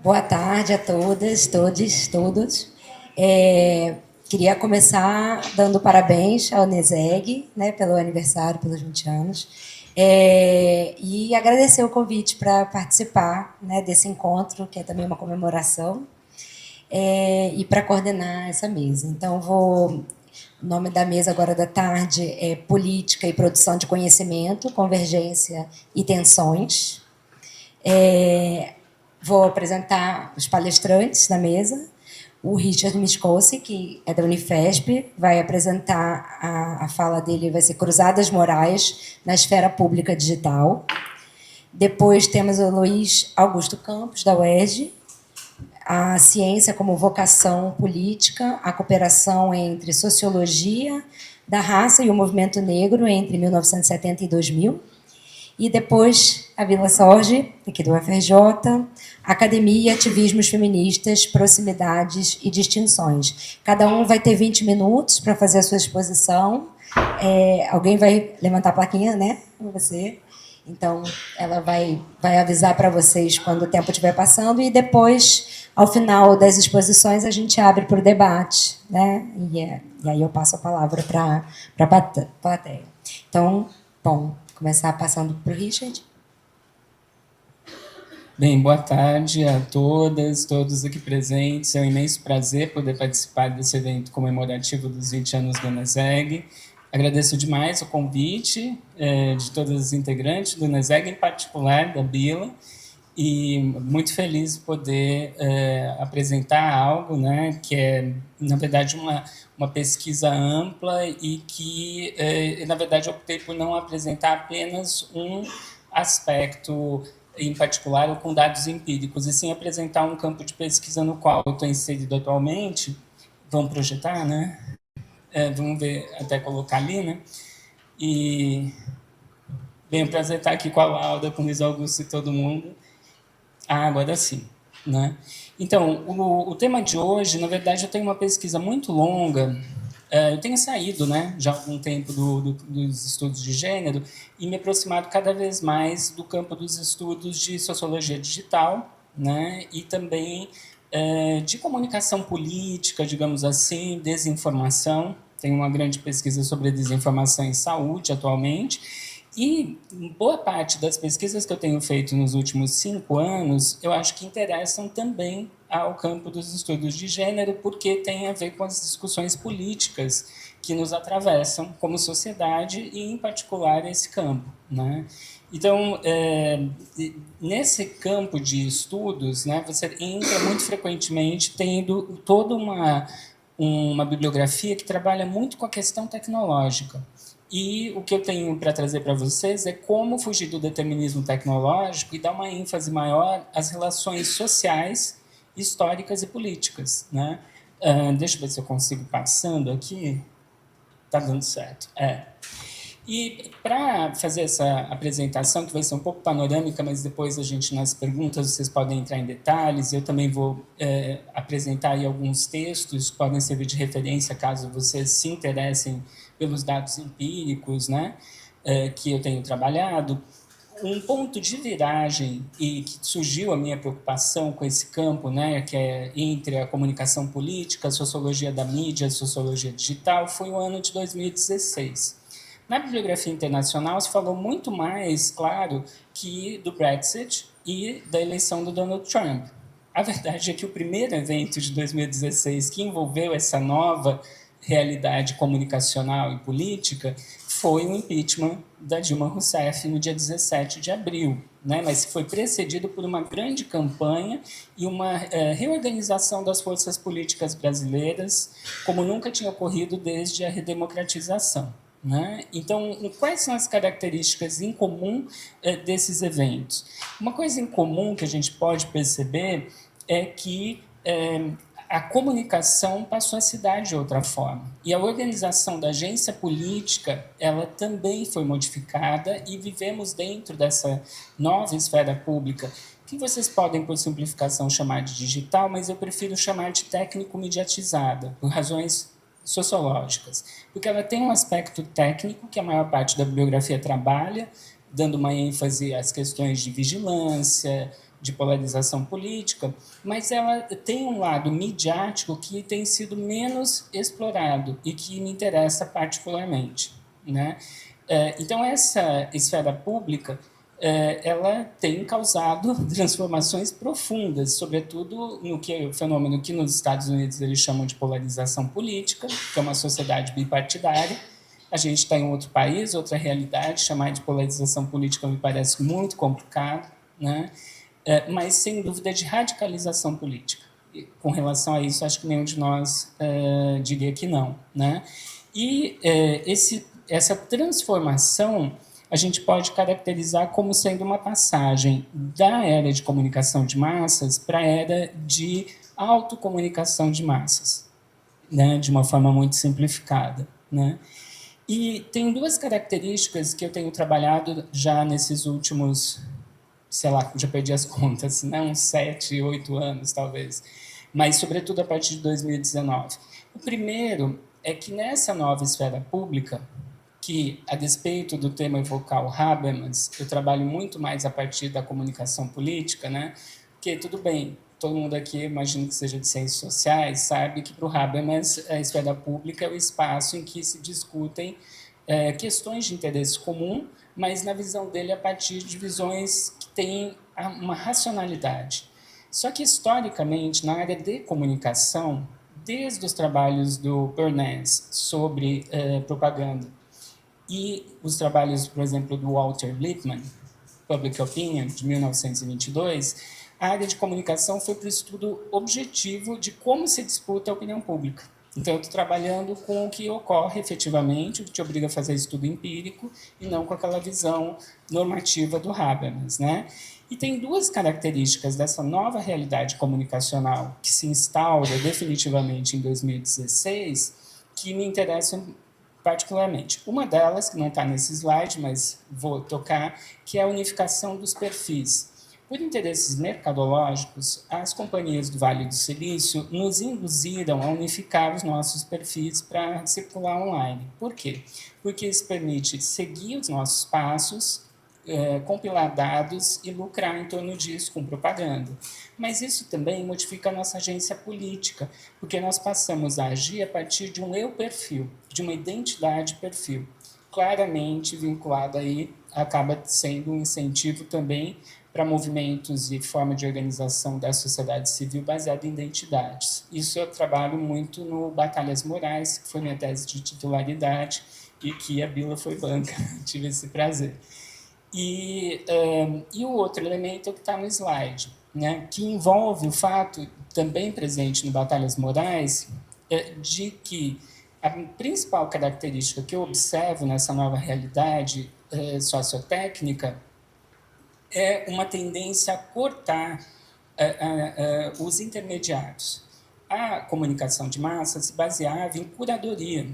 Boa tarde a todas, todos, todos. Queria começar dando parabéns ao Neseg, né, pelo aniversário, pelos 20 anos, e agradecer o convite para participar, né, desse encontro, que é também uma comemoração, e para coordenar essa mesa. Então, o nome da mesa agora da tarde é Política e Produção de Conhecimento, Convergência e Tensões. Vou apresentar os palestrantes da mesa. O Richard Miscosi, que é da Unifesp, vai apresentar a fala dele, vai ser Cruzadas Morais na Esfera Pública Digital. Depois temos o Luiz Augusto Campos, da UERJ, a ciência como vocação política, a cooperação entre sociologia da raça e o movimento negro entre 1970 e 2000. E depois a Vila Sorge, aqui do UFRJ, Academia, Ativismos Feministas, Proximidades e Distinções. Cada um vai ter 20 minutos para fazer a sua exposição. Alguém vai levantar a plaquinha, né? Você. Então, ela vai avisar para vocês quando o tempo estiver passando e depois, ao final das exposições, a gente abre para o debate, né? E aí eu passo a palavra para a plateia. Então, bom, começar passando para o Richard. Bem, boa tarde a todas, todos aqui presentes. É um imenso prazer poder participar desse evento comemorativo dos 20 anos do Neseg. Agradeço demais o convite de todas as integrantes do Neseg, em particular da Bila, e muito feliz de poder apresentar algo, né, que é, na verdade, uma pesquisa ampla e que, na verdade, optei por não apresentar apenas um aspecto em particular ou com dados empíricos, e sim apresentar um campo de pesquisa no qual eu estou inserido atualmente. Vamos projetar, né? Vamos ver, até colocar ali, né? E, bem, é um prazer estar aqui com a Laura, com o Luiz Augusto e todo mundo. Agora sim, né? Então, o tema de hoje, na verdade, eu tenho uma pesquisa muito longa. Eu tenho saído, né, já há algum tempo dos estudos de gênero e me aproximado cada vez mais do campo dos estudos de sociologia digital, né, e também de comunicação política, digamos assim, desinformação. Tenho uma grande pesquisa sobre desinformação em saúde atualmente. E boa parte das pesquisas que eu tenho feito nos últimos 5 anos, eu acho que interessam também ao campo dos estudos de gênero, porque tem a ver com as discussões políticas que nos atravessam como sociedade e, em particular, esse campo, né? Então, nesse campo de estudos, né, você entra muito frequentemente tendo toda uma bibliografia que trabalha muito com a questão tecnológica. E o que eu tenho para trazer para vocês é como fugir do determinismo tecnológico e dar uma ênfase maior às relações sociais, históricas e políticas, né? Deixa eu ver se eu consigo passando aqui. Tá dando certo. E para fazer essa apresentação, que vai ser um pouco panorâmica, mas depois a gente, nas perguntas, vocês podem entrar em detalhes. Eu também vou apresentar aí alguns textos que podem servir de referência, caso vocês se interessem pelos dados empíricos, né, que eu tenho trabalhado. Um ponto de viragem e que surgiu a minha preocupação com esse campo, né, que é entre a comunicação política, a sociologia da mídia, a sociologia digital, foi o ano de 2016. Na bibliografia internacional se falou muito mais, claro, que do Brexit e da eleição do Donald Trump. A verdade é que o primeiro evento de 2016 que envolveu essa nova realidade comunicacional e política foi o impeachment da Dilma Rousseff no dia 17 de abril, né? Mas foi precedido por uma grande campanha e uma reorganização das forças políticas brasileiras, como nunca tinha ocorrido desde a redemocratização, né? Então, quais são as características em comum desses eventos? Uma coisa em comum que a gente pode perceber é que a comunicação passou a se dar de outra forma. E a organização da agência política, ela também foi modificada e vivemos dentro dessa nova esfera pública, que vocês podem, por simplificação, chamar de digital, mas eu prefiro chamar de técnico-mediatizada, por razões sociológicas. Porque ela tem um aspecto técnico, que a maior parte da bibliografia trabalha, dando uma ênfase às questões de vigilância, de polarização política, mas ela tem um lado midiático que tem sido menos explorado e que me interessa particularmente, né? Então, essa esfera pública ela tem causado transformações profundas, sobretudo no que o fenômeno que nos Estados Unidos eles chamam de polarização política, que é uma sociedade bipartidária. A gente está em outro país, outra realidade. Chamar de polarização política me parece muito complicado, né? Mas sem dúvida de radicalização política. E, com relação a isso, acho que nenhum de nós diria que não, né? E essa transformação a gente pode caracterizar como sendo uma passagem da era de comunicação de massas para a era de autocomunicação de massas, né? De uma forma muito simplificada, né? E tem duas características que eu tenho trabalhado já nesses últimos, sei lá, já perdi as contas, né? Uns 7, 8 anos, talvez, mas sobretudo a partir de 2019. O primeiro é que nessa nova esfera pública, que, a despeito do tema evocar o Habermas, eu trabalho muito mais a partir da comunicação política, né? Porque, tudo bem, todo mundo aqui, imagino que seja de ciências sociais, sabe que para o Habermas a esfera pública é o espaço em que se discutem questões de interesse comum, mas na visão dele a partir de visões que têm uma racionalidade. Só que, historicamente, na área de comunicação, desde os trabalhos do Bernays sobre propaganda, e os trabalhos, por exemplo, do Walter Lippmann, Public Opinion, de 1922, a área de comunicação foi para o estudo objetivo de como se disputa a opinião pública. Então, eu estou trabalhando com o que ocorre efetivamente, o que te obriga a fazer estudo empírico, e não com aquela visão normativa do Habermas, né? E tem duas características dessa nova realidade comunicacional que se instaura definitivamente em 2016 que me interessam particularmente. Uma delas, que não está nesse slide, mas vou tocar, que é a unificação dos perfis. Por interesses mercadológicos, as companhias do Vale do Silício nos induziram a unificar os nossos perfis para circular online. Por quê? Porque isso permite seguir os nossos passos, compilar dados e lucrar em torno disso com propaganda. Mas isso também modifica a nossa agência política, porque nós passamos a agir a partir de um eu-perfil, de uma identidade perfil, claramente vinculado aí, acaba sendo um incentivo também para movimentos e forma de organização da sociedade civil baseada em identidades. Isso eu trabalho muito no Batalhas Morais, que foi minha tese de titularidade e que a Bila foi banca, tive esse prazer. E o outro elemento é o que está no slide, né, que envolve o fato, também presente no Batalhas Morais, de que a principal característica que eu observo nessa nova realidade sociotécnica é uma tendência a cortar os intermediários. A comunicação de massa se baseava em curadoria.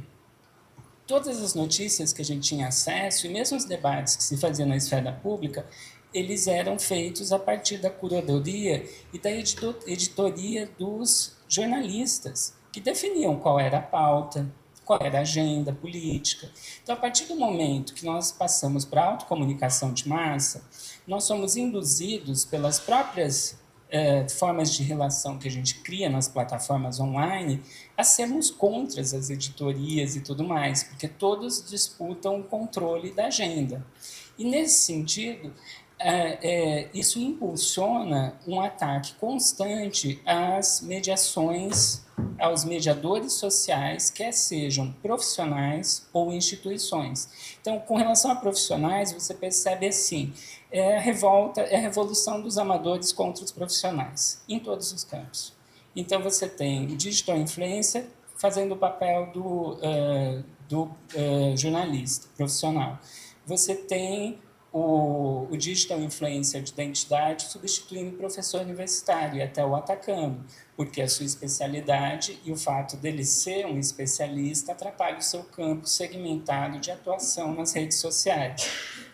Todas as notícias que a gente tinha acesso, e mesmo os debates que se faziam na esfera pública, eles eram feitos a partir da curadoria e da editoria dos jornalistas, que definiam qual era a pauta, qual era a agenda política. Então, a partir do momento que nós passamos para a autocomunicação de massa, nós somos induzidos pelas próprias formas de relação que a gente cria nas plataformas online a sermos contra as editorias e tudo mais, porque todos disputam o controle da agenda. E, nesse sentido, isso impulsiona um ataque constante às mediações, aos mediadores sociais, quer sejam profissionais ou instituições. Então, com relação a profissionais, você percebe assim, a revolução dos amadores contra os profissionais, em todos os campos. Então, você tem o digital influencer fazendo o papel do jornalista profissional. Você tem o digital influencer de identidade substituindo o professor universitário e até o atacando, porque a sua especialidade e o fato dele ser um especialista atrapalha o seu campo segmentado de atuação nas redes sociais.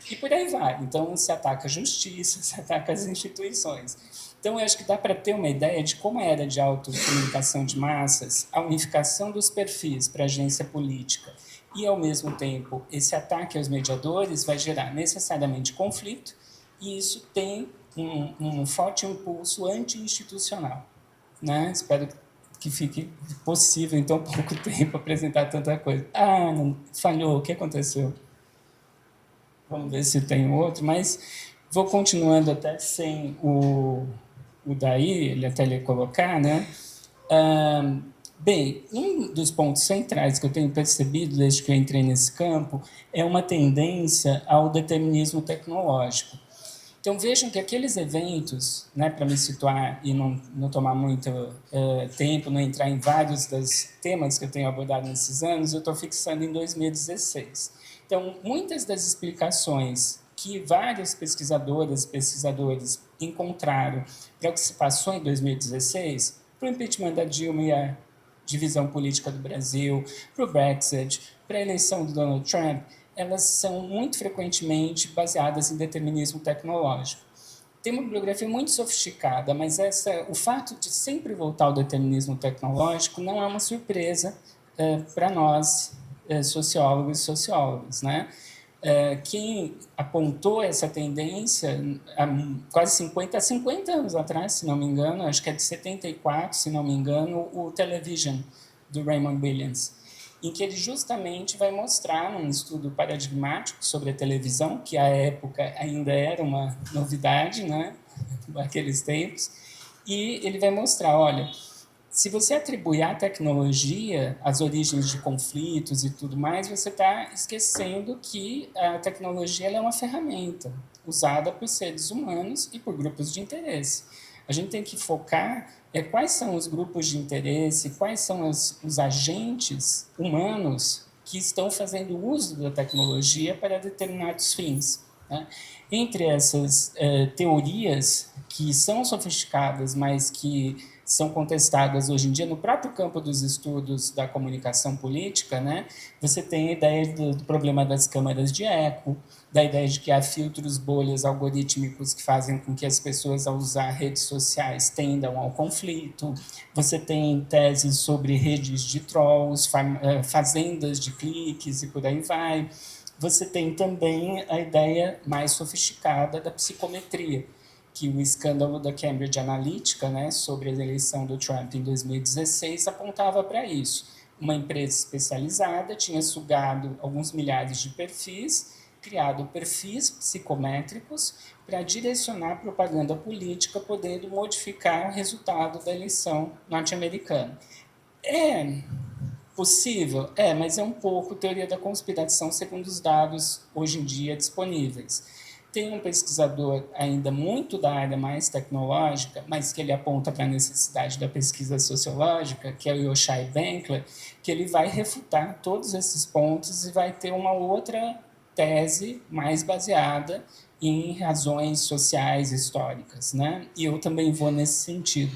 E por aí vai. Então, se ataca a justiça, se ataca as instituições. Então, eu acho que dá para ter uma ideia de como a era de autocomunicação de massas, a unificação dos perfis para a agência política e, ao mesmo tempo, esse ataque aos mediadores vai gerar necessariamente conflito, e isso tem um forte impulso anti-institucional, né? Espero que fique possível, em tão pouco tempo, apresentar tanta coisa. Ah, não, falhou, o que aconteceu? Vamos ver se tem outro, mas vou continuando até sem o daí, ele até ele colocar, né? Ah, bem, um dos pontos centrais que eu tenho percebido desde que eu entrei nesse campo é uma tendência ao determinismo tecnológico. Então vejam que aqueles eventos, né, para me situar e não tomar muito tempo, não entrar em vários dos temas que eu tenho abordado nesses anos, eu estou fixando em 2016. Então, muitas das explicações que vários pesquisadoras e pesquisadores encontraram para o que se passou em 2016, para o impeachment da Dilma e a divisão política do Brasil, para o Brexit, para a eleição do Donald Trump, elas são muito frequentemente baseadas em determinismo tecnológico. Tem uma bibliografia muito sofisticada, mas o fato de sempre voltar ao determinismo tecnológico não é uma surpresa para nós, sociólogos e sociólogas, né? Quem apontou essa tendência há quase 50 anos atrás, se não me engano, acho que é de 74, se não me engano, o Television, do Raymond Williams, em que ele justamente vai mostrar um estudo paradigmático sobre a televisão, que à época ainda era uma novidade, né, naqueles tempos, e ele vai mostrar, olha, se você atribuir à tecnologia as origens de conflitos e tudo mais, você está esquecendo que a tecnologia é uma ferramenta usada por seres humanos e por grupos de interesse. A gente tem que focar quais são os grupos de interesse, quais são os agentes humanos que estão fazendo uso da tecnologia para determinados fins. Né? Entre essas teorias que são sofisticadas, mas que são contestadas hoje em dia no próprio campo dos estudos da comunicação política, né? Você tem a ideia do problema das câmaras de eco, da ideia de que há filtros, bolhas algorítmicos que fazem com que as pessoas, ao usar redes sociais, tendam ao conflito. Você tem teses sobre redes de trolls, fazendas de cliques e por aí vai. Você tem também a ideia mais sofisticada da psicometria, que o escândalo da Cambridge Analytica, né, sobre a eleição do Trump em 2016, apontava para isso. Uma empresa especializada tinha sugado alguns milhares de perfis, criado perfis psicométricos para direcionar propaganda política, podendo modificar o resultado da eleição norte-americana. É possível? É, mas é um pouco teoria da conspiração segundo os dados hoje em dia disponíveis. Tem um pesquisador ainda muito da área mais tecnológica, mas que ele aponta para a necessidade da pesquisa sociológica, que é o Yoshai Benkler, que ele vai refutar todos esses pontos e vai ter uma outra tese mais baseada em razões sociais históricas, né? E eu também vou nesse sentido.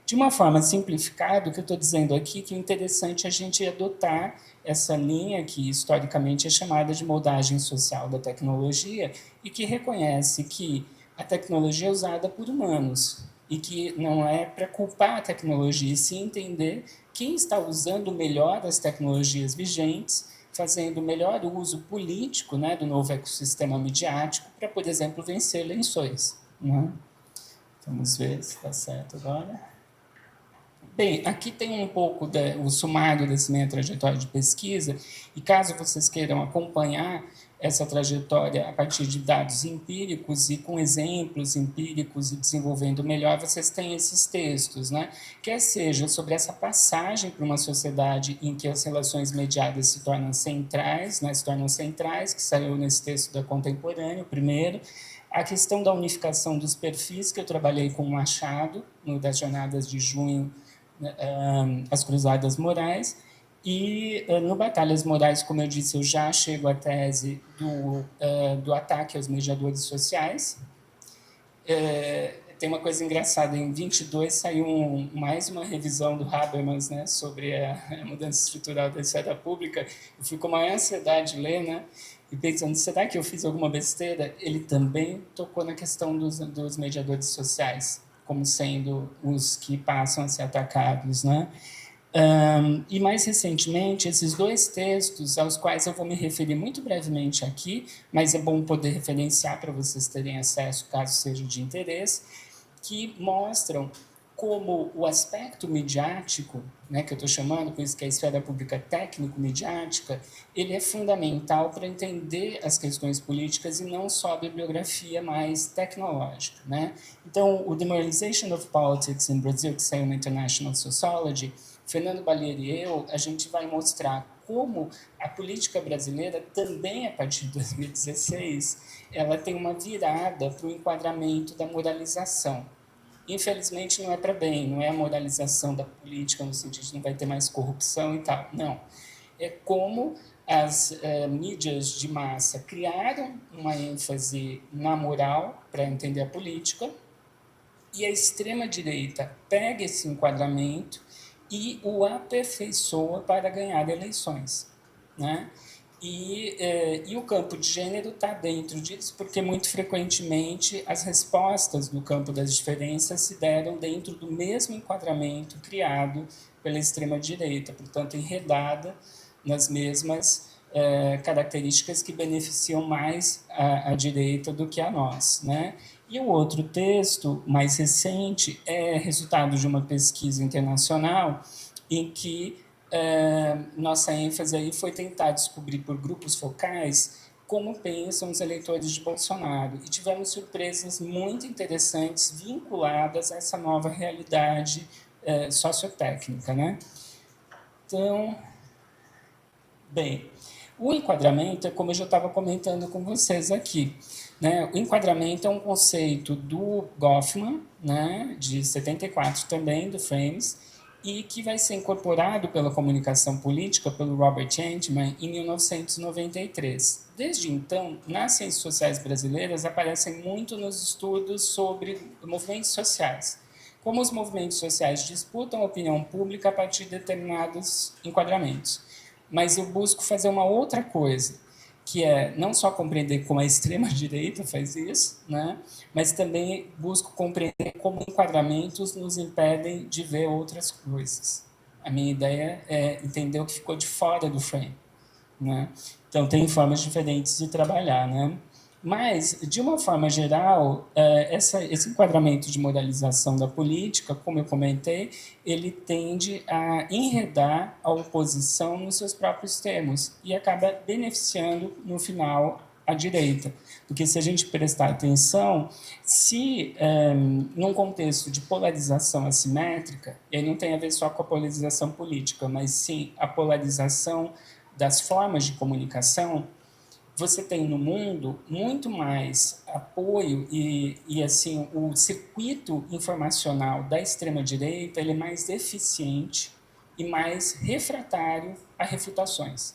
De uma forma simplificada, o que eu estou dizendo aqui é que o interessante é a gente adotar essa linha que historicamente é chamada de moldagem social da tecnologia e que reconhece que a tecnologia é usada por humanos e que não é para culpar a tecnologia, e sim entender quem está usando melhor as tecnologias vigentes, fazendo o melhor uso político, né, do novo ecossistema midiático para, por exemplo, vencer eleições. Né? Vamos ver se está certo agora. Bem, aqui tem um pouco o sumário dessa minha trajetória de pesquisa, e caso vocês queiram acompanhar essa trajetória a partir de dados empíricos e com exemplos empíricos e desenvolvendo melhor, vocês têm esses textos, né? Quer seja sobre essa passagem para uma sociedade em que as relações mediadas se tornam centrais, né? Se tornam centrais, que saiu nesse texto da Contemporâneo, primeiro, a questão da unificação dos perfis, que eu trabalhei com o Machado, no das Jornadas de Junho, as Cruzadas Morais, e no Batalhas Morais, como eu disse, eu já chego à tese do ataque aos mediadores sociais. Tem uma coisa engraçada, em 22 saiu mais uma revisão do Habermas, né, sobre a mudança estrutural da esfera pública. Eu fui com a maior ansiedade de ler, né, e pensando, será que eu fiz alguma besteira? Ele também tocou na questão dos mediadores sociais, como sendo os que passam a ser atacados, né? E, mais recentemente, esses dois textos, aos quais eu vou me referir muito brevemente aqui, mas é bom poder referenciar para vocês terem acesso, caso seja de interesse, que mostram como o aspecto midiático, né, que eu estou chamando, por isso que é a esfera pública técnico-midiática, ele é fundamental para entender as questões políticas e não só a bibliografia mais tecnológica. Né? Então, o Demoralization of Politics in Brazil, que saiu no International Sociology, Fernando Ballieri e eu, a gente vai mostrar como a política brasileira, também a partir de 2016, ela tem uma virada para o enquadramento da moralização. Infelizmente, não é para bem, não é a moralização da política, no sentido de não vai ter mais corrupção e tal. Não. É como as mídias de massa criaram uma ênfase na moral para entender a política, e a extrema-direita pega esse enquadramento e o aperfeiçoa para ganhar eleições. Né? E o campo de gênero está dentro disso, porque muito frequentemente as respostas no campo das diferenças se deram dentro do mesmo enquadramento criado pela extrema-direita, portanto, enredada nas mesmas características que beneficiam mais a direita do que a nós. Né? E o outro texto, mais recente, é resultado de uma pesquisa internacional em que nossa ênfase aí foi tentar descobrir por grupos focais como pensam os eleitores de Bolsonaro. E tivemos surpresas muito interessantes vinculadas a essa nova realidade sociotécnica. Né? Então, bem, o enquadramento é como eu já estava comentando com vocês aqui. Né? O enquadramento é um conceito do Goffman, né, de 74 também, do Frames, e que vai ser incorporado pela comunicação política, pelo Robert Entman, em 1993. Desde então, nas ciências sociais brasileiras, aparecem muito nos estudos sobre movimentos sociais. Como os movimentos sociais disputam a opinião pública a partir de determinados enquadramentos. Mas eu busco fazer uma outra coisa, que é não só compreender como a extrema-direita faz isso, né, mas também busco compreender como enquadramentos nos impedem de ver outras coisas. A minha ideia é entender o que ficou de fora do frame. Né? Então, tem formas diferentes de trabalhar. Né? Mas, de uma forma geral, esse enquadramento de moralização da política, como eu comentei, ele tende a enredar a oposição nos seus próprios termos e acaba beneficiando, no final, a direita. Porque, se a gente prestar atenção, se num contexto de polarização assimétrica, e aí não tem a ver só com a polarização política, mas sim a polarização das formas de comunicação, você tem no mundo muito mais apoio e assim, o circuito informacional da extrema-direita ele é mais deficiente e mais refratário a refutações.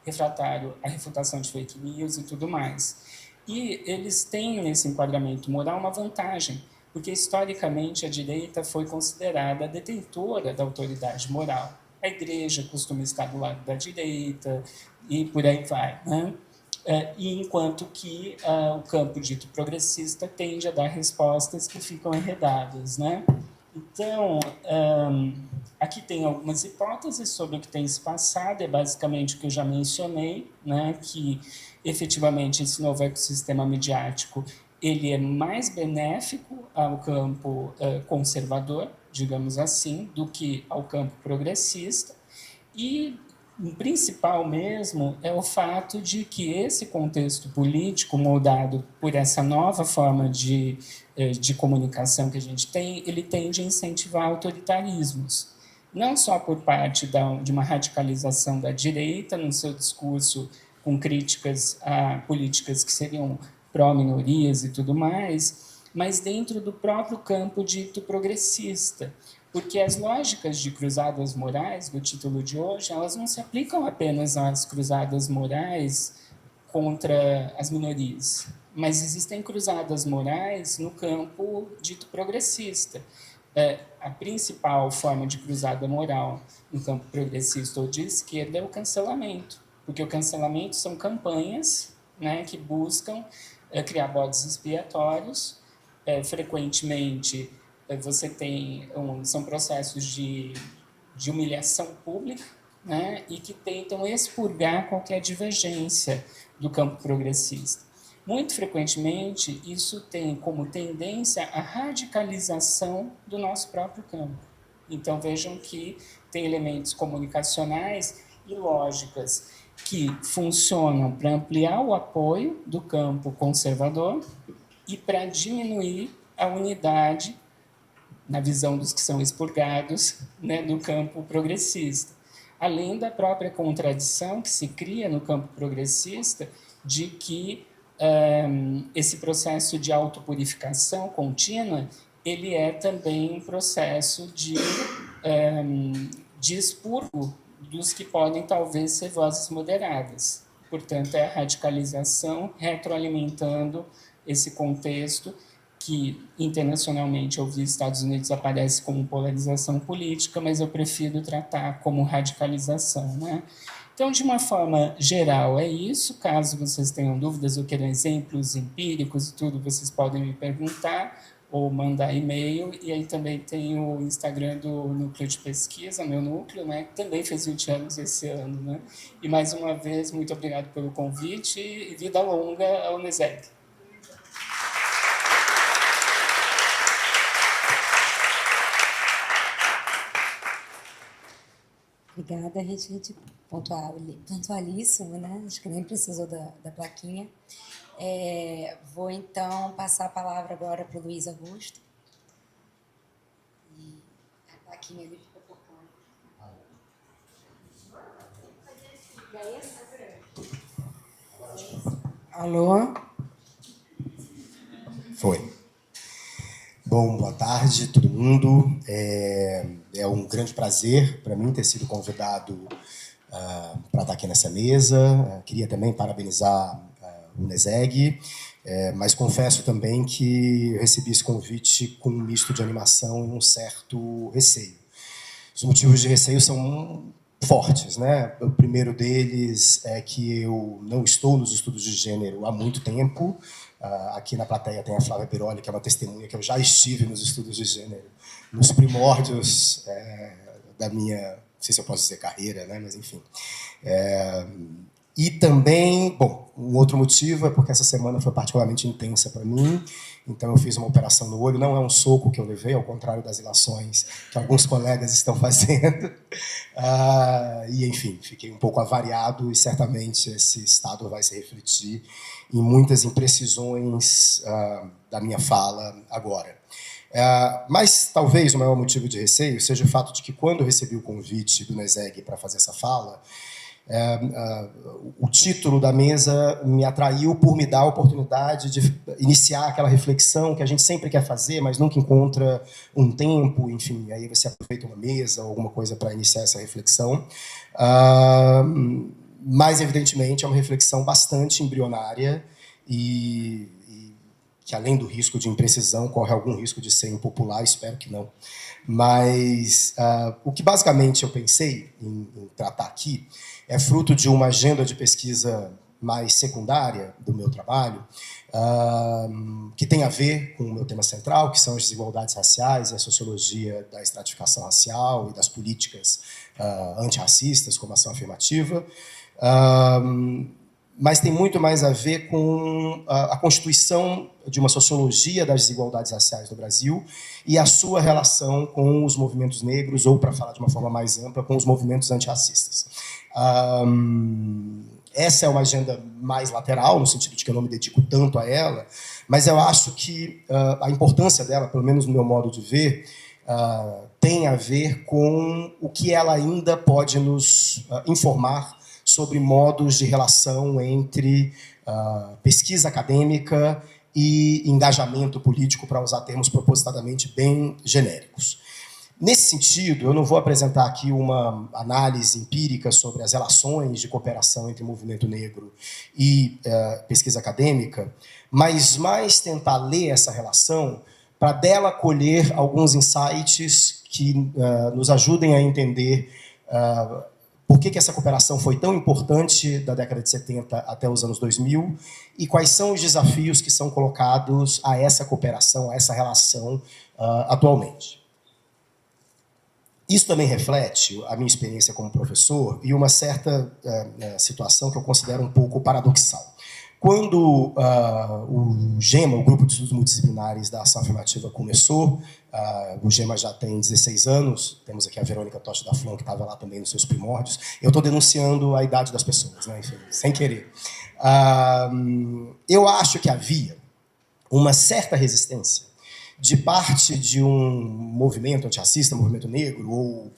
Refratário à refutação de fake news e tudo mais. E eles têm, nesse enquadramento moral, uma vantagem, porque, historicamente, a direita foi considerada a detentora da autoridade moral. A igreja costuma estar do lado da direita e por aí vai. Né? E enquanto que o campo dito progressista tende a dar respostas que ficam enredadas. Né? Então, aqui tem algumas hipóteses sobre o que tem se passado, é basicamente o que eu já mencionei, né, que efetivamente esse novo ecossistema midiático ele é mais benéfico ao campo conservador, digamos assim, do que ao campo progressista, e o principal mesmo é o fato de que esse contexto político moldado por essa nova forma de comunicação que a gente tem, ele tende a incentivar autoritarismos. Não só por parte de uma radicalização da direita no seu discurso com críticas a políticas que seriam pró-minorias e tudo mais, mas dentro do próprio campo dito progressista. Porque as lógicas de cruzadas morais, do título de hoje, elas não se aplicam apenas às cruzadas morais contra as minorias, mas existem cruzadas morais no campo dito progressista. A principal forma de cruzada moral no campo progressista ou de esquerda é o cancelamento, porque o cancelamento são campanhas, né, que buscam criar bodes expiatórios, frequentemente você tem são processos de de humilhação pública, né, e que tentam expurgar qualquer divergência do campo progressista. Muito frequentemente, isso tem como tendência a radicalização do nosso próprio campo. Então, vejam que tem elementos comunicacionais e lógicas que funcionam para ampliar o apoio do campo conservador e para diminuir a unidade, na visão dos que são expurgados, né, do campo progressista. Além da própria contradição que se cria no campo progressista de que esse processo de autopurificação contínua ele é também um processo de expurgo dos que podem talvez ser vozes moderadas. Portanto, é a radicalização retroalimentando esse contexto que internacionalmente eu vi Estados Unidos aparece como polarização política, mas eu prefiro tratar como radicalização, né? Então, de uma forma geral, é isso. Caso vocês tenham dúvidas ou queiram exemplos empíricos e tudo, vocês podem me perguntar ou mandar e-mail. E aí também tem o Instagram do Núcleo de Pesquisa, meu núcleo, né, que também fez 20 anos esse ano, né? E, mais uma vez, muito obrigado pelo convite e vida longa ao Uneseg. Obrigada, Rede pontualíssimo, né? Acho que nem precisou da plaquinha. Vou, então, passar a palavra agora para o Luiz Augusto. E a plaquinha ali fica tocando. Alô? Foi. Bom, boa tarde, todo mundo. É um grande prazer para mim ter sido convidado para estar aqui nessa mesa. Queria também parabenizar o Uneseg, mas confesso também que eu recebi esse convite com um misto de animação e um certo receio. Os motivos de receio são fortes, né? O primeiro deles é que eu não estou nos estudos de gênero há muito tempo. Aqui na plateia tem a Flávia Biroli, que é uma testemunha que eu já estive nos estudos de gênero, nos primórdios da minha, não sei se eu posso dizer carreira, né? Mas enfim. E também, bom, um outro motivo é porque essa semana foi particularmente intensa para mim, então eu fiz uma operação no olho, não é um soco que eu levei, ao contrário das ilações que alguns colegas estão fazendo, e enfim, fiquei um pouco avariado e certamente esse estado vai se refletir em muitas imprecisões da minha fala agora. Mas talvez o maior motivo de receio seja o fato de que quando eu recebi o convite do Uneseg para fazer essa fala, o título da mesa me atraiu por me dar a oportunidade de iniciar aquela reflexão que a gente sempre quer fazer, mas nunca encontra um tempo, enfim, aí você aproveita uma mesa ou alguma coisa para iniciar essa reflexão. Mas, evidentemente, é uma reflexão bastante embrionária e que, além do risco de imprecisão, corre algum risco de ser impopular, espero que não. Mas o que, basicamente, eu pensei em tratar aqui é fruto de uma agenda de pesquisa mais secundária do meu trabalho, que tem a ver com o meu tema central, que são as desigualdades raciais e a sociologia da estratificação racial e das políticas antirracistas, como ação afirmativa, mas tem muito mais a ver com a constituição de uma sociologia das desigualdades raciais no Brasil e a sua relação com os movimentos negros, ou, para falar de uma forma mais ampla, com os movimentos antirracistas. Essa é uma agenda mais lateral, no sentido de que eu não me dedico tanto a ela, mas eu acho que a importância dela, pelo menos no meu modo de ver, tem a ver com o que ela ainda pode nos informar sobre modos de relação entre pesquisa acadêmica e engajamento político, para usar termos propositadamente bem genéricos. Nesse sentido, eu não vou apresentar aqui uma análise empírica sobre as relações de cooperação entre o movimento negro e pesquisa acadêmica, mas mais tentar ler essa relação para dela colher alguns insights que nos ajudem a entender por que essa cooperação foi tão importante da década de 70 até os anos 2000 e quais são os desafios que são colocados a essa cooperação, a essa relação atualmente. Isso também reflete a minha experiência como professor e uma certa situação que eu considero um pouco paradoxal. Quando o GEMA, o Grupo de Estudos Multidisciplinares da Ação Afirmativa, começou, o GEMA já tem 16 anos, temos aqui a Verônica Tocha da Flon, que estava lá também nos seus primórdios. Eu estou denunciando a idade das pessoas, né? Enfim, sem querer. Eu acho que havia uma certa resistência de parte de um movimento antirracista, movimento negro, ou,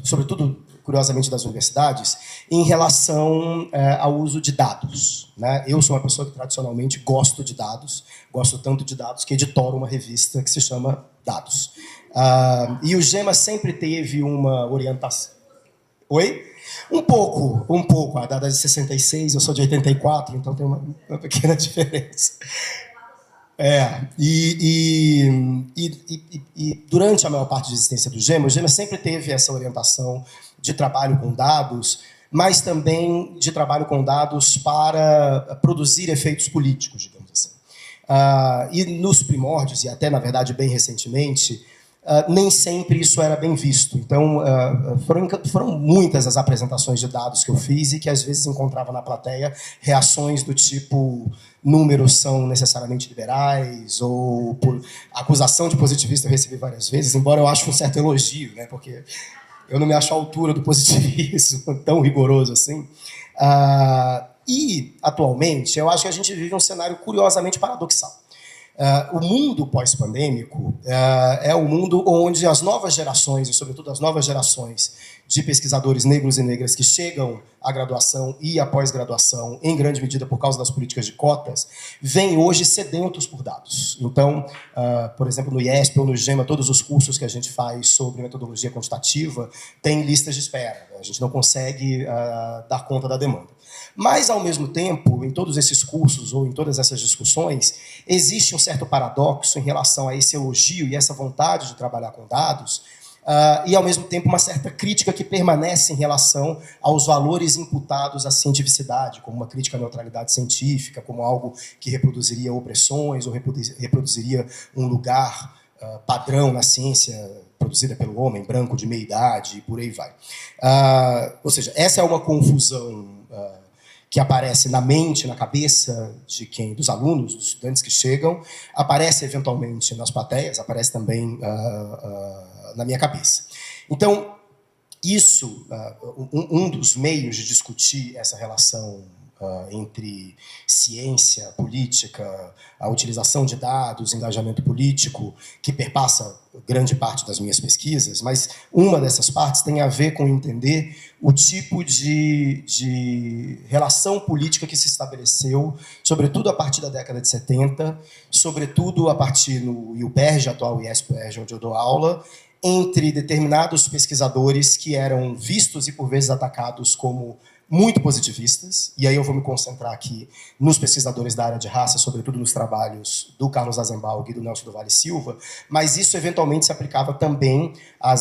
sobretudo, curiosamente, das universidades, em relação ao uso de dados. Né? Eu sou uma pessoa que, tradicionalmente, gosto de dados, gosto tanto de dados que editoro uma revista que se chama Dados. E o GEMA sempre teve uma orientação... Oi? Um pouco. A data é de 66, eu sou de 84, então tem uma pequena diferença. E durante a maior parte da existência do GEMA, o GEMA sempre teve essa orientação de trabalho com dados, mas também de trabalho com dados para produzir efeitos políticos, digamos assim. E nos primórdios, e até, na verdade, bem recentemente, nem sempre isso era bem visto. Então, foram muitas as apresentações de dados que eu fiz e que, às vezes, encontrava na plateia reações do tipo: números são necessariamente liberais, ou por acusação de positivista eu recebi várias vezes, embora eu ache um certo elogio, né, porque eu não me acho à altura do positivismo tão rigoroso assim. E, atualmente, eu acho que a gente vive um cenário curiosamente paradoxal. O mundo pós-pandêmico é um mundo onde as novas gerações, e sobretudo as novas gerações de pesquisadores negros e negras que chegam à graduação e à pós-graduação, em grande medida por causa das políticas de cotas, vêm hoje sedentos por dados. Então, por exemplo, no IESP ou no GEMA, todos os cursos que a gente faz sobre metodologia quantitativa têm listas de espera. A gente não consegue dar conta da demanda. Mas, ao mesmo tempo, em todos esses cursos ou em todas essas discussões, existe um certo paradoxo em relação a esse elogio e essa vontade de trabalhar com dados, e, ao mesmo tempo, uma certa crítica que permanece em relação aos valores imputados à cientificidade, como uma crítica à neutralidade científica, como algo que reproduziria opressões ou reproduziria um lugar padrão na ciência produzida pelo homem, branco, de meia-idade, e por aí vai. Ou seja, essa é uma confusão que aparece na mente, na cabeça dos alunos, dos estudantes que chegam, aparece eventualmente nas plateias, aparece também na minha cabeça. Então, isso, um dos meios de discutir essa relação entre ciência, política, a utilização de dados, engajamento político, que perpassa grande parte das minhas pesquisas, mas uma dessas partes tem a ver com entender o tipo de relação política que se estabeleceu, sobretudo a partir da década de 70, sobretudo a partir no IUPERJ, atual IESP-UERJ, onde eu dou aula, entre determinados pesquisadores que eram vistos e, por vezes, atacados como muito positivistas, e aí eu vou me concentrar aqui nos pesquisadores da área de raça, sobretudo nos trabalhos do Carlos Azenbalg e do Nelson do Vale Silva, mas isso eventualmente se aplicava também à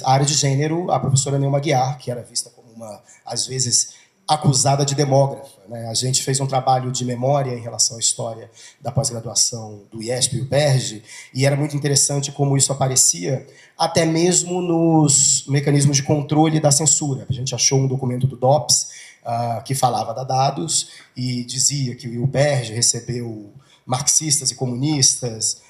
área de gênero, a professora Neuma Guiar, que era vista como uma, às vezes, acusada de demógrafa. Né? A gente fez um trabalho de memória em relação à história da pós-graduação do IESP e UPERJ, e era muito interessante como isso aparecia até mesmo nos mecanismos de controle da censura. A gente achou um documento do DOPS que falava da dados e dizia que o UPERJ recebeu marxistas e comunistas,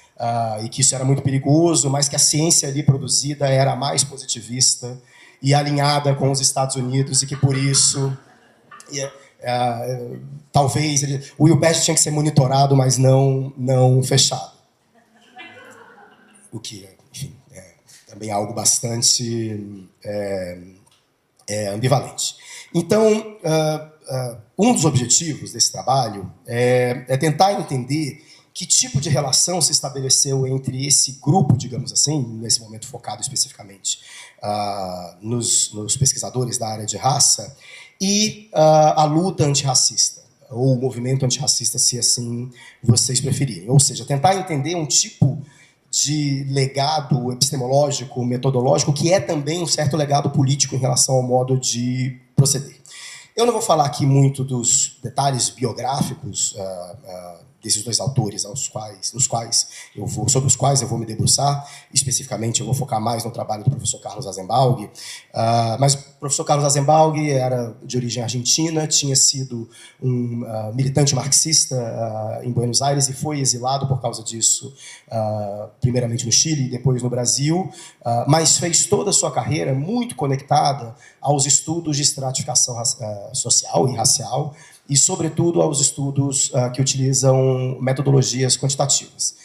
e que isso era muito perigoso, mas que a ciência ali produzida era mais positivista e alinhada com os Estados Unidos, e que, por isso, talvez o UPERJ tinha que ser monitorado, mas não fechado. O que, enfim, é também algo bastante ambivalente. Então, um dos objetivos desse trabalho é tentar entender que tipo de relação se estabeleceu entre esse grupo, digamos assim, nesse momento focado especificamente nos pesquisadores da área de raça, e a luta antirracista, ou o movimento antirracista, se assim vocês preferirem. Ou seja, tentar entender um tipo de legado epistemológico, metodológico, que é também um certo legado político em relação ao modo de proceder. Eu não vou falar aqui muito dos detalhes biográficos desses dois autores sobre os quais eu vou me debruçar. Especificamente, eu vou focar mais no trabalho do professor Carlos Azenbalg. Mas o professor Carlos Azenbalg era de origem argentina, tinha sido um militante marxista em Buenos Aires e foi exilado por causa disso, primeiramente no Chile e depois no Brasil, mas fez toda a sua carreira muito conectada aos estudos de estratificação social e racial, e, sobretudo, aos estudos que utilizam metodologias quantitativas.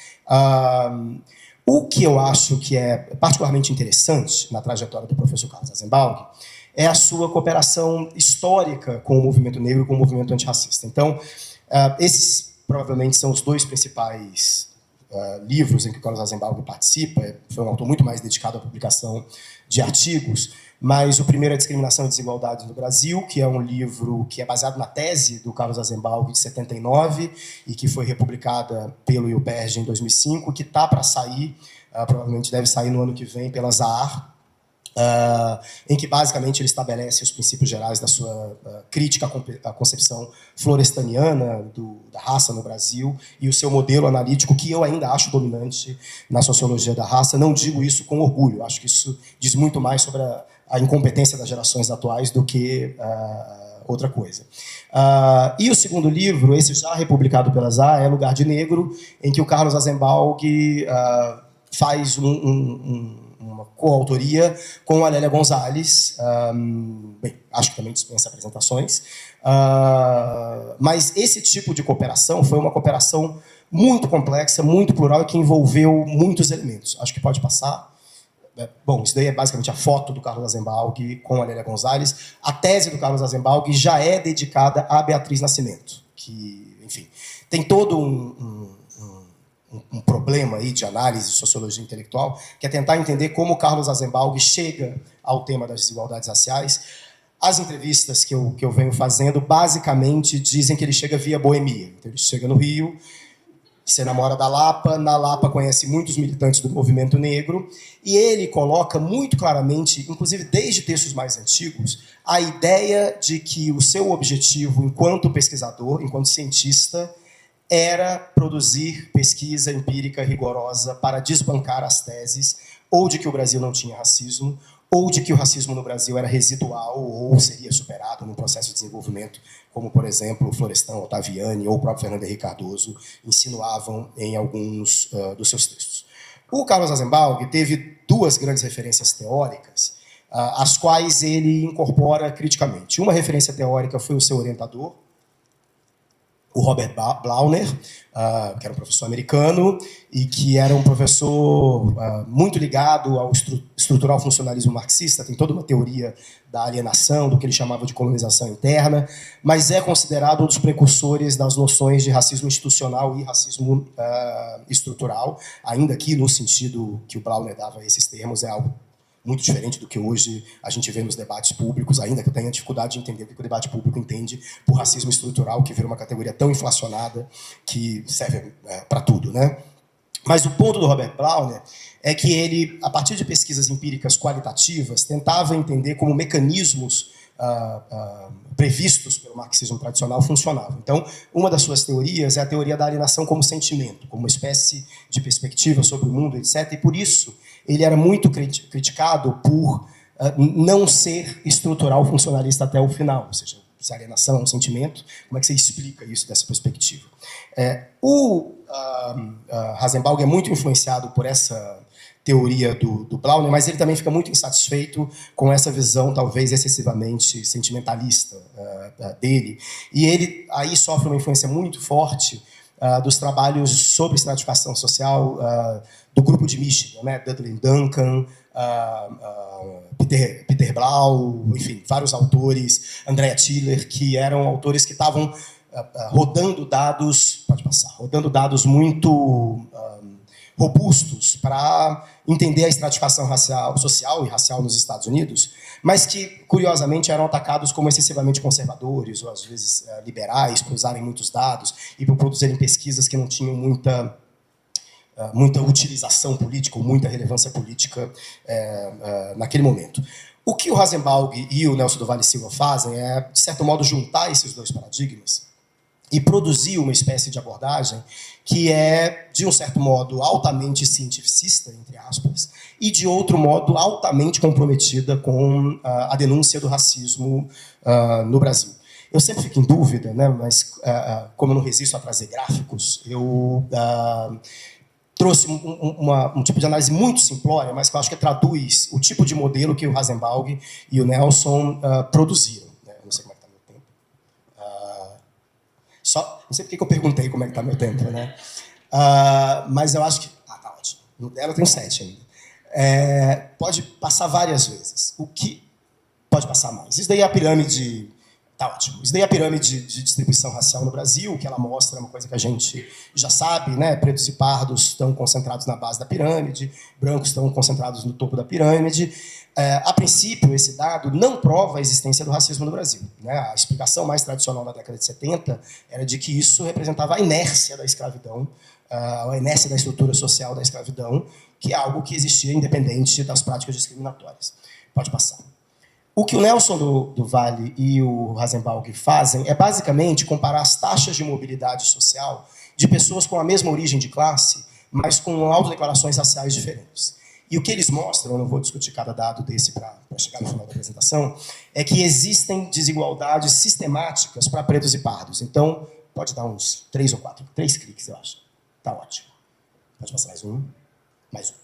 O que eu acho que é particularmente interessante na trajetória do professor Carlos Azenbalg é a sua cooperação histórica com o movimento negro e com o movimento antirracista. Então, esses provavelmente são os dois principais livros em que o Carlos Azenbalg participa. Foi um autor muito mais dedicado à publicação de artigos, mas o primeiro é Discriminação e Desigualdade no Brasil, que é um livro que é baseado na tese do Carlos Azenbalg de 79 e que foi republicada pelo IUPERJ em 2005, que está para sair, provavelmente deve sair no ano que vem, pela Zahar, em que basicamente ele estabelece os princípios gerais da sua crítica à concepção florestaniana da raça no Brasil e o seu modelo analítico, que eu ainda acho dominante na sociologia da raça. Não digo isso com orgulho, acho que isso diz muito mais sobre a incompetência das gerações atuais do que outra coisa. E o segundo livro, esse já republicado pela Zahar, é Lugar de Negro, em que o Carlos Azenbalg faz uma coautoria com a Lélia Gonzalez. Bem, acho que também dispensa apresentações. Mas esse tipo de cooperação foi uma cooperação muito complexa, muito plural e que envolveu muitos elementos. Acho que pode passar. Bom, isso daí é basicamente a foto do Carlos Azenbalg com a Lélia Gonzalez. A tese do Carlos Azenbalg já é dedicada a Beatriz Nascimento, que, enfim, tem todo um problema aí de análise de sociologia intelectual, que é tentar entender como o Carlos Azenbalg chega ao tema das desigualdades raciais. As entrevistas que eu venho fazendo, basicamente, dizem que ele chega via boemia. Então, ele chega no Rio, se namora da Lapa, na Lapa conhece muitos militantes do movimento negro, e ele coloca muito claramente, inclusive desde textos mais antigos, a ideia de que o seu objetivo enquanto pesquisador, enquanto cientista, era produzir pesquisa empírica rigorosa para desbancar as teses ou de que o Brasil não tinha racismo, ou de que o racismo no Brasil era residual ou seria superado num processo de desenvolvimento, como, por exemplo, Florestan Ottaviani ou o próprio Fernando Henrique Cardoso insinuavam em alguns dos seus textos. O Carlos Azenbalg teve duas grandes referências teóricas, as quais ele incorpora criticamente. Uma referência teórica foi o seu orientador, o Robert Blauner, que era um professor americano e que era um professor muito ligado ao estrutural funcionalismo marxista, tem toda uma teoria da alienação, do que ele chamava de colonização interna, mas é considerado um dos precursores das noções de racismo institucional e racismo estrutural, ainda que no sentido que o Blauner dava a esses termos é algo muito diferente do que hoje a gente vê nos debates públicos, ainda que eu tenha dificuldade de entender o que o debate público entende por racismo estrutural, que vira uma categoria tão inflacionada que serve para tudo, né? Mas o ponto do Robert Blauner é que ele, a partir de pesquisas empíricas qualitativas, tentava entender como mecanismos previstos pelo marxismo tradicional funcionavam. Então, uma das suas teorias é a teoria da alienação como sentimento, como uma espécie de perspectiva sobre o mundo, etc. E, por isso, ele era muito criticado por não ser estrutural funcionalista até o final. Ou seja, se a alienação é um sentimento, como é que você explica isso dessa perspectiva? O Azenbalg é muito influenciado por essa teoria do Blauner, mas ele também fica muito insatisfeito com essa visão, talvez excessivamente sentimentalista dele. E ele aí sofre uma influência muito forte dos trabalhos sobre estratificação social do grupo de Michigan, né? Dudley Duncan, Peter Blau, enfim, vários autores, Andrea Tiller, que eram autores que estavam rodando dados muito robustos para entender a estratificação social e racial nos Estados Unidos, mas que, curiosamente, eram atacados como excessivamente conservadores ou, às vezes, liberais, por usarem muitos dados e por produzirem pesquisas que não tinham muita utilização política ou muita relevância política naquele momento. O que o Azenbalg e o Nelson do Vale Silva fazem é, de certo modo, juntar esses dois paradigmas e produzir uma espécie de abordagem que é, de um certo modo, altamente cientificista, entre aspas, e, de outro modo, altamente comprometida com a denúncia do racismo no Brasil. Eu sempre fico em dúvida, né, mas como eu não resisto a trazer gráficos, eu trouxe um tipo de análise muito simplória, mas que eu acho que traduz o tipo de modelo que o Hasenbalg e o Nelson produziram. Né? Eu não sei como é que está meu tempo. Não sei porque que eu perguntei como é que está meu tempo, né? Mas eu acho que... tá ótimo. No dela eu tenho 7 ainda. Pode passar várias vezes. O que pode passar mais? Isso daí é a pirâmide... Tá ótimo. Isso daí é a pirâmide de distribuição racial no Brasil, que ela mostra uma coisa que a gente já sabe, né? Pretos e pardos estão concentrados na base da pirâmide, brancos estão concentrados no topo da pirâmide. A princípio, esse dado não prova a existência do racismo no Brasil. Né? A explicação mais tradicional da década de 70 era de que isso representava a inércia da escravidão, a inércia da estrutura social da escravidão, que é algo que existia independente das práticas discriminatórias. Pode passar. O que o Nelson do Valle e o Hasenbalg fazem é basicamente comparar as taxas de mobilidade social de pessoas com a mesma origem de classe, mas com autodeclarações raciais diferentes. E o que eles mostram, eu não vou discutir cada dado desse para chegar no final da apresentação, é que existem desigualdades sistemáticas para pretos e pardos. Então, pode dar uns 3 ou 4, 3 cliques, eu acho. Tá ótimo. Pode passar mais um. Mais um.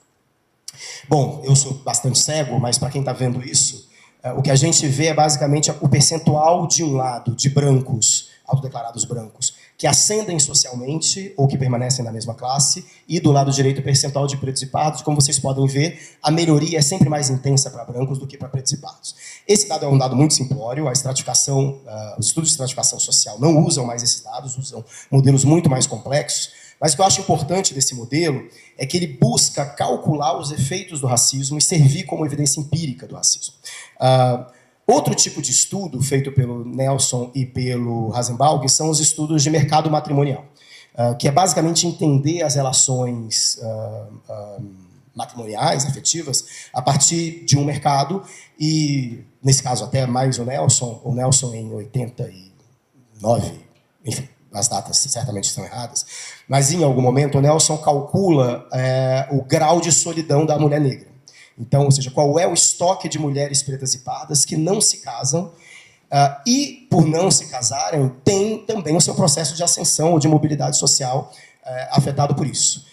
Bom, eu sou bastante cego, mas para quem está vendo isso, o que a gente vê é basicamente o percentual de um lado de brancos, autodeclarados brancos, que ascendem socialmente ou que permanecem na mesma classe, e do lado direito o percentual de pretos e pardos. Como vocês podem ver, a melhoria é sempre mais intensa para brancos do que para pretos e pardos. Esse dado é um dado muito simplório, a estratificação, os estudos de estratificação social não usam mais esses dados, usam modelos muito mais complexos, mas o que eu acho importante desse modelo é que ele busca calcular os efeitos do racismo e servir como evidência empírica do racismo. Outro tipo de estudo feito pelo Nelson e pelo Hasenbalg são os estudos de mercado matrimonial, que é basicamente entender as relações matrimoniais, afetivas, a partir de um mercado, e, nesse caso, até mais o Nelson em 89, enfim, as datas certamente estão erradas, mas em algum momento o Nelson calcula o grau de solidão da mulher negra. Então, ou seja, qual é o estoque de mulheres pretas e pardas que não se casam e, por não se casarem, tem também o seu processo de ascensão ou de mobilidade social afetado por isso.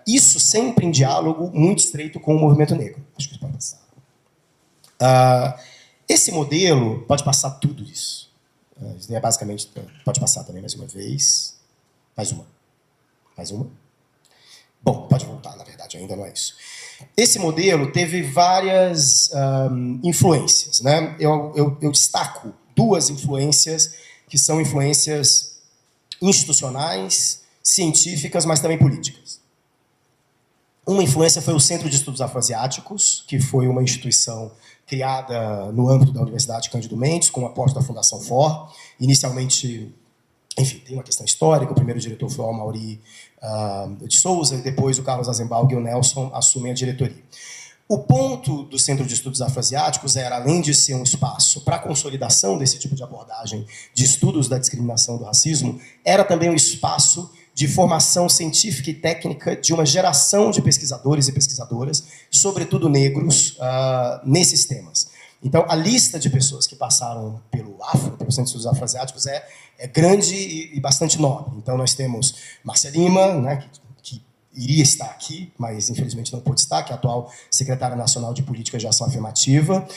Isso sempre em diálogo muito estreito com o movimento negro. Acho que pode passar. Esse modelo, pode passar tudo isso. Isso é basicamente... Pode passar também mais uma vez. Mais uma. Mais uma. Bom, pode voltar, na verdade, ainda não é isso. Esse modelo teve várias influências. Né? Eu destaco 2 influências, que são influências institucionais, científicas, mas também políticas. Uma influência foi o Centro de Estudos Afroasiáticos, que foi uma instituição criada no âmbito da Universidade Cândido Mendes, com o aporte da Fundação FOR. Inicialmente, enfim, tem uma questão histórica, o primeiro diretor foi o Amaury de Souza, e depois o Carlos Hasenbalg e o Nelson assumem a diretoria. O ponto do Centro de Estudos Afroasiáticos era, além de ser um espaço para a consolidação desse tipo de abordagem de estudos da discriminação e do racismo, era também um espaço de formação científica e técnica de uma geração de pesquisadores e pesquisadoras, sobretudo negros, nesses temas. Então, a lista de pessoas que passaram pelo Centro de Estudos Afroasiáticos é grande e bastante nobre. Então, nós temos Márcia Lima, né, que iria estar aqui, mas infelizmente não pôde estar, que é a atual secretária nacional de Política de Ação Afirmativa,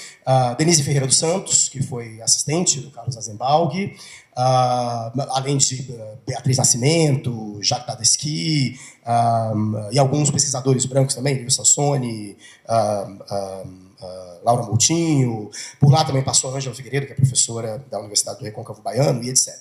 Denise Ferreira dos Santos, que foi assistente do Carlos Hasenbalg, além de Beatriz Nascimento, Jacques Tadeschi, e alguns pesquisadores brancos também, Lívio Sansoni, Laura Moutinho. Por lá também passou a Ângela Figueiredo, que é professora da Universidade do Recôncavo Baiano, e etc.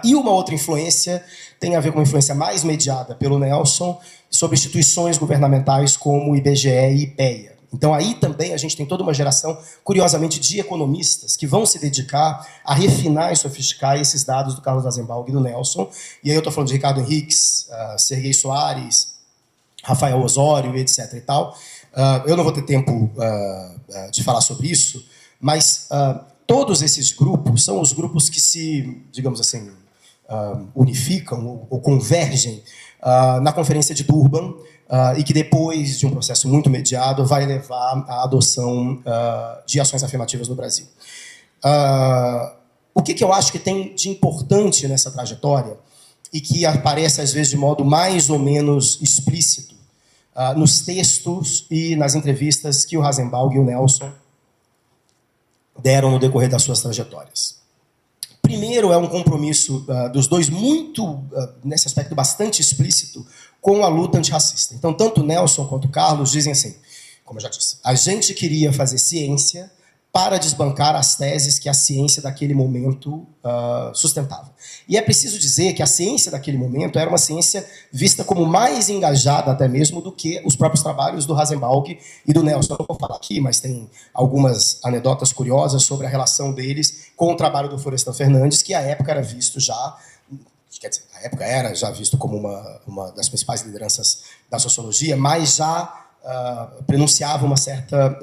E uma outra influência tem a ver com uma influência mais mediada pelo Nelson sobre instituições governamentais como o IBGE e IPEA. Então, aí também a gente tem toda uma geração, curiosamente, de economistas que vão se dedicar a refinar e sofisticar esses dados do Carlos Hasenbalg e do Nelson. E aí eu estou falando de Ricardo Henriques, Serguei Soares, Rafael Osório, etc. e tal. Eu não vou ter tempo de falar sobre isso, mas todos esses grupos são os grupos que se, digamos assim, unificam ou convergem na Conferência de Durban, e que depois de um processo muito mediado vai levar à adoção de ações afirmativas no Brasil. O que eu acho que tem de importante nessa trajetória e que aparece às vezes de modo mais ou menos explícito nos textos e nas entrevistas que o Hasenbaug e o Nelson deram no decorrer das suas trajetórias. Primeiro, é um compromisso dos dois muito, nesse aspecto, bastante explícito com a luta antirracista. Então, tanto Nelson quanto Carlos dizem assim, como eu já disse, a gente queria fazer ciência para desbancar as teses que a ciência daquele momento sustentava. E é preciso dizer que a ciência daquele momento era uma ciência vista como mais engajada até mesmo do que os próprios trabalhos do Hasenbaug e do Nelson. Eu não vou falar aqui, mas tem algumas anedotas curiosas sobre a relação deles com o trabalho do Florestan Fernandes, que à época era visto já, quer dizer, na época era já visto como uma das principais lideranças da sociologia, mas já pronunciava uma certa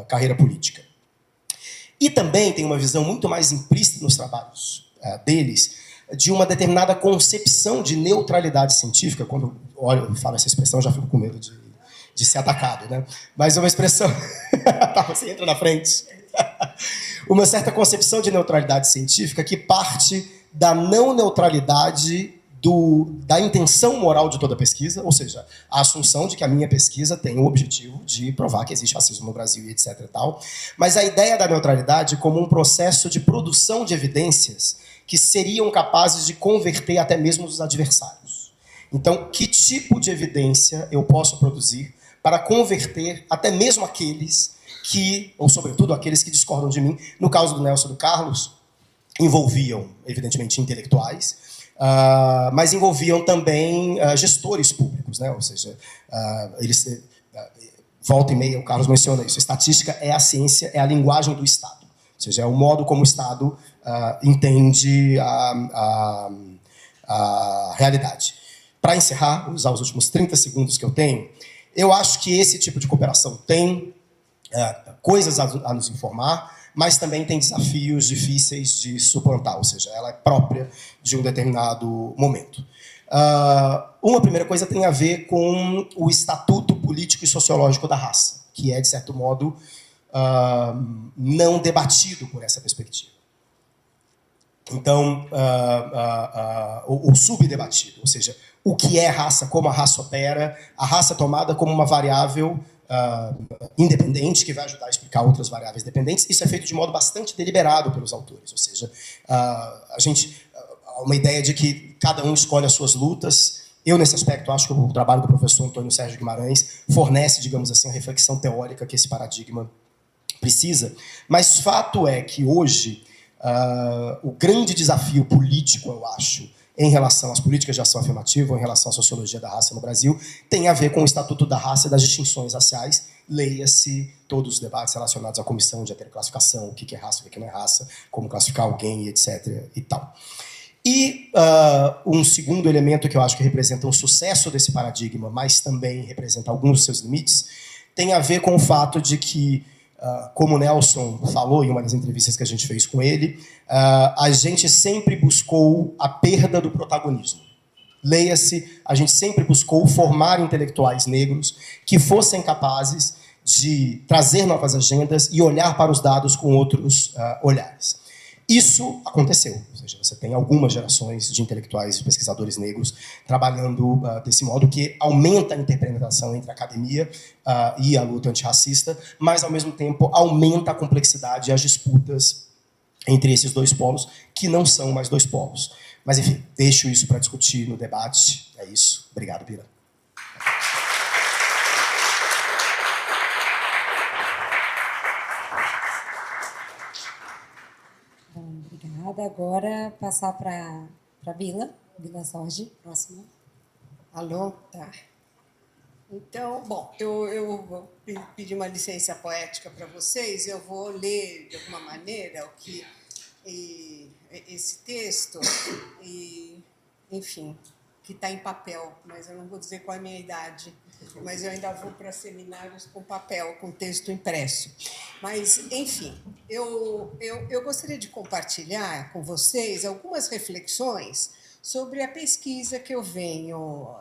carreira política. E também tem uma visão muito mais implícita nos trabalhos deles de uma determinada concepção de neutralidade científica. Quando eu falo essa expressão, eu já fico com medo de ser atacado, né? Mas é uma expressão... Você entra na frente. Uma certa concepção de neutralidade científica que parte da não neutralidade da intenção moral de toda pesquisa, ou seja, a assunção de que a minha pesquisa tem o objetivo de provar que existe racismo no Brasil e etc. e tal, mas a ideia da neutralidade como um processo de produção de evidências que seriam capazes de converter até mesmo os adversários. Então, que tipo de evidência eu posso produzir para converter até mesmo aqueles que, ou sobretudo aqueles que discordam de mim, no caso do Nelson e do Carlos, envolviam, evidentemente, intelectuais, mas envolviam também gestores públicos, né? Ou seja, eles volta e meia, o Carlos menciona isso, a estatística é a ciência, é a linguagem do Estado, ou seja, é o modo como o Estado entende a realidade. Para encerrar, usar os últimos 30 segundos que eu tenho, eu acho que esse tipo de cooperação tem coisas a nos informar, mas também tem desafios difíceis de suplantar, ou seja, ela é própria de um determinado momento. Uma primeira coisa tem a ver com o estatuto político e sociológico da raça, que é, de certo modo, não debatido por essa perspectiva. Então, ou subdebatido, ou seja, o que é raça, como a raça opera, a raça tomada como uma variável independente, que vai ajudar a explicar outras variáveis dependentes. Isso é feito de modo bastante deliberado pelos autores, ou seja, uma ideia de que cada um escolhe as suas lutas. Eu, nesse aspecto, acho que o trabalho do professor Antônio Sérgio Guimarães fornece, digamos assim, a reflexão teórica que esse paradigma precisa, mas fato é que hoje o grande desafio político, eu acho, em relação às políticas de ação afirmativa, ou em relação à sociologia da raça no Brasil, tem a ver com o Estatuto da Raça e das distinções raciais. Leia-se todos os debates relacionados à comissão de heteroclassificação, o que é raça, o que não é raça, como classificar alguém, etc. e tal. E um segundo elemento que eu acho que representa um sucesso desse paradigma, mas também representa alguns dos seus limites, tem a ver com o fato de que, como o Nelson falou em uma das entrevistas que a gente fez com ele, a gente sempre buscou a perda do protagonismo. Leia-se, a gente sempre buscou formar intelectuais negros que fossem capazes de trazer novas agendas e olhar para os dados com outros olhares. Isso aconteceu, ou seja, você tem algumas gerações de intelectuais e pesquisadores negros trabalhando desse modo, que aumenta a interpenetração entre a academia e a luta antirracista, mas, ao mesmo tempo, aumenta a complexidade e as disputas entre esses dois polos, que não são mais dois polos. Mas, enfim, deixo isso para discutir no debate. É isso. Obrigado, Bira. Obrigada. Agora, passar para a Bila Sorge, próxima. Alô? Tá. Então, bom, eu vou pedir uma licença poética para vocês. Eu vou ler, de alguma maneira, esse texto e, enfim, que está em papel, mas eu não vou dizer qual é a minha idade, mas eu ainda vou para seminários com papel, com texto impresso. Mas, enfim, eu gostaria de compartilhar com vocês algumas reflexões sobre a pesquisa que eu venho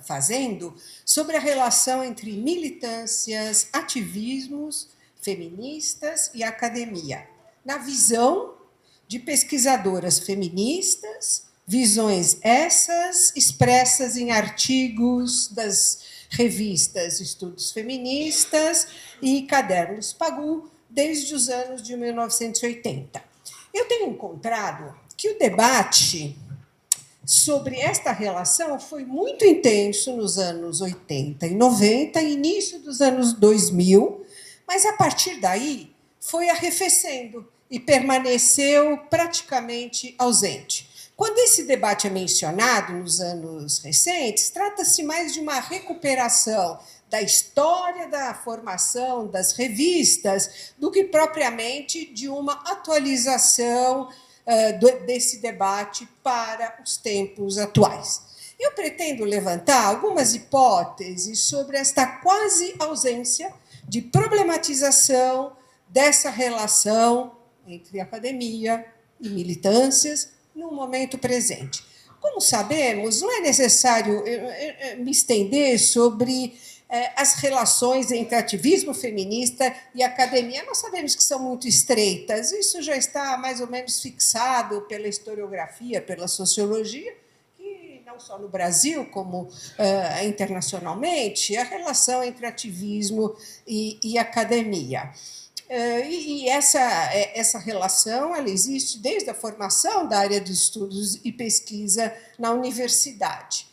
fazendo sobre a relação entre militâncias, ativismos feministas e academia, na visão de pesquisadoras feministas, visões essas expressas em artigos das revistas Estudos Feministas e Cadernos Pagu, desde os anos de 1980. Eu tenho encontrado que o debate sobre esta relação foi muito intenso nos anos 80 e 90, início dos anos 2000, mas, a partir daí, foi arrefecendo e permaneceu praticamente ausente. Quando esse debate é mencionado nos anos recentes, trata-se mais de uma recuperação da história da formação das revistas do que propriamente de uma atualização desse debate para os tempos atuais. Eu pretendo levantar algumas hipóteses sobre esta quase ausência de problematização dessa relação entre academia e militâncias no momento presente. Como sabemos, não é necessário me estender sobre as relações entre ativismo feminista e academia. Nós sabemos que são muito estreitas, isso já está mais ou menos fixado pela historiografia, pela sociologia, não só no Brasil, como internacionalmente, a relação entre ativismo e academia. E essa relação ela existe desde a formação da área de estudos e pesquisa na universidade.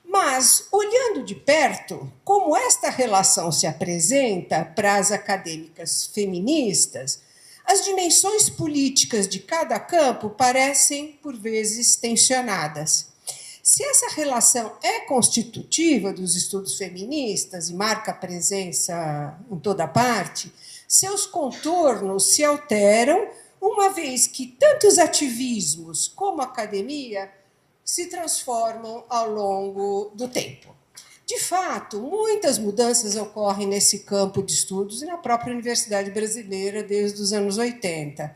Mas, olhando de perto, como esta relação se apresenta para as acadêmicas feministas, as dimensões políticas de cada campo parecem, por vezes, tensionadas. Se essa relação é constitutiva dos estudos feministas e marca presença em toda parte, seus contornos se alteram, uma vez que tanto os ativismos como a academia se transformam ao longo do tempo. De fato, muitas mudanças ocorrem nesse campo de estudos e na própria Universidade Brasileira desde os anos 80.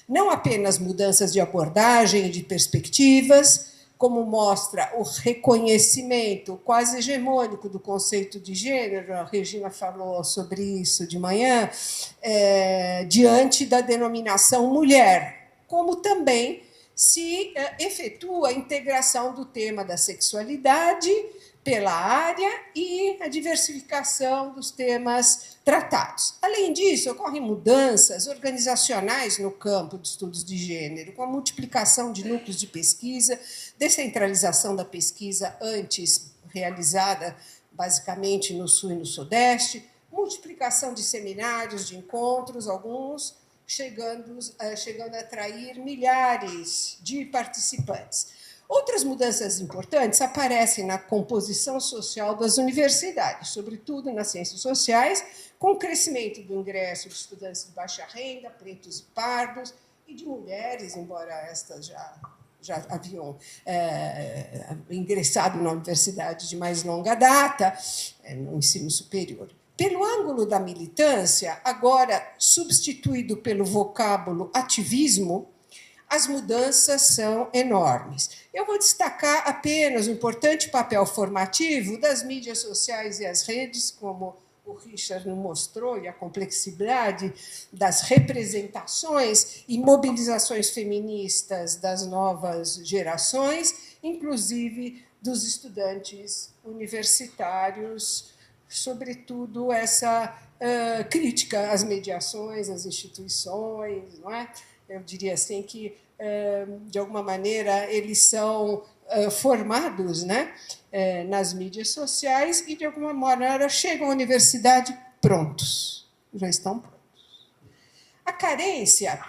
Não apenas mudanças de abordagem e de perspectivas, como mostra o reconhecimento quase hegemônico do conceito de gênero, a Regina falou sobre isso de manhã, diante da denominação mulher, como também se efetua a integração do tema da sexualidade pela área e a diversificação dos temas tratados. Além disso, ocorrem mudanças organizacionais no campo de estudos de gênero, com a multiplicação de núcleos de pesquisa, descentralização da pesquisa antes realizada basicamente no Sul e no Sudeste, multiplicação de seminários, de encontros, alguns chegando a atrair milhares de participantes. Outras mudanças importantes aparecem na composição social das universidades, sobretudo nas ciências sociais, com o crescimento do ingresso de estudantes de baixa renda, pretos e pardos, e de mulheres, embora estas já haviam ingressado na universidade de mais longa data, no ensino superior. Pelo ângulo da militância, agora substituído pelo vocábulo ativismo, as mudanças são enormes. Eu vou destacar apenas o importante papel formativo das mídias sociais e as redes, como o Richard nos mostrou, e a complexidade das representações e mobilizações feministas das novas gerações, inclusive dos estudantes universitários, sobretudo essa crítica às mediações, às instituições, não é? Eu diria assim que, de alguma maneira, eles são formados, né, nas mídias sociais e, de alguma maneira, chegam à universidade prontos, já estão prontos. A carência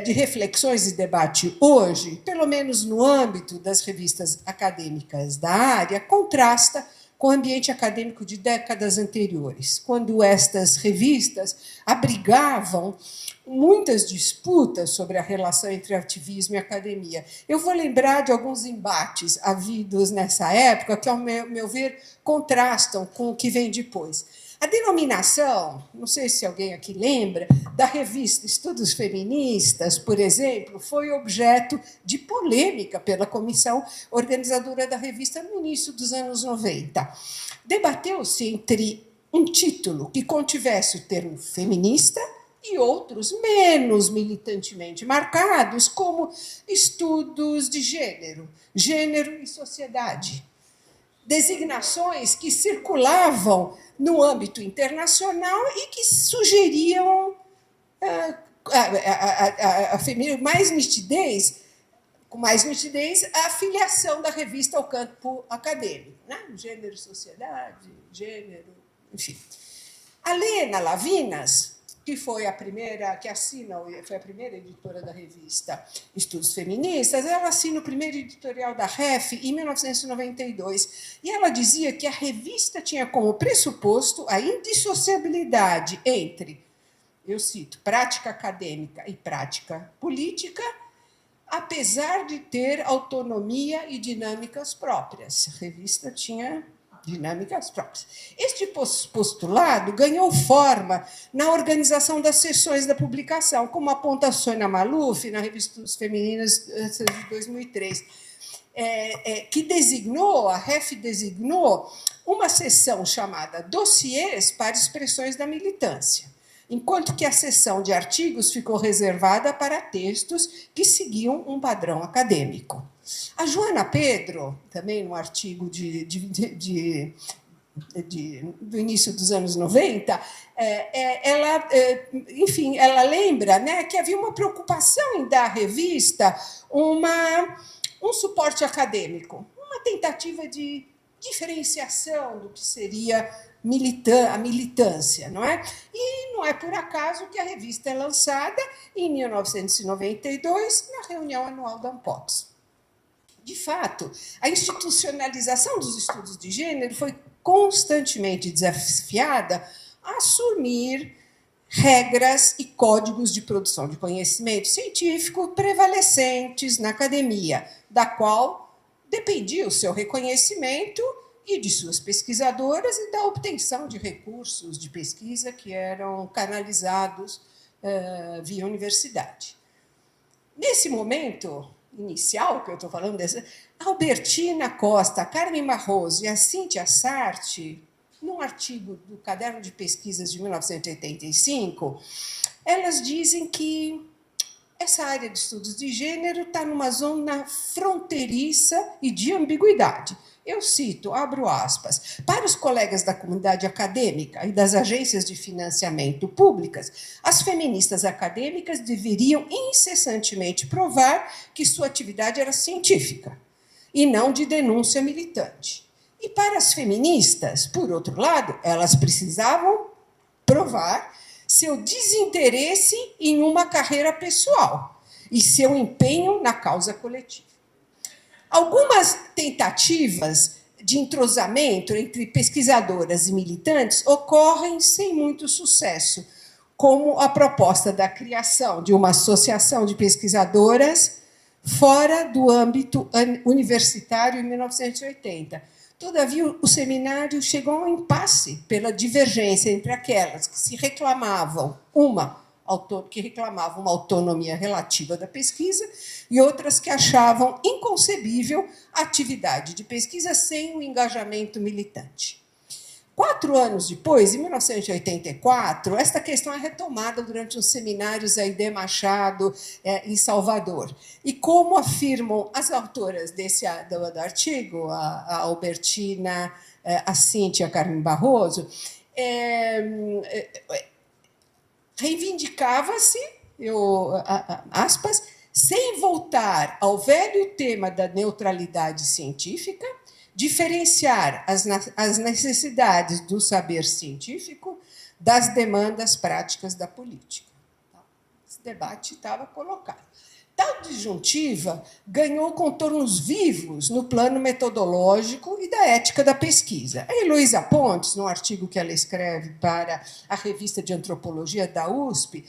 de reflexões e debate hoje, pelo menos no âmbito das revistas acadêmicas da área, contrasta com o ambiente acadêmico de décadas anteriores, quando estas revistas abrigavam muitas disputas sobre a relação entre ativismo e academia. Eu vou lembrar de alguns embates havidos nessa época, que, ao meu ver, contrastam com o que vem depois. A denominação, não sei se alguém aqui lembra, da revista Estudos Feministas, por exemplo, foi objeto de polêmica pela comissão organizadora da revista no início dos anos 90. Debateu-se entre um título que contivesse o termo feminista e outros menos militantemente marcados, como estudos de gênero, gênero e sociedade. Designações que circulavam no âmbito internacional e que sugeriam com mais nitidez, a filiação da revista ao campo acadêmico, né? Gênero, sociedade, gênero, enfim. A Lena Lavinas, que foi a primeira, foi a primeira editora da revista Estudos Feministas, ela assina o primeiro editorial da REF em 1992, e ela dizia que a revista tinha como pressuposto a indissociabilidade entre, eu cito, prática acadêmica e prática política, apesar de ter autonomia e dinâmicas próprias. A revista tinha dinâmicas próprias. Este postulado ganhou forma na organização das sessões da publicação, como aponta a Sônia Maluf, na Revista Estudos Femininas de 2003, que a REF designou uma seção chamada Dossiês para Expressões da Militância, enquanto que a seção de artigos ficou reservada para textos que seguiam um padrão acadêmico. A Joana Pedro, também no artigo do início dos anos 90, ela lembra, né, que havia uma preocupação em dar à revista um suporte acadêmico, uma tentativa de diferenciação do que seria a militância, não é? E não é por acaso que a revista é lançada em 1992, na reunião anual da Ampox. De fato, a institucionalização dos estudos de gênero foi constantemente desafiada a assumir regras e códigos de produção de conhecimento científico prevalecentes na academia, da qual dependia o seu reconhecimento e de suas pesquisadoras e da obtenção de recursos de pesquisa que eram canalizados via universidade. Nesse momento inicial que eu estou falando, a Albertina Costa, a Carmen Barroso e a Cíntia Sarti, num artigo do Caderno de Pesquisas de 1985, elas dizem que essa área de estudos de gênero está numa zona fronteiriça e de ambiguidade. Eu cito, abro aspas, para os colegas da comunidade acadêmica e das agências de financiamento públicas, as feministas acadêmicas deveriam incessantemente provar que sua atividade era científica e não de denúncia militante. E para as feministas, por outro lado, elas precisavam provar seu desinteresse em uma carreira pessoal e seu empenho na causa coletiva. Algumas tentativas de entrosamento entre pesquisadoras e militantes ocorrem sem muito sucesso, como a proposta da criação de uma associação de pesquisadoras fora do âmbito universitário em 1980. Todavia, o seminário chegou a um impasse pela divergência entre aquelas que reclamavam uma autonomia relativa da pesquisa e outras que achavam inconcebível a atividade de pesquisa sem um engajamento militante. 4 anos depois, em 1984, esta questão é retomada durante os seminários Aide Machado em Salvador. E como afirmam as autoras do artigo, a Albertina, a Cíntia, a Carmen Barroso, reivindicava-se, aspas, sem voltar ao velho tema da neutralidade científica, diferenciar as necessidades do saber científico das demandas práticas da política. Esse debate estava colocado. Tal disjuntiva ganhou contornos vivos no plano metodológico e da da ética da pesquisa. A Heloísa Pontes, no artigo que ela escreve para a Revista de Antropologia da USP,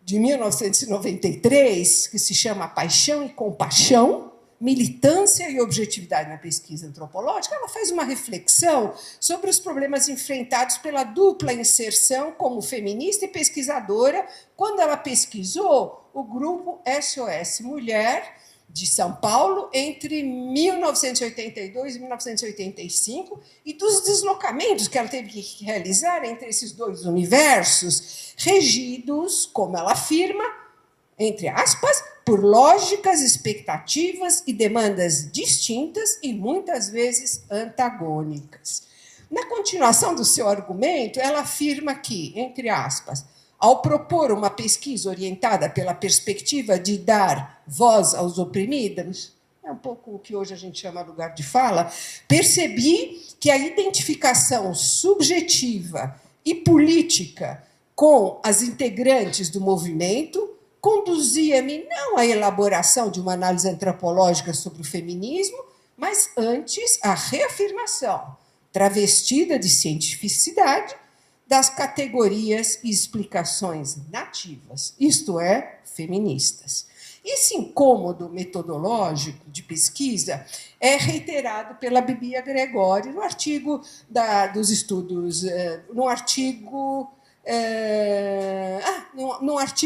de 1993, que se chama Paixão e Compaixão, Militância e Objetividade na Pesquisa Antropológica, ela faz uma reflexão sobre os problemas enfrentados pela dupla inserção como feminista e pesquisadora, quando ela pesquisou o grupo SOS Mulher, de São Paulo, entre 1982 e 1985, e dos deslocamentos que ela teve que realizar entre esses dois universos, regidos, como ela afirma, entre aspas, por lógicas, expectativas e demandas distintas e muitas vezes antagônicas. Na continuação do seu argumento, ela afirma que, entre aspas, ao propor uma pesquisa orientada pela perspectiva de dar voz aos oprimidos, é um pouco o que hoje a gente chama lugar de fala, percebi que a identificação subjetiva e política com as integrantes do movimento conduzia-me não à elaboração de uma análise antropológica sobre o feminismo, mas antes à reafirmação, travestida de cientificidade, das categorias e explicações nativas, isto é, feministas. Esse incômodo metodológico de pesquisa é reiterado pela Bibia Gregori no artigo dos estudos,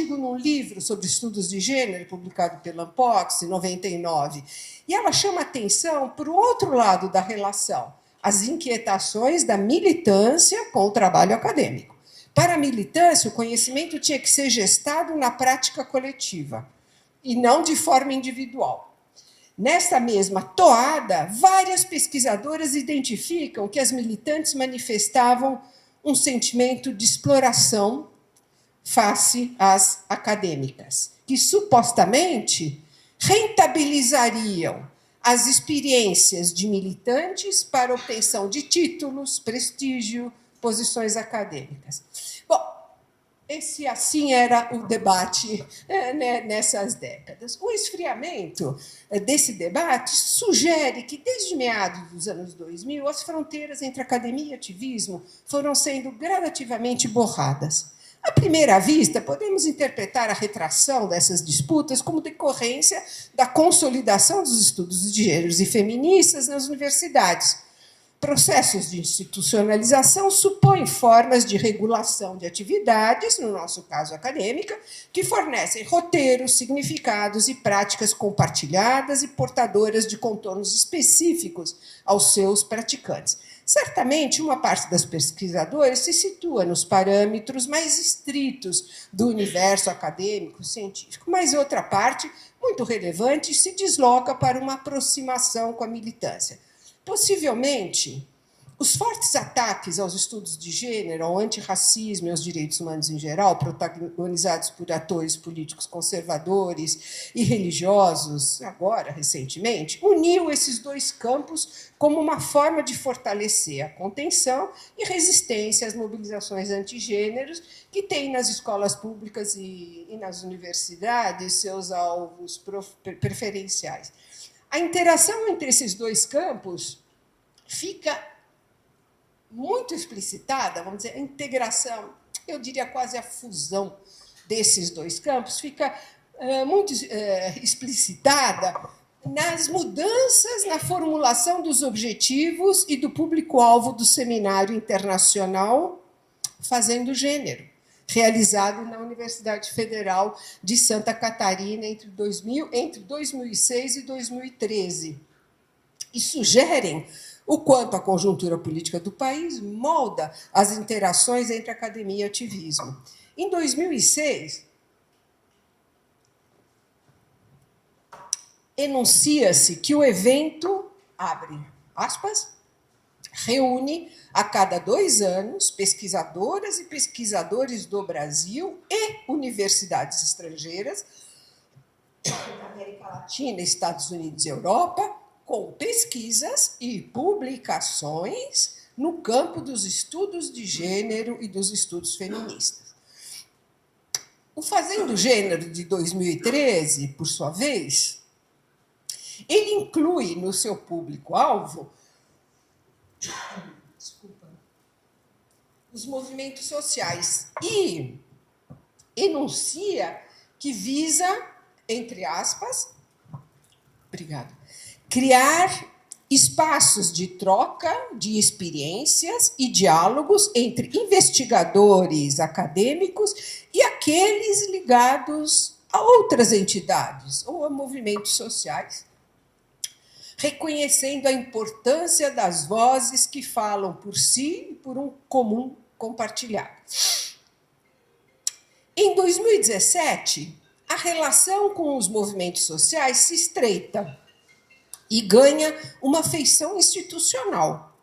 num livro sobre estudos de gênero, publicado pela Ampox, em 99. E ela chama atenção para o outro lado da relação, as inquietações da militância com o trabalho acadêmico. Para a militância, o conhecimento tinha que ser gestado na prática coletiva, e não de forma individual. Nesta mesma toada, várias pesquisadoras identificam que as militantes manifestavam um sentimento de exploração face às acadêmicas, que supostamente rentabilizariam as experiências de militantes para obtenção de títulos, prestígio, posições acadêmicas. Bom, esse assim era o debate nessas décadas. O esfriamento desse debate sugere que, desde meados dos anos 2000, as fronteiras entre academia e ativismo foram sendo gradativamente borradas. À primeira vista, podemos interpretar a retração dessas disputas como decorrência da consolidação dos estudos de gêneros e feministas nas universidades. Processos de institucionalização supõem formas de regulação de atividades, no nosso caso acadêmica, que fornecem roteiros, significados e práticas compartilhadas e portadoras de contornos específicos aos seus praticantes. Certamente, uma parte das pesquisadoras se situa nos parâmetros mais estritos do universo acadêmico, científico, mas outra parte, muito relevante, se desloca para uma aproximação com a militância. Possivelmente, os fortes ataques aos estudos de gênero, ao antirracismo e aos direitos humanos em geral, protagonizados por atores políticos conservadores e religiosos, agora, recentemente, uniu esses dois campos como uma forma de fortalecer a contenção e resistência às mobilizações antigêneros que têm nas escolas públicas e nas universidades seus alvos preferenciais. A interação entre esses dois campos fica muito explicitada, vamos dizer, a integração, eu diria quase a fusão desses dois campos, fica muito explicitada nas mudanças na formulação dos objetivos e do público-alvo do Seminário Internacional Fazendo Gênero, realizado na Universidade Federal de Santa Catarina entre 2006 e 2013, e sugerem o quanto a conjuntura política do país molda as interações entre academia e ativismo. Em 2006, enuncia-se que o evento, abre aspas, reúne a cada 2 anos pesquisadoras e pesquisadores do Brasil e universidades estrangeiras, da América Latina, Estados Unidos e Europa, com pesquisas e publicações no campo dos estudos de gênero e dos estudos feministas. O Fazendo Gênero de 2013, por sua vez, ele inclui no seu público-alvo desculpa, os movimentos sociais e enuncia que visa, entre aspas, obrigada, criar espaços de troca de experiências e diálogos entre investigadores acadêmicos e aqueles ligados a outras entidades ou a movimentos sociais, reconhecendo a importância das vozes que falam por si e por um comum compartilhado. Em 2017, a relação com os movimentos sociais se estreita e ganha uma feição institucional,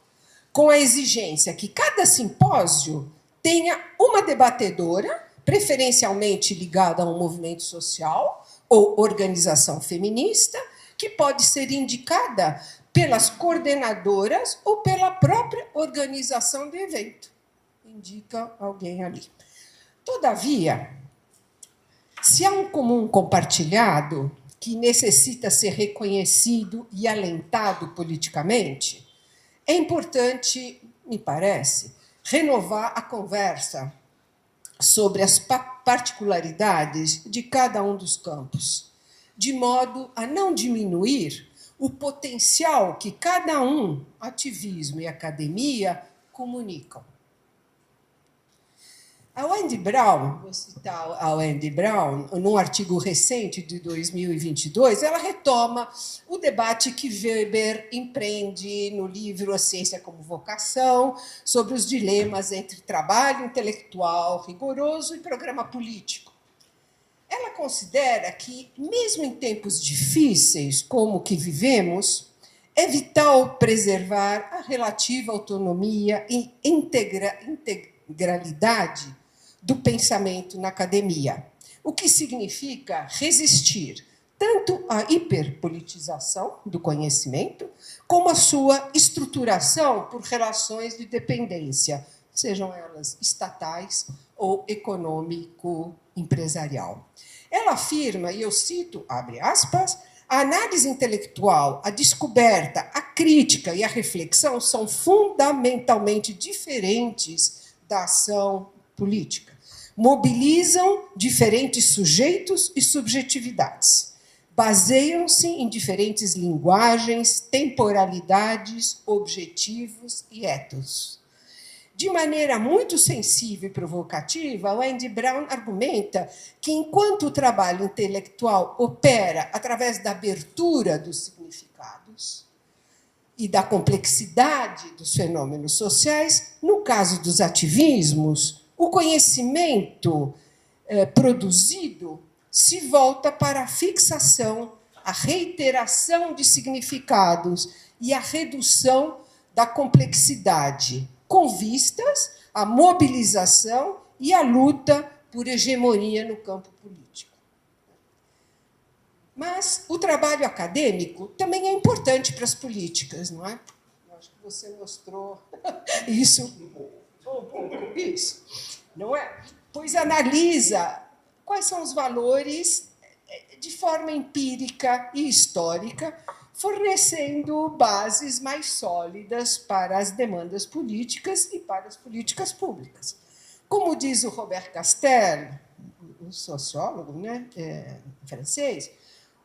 com a exigência que cada simpósio tenha uma debatedora, preferencialmente ligada a um movimento social ou organização feminista, que pode ser indicada pelas coordenadoras ou pela própria organização do evento. Indica alguém ali. Todavia, se há um comum compartilhado que necessita ser reconhecido e alentado politicamente, é importante, me parece, renovar a conversa sobre as particularidades de cada um dos campos, de modo a não diminuir o potencial que cada um, ativismo e academia, comunicam. A Wendy Brown, vou citar a Wendy Brown, num artigo recente de 2022, ela retoma o debate que Weber empreende no livro A Ciência como Vocação, sobre os dilemas entre trabalho intelectual rigoroso e programa político. Ela considera que, mesmo em tempos difíceis como o que vivemos, é vital preservar a relativa autonomia e integralidade do pensamento na academia, o que significa resistir tanto à hiperpolitização do conhecimento, como à sua estruturação por relações de dependência, sejam elas estatais ou econômico-empresarial. Ela afirma, e eu cito, abre aspas, a análise intelectual, a descoberta, a crítica e a reflexão são fundamentalmente diferentes da ação política. Mobilizam diferentes sujeitos e subjetividades. Baseiam-se em diferentes linguagens, temporalidades, objetivos e etos. De maneira muito sensível e provocativa, Wendy Brown argumenta que, enquanto o trabalho intelectual opera através da abertura dos significados e da complexidade dos fenômenos sociais, no caso dos ativismos, o conhecimento produzido se volta para a fixação, a reiteração de significados e a redução da complexidade, com vistas à mobilização e à luta por hegemonia no campo político. Mas o trabalho acadêmico também é importante para as políticas, não é? Eu acho que você mostrou isso. Isso, não é? Pois analisa quais são os valores de forma empírica e histórica, fornecendo bases mais sólidas para as demandas políticas e para as políticas públicas. Como diz o Robert Castel, um sociólogo, né, francês,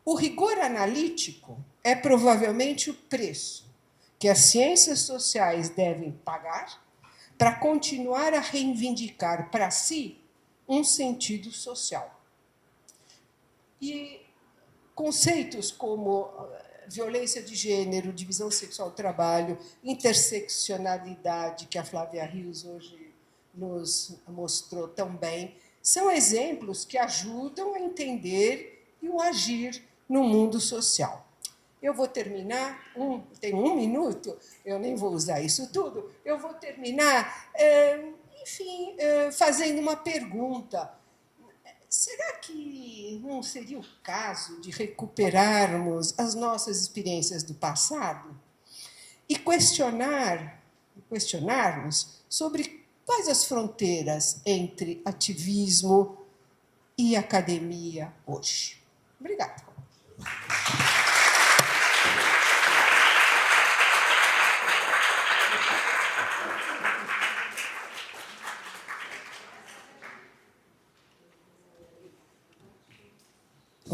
o rigor analítico é provavelmente o preço que as ciências sociais devem pagar para continuar a reivindicar para si um sentido social. E conceitos como violência de gênero, divisão sexual do trabalho, interseccionalidade, que a Flávia Rios hoje nos mostrou tão bem, são exemplos que ajudam a entender e o agir no mundo social. Eu vou terminar, tenho 1 minuto, eu nem vou usar isso tudo, eu vou terminar, fazendo uma pergunta. Será que não seria o caso de recuperarmos as nossas experiências do passado e questionarmos sobre quais as fronteiras entre ativismo e academia hoje? Obrigada.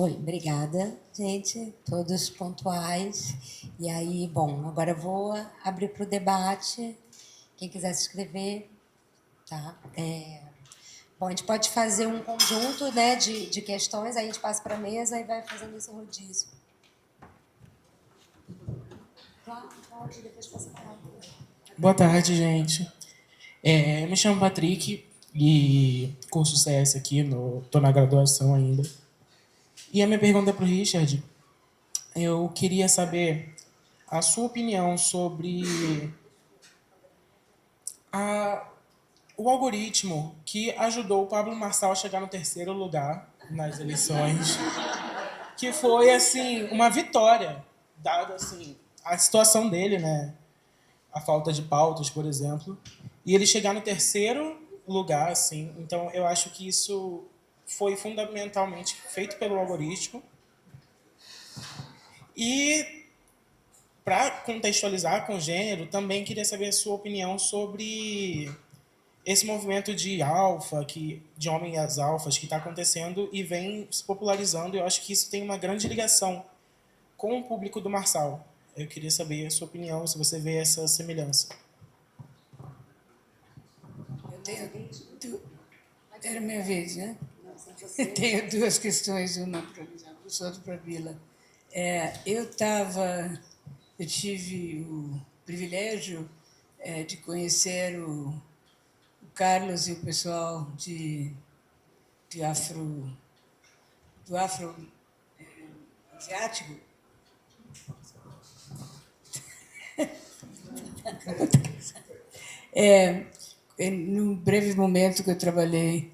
Oi, obrigada, gente, todos pontuais. E aí, bom, agora eu vou abrir para o debate. Quem quiser se inscrever, tá? Bom, a gente pode fazer um conjunto, né, de questões, aí a gente passa para a mesa e vai fazendo esse rodízio. Claro, pode, depois passa para a Boa tarde, gente. Eu me chamo Patrick e curso CS aqui, estou na graduação ainda. E a minha pergunta é para o Richard. Eu queria saber a sua opinião sobre o algoritmo que ajudou o Pablo Marçal a chegar no terceiro lugar nas eleições, que foi assim uma vitória, dado assim a situação dele, né? A falta de pautas, por exemplo, e ele chegar no terceiro lugar, assim. Então, eu acho que isso foi fundamentalmente feito pelo algoritmo. E, para contextualizar com o gênero, também queria saber a sua opinião sobre esse movimento de alfa, de homens alfas, que está acontecendo e vem se popularizando. Eu acho que isso tem uma grande ligação com o público do Marçal. Eu queria saber a sua opinião, se você vê essa semelhança. Era minha vez, né? Eu tenho duas questões, uma para o outro para a Bila. Eu tive o privilégio de conhecer o Carlos e o pessoal de do afro asiático. Num breve momento que eu trabalhei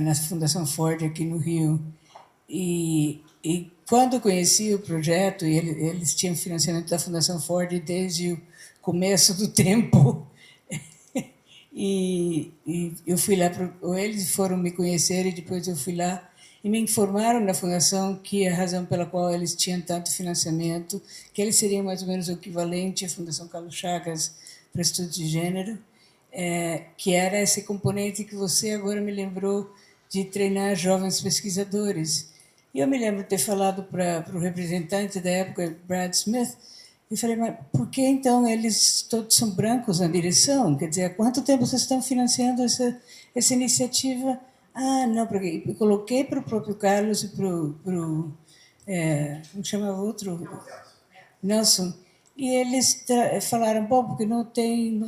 na Fundação Ford aqui no Rio, e quando eu conheci o projeto, e eles tinham financiamento da Fundação Ford desde o começo do tempo, e eu fui lá, ou eles foram me conhecer e depois eu fui lá e me informaram na fundação que a razão pela qual eles tinham tanto financiamento, que eles seriam mais ou menos o equivalente à Fundação Carlos Chagas para estudos de gênero, que era esse componente que você agora me lembrou de treinar jovens pesquisadores. E eu me lembro de ter falado para o representante da época, Brad Smith, e falei, mas por que então eles todos são brancos na direção? Quer dizer, há quanto tempo vocês estão financiando essa iniciativa? Ah, não, porque eu coloquei para o próprio Carlos e para o como chamava o outro? Nelson. E eles falaram, bom, porque não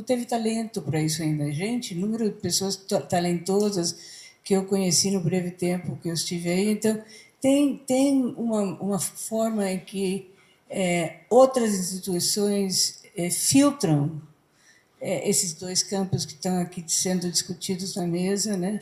teve talento para isso ainda. Gente, número de pessoas talentosas que eu conheci no breve tempo que eu estive aí. Então, tem uma forma em que outras instituições filtram esses dois campos que estão aqui sendo discutidos na mesa, né?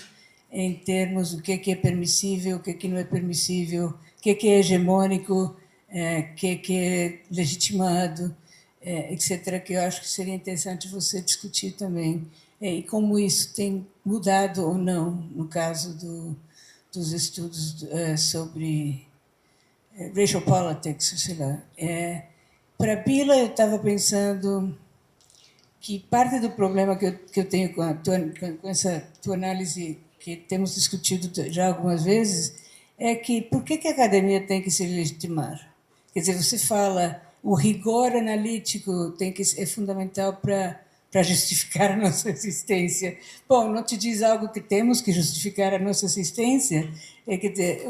Em termos do que é permissível, o que não é permissível, o que é hegemônico, o que é legitimado, etc., que eu acho que seria interessante você discutir também. E como isso tem mudado ou não, no caso dos estudos sobre racial politics, sei lá. Para Bila, eu estava pensando que parte do problema que eu tenho com essa tua análise, que temos discutido já algumas vezes, é que por que a academia tem que se legitimar? Quer dizer, você fala o rigor analítico é fundamental para justificar a nossa existência. Bom, não te diz algo que temos que justificar a nossa existência? Quer dizer,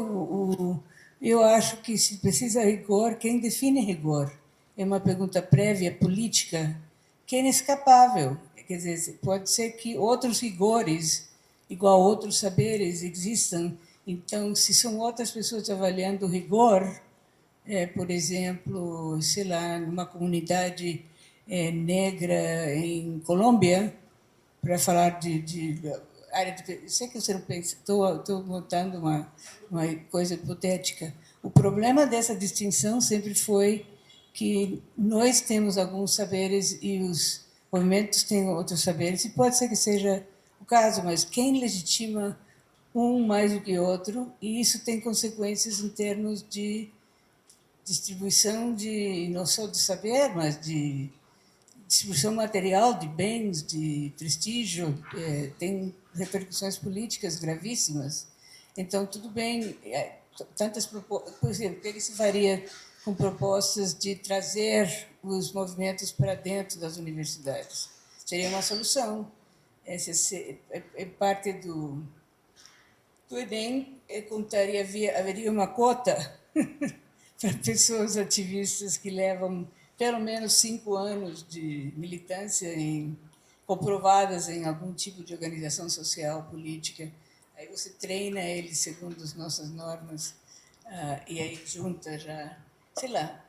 eu acho que se precisa rigor, quem define rigor? É uma pergunta prévia, política, que é inescapável. Quer dizer, pode ser que outros rigores, igual outros saberes, existam. Então, se são outras pessoas avaliando o rigor, por exemplo, sei lá, numa comunidade negra em Colômbia, para falar de área de... Sei que você não pensa, estou montando uma coisa hipotética. O problema dessa distinção sempre foi que nós temos alguns saberes e os movimentos têm outros saberes, e pode ser que seja o caso, mas quem legitima um mais do que outro, e isso tem consequências em termos de distribuição de, não só de saber, mas de distribuição material de bens, de prestígio, tem repercussões políticas gravíssimas. Então, tudo bem, tantas propostas. Por exemplo, o que se faria com propostas de trazer os movimentos para dentro das universidades? Seria uma solução. É parte do Enem, haveria uma cota para pessoas ativistas que levam pelo menos 5 anos de militância comprovadas em algum tipo de organização social, política. Aí você treina eles segundo as nossas normas, e aí junta já, sei lá.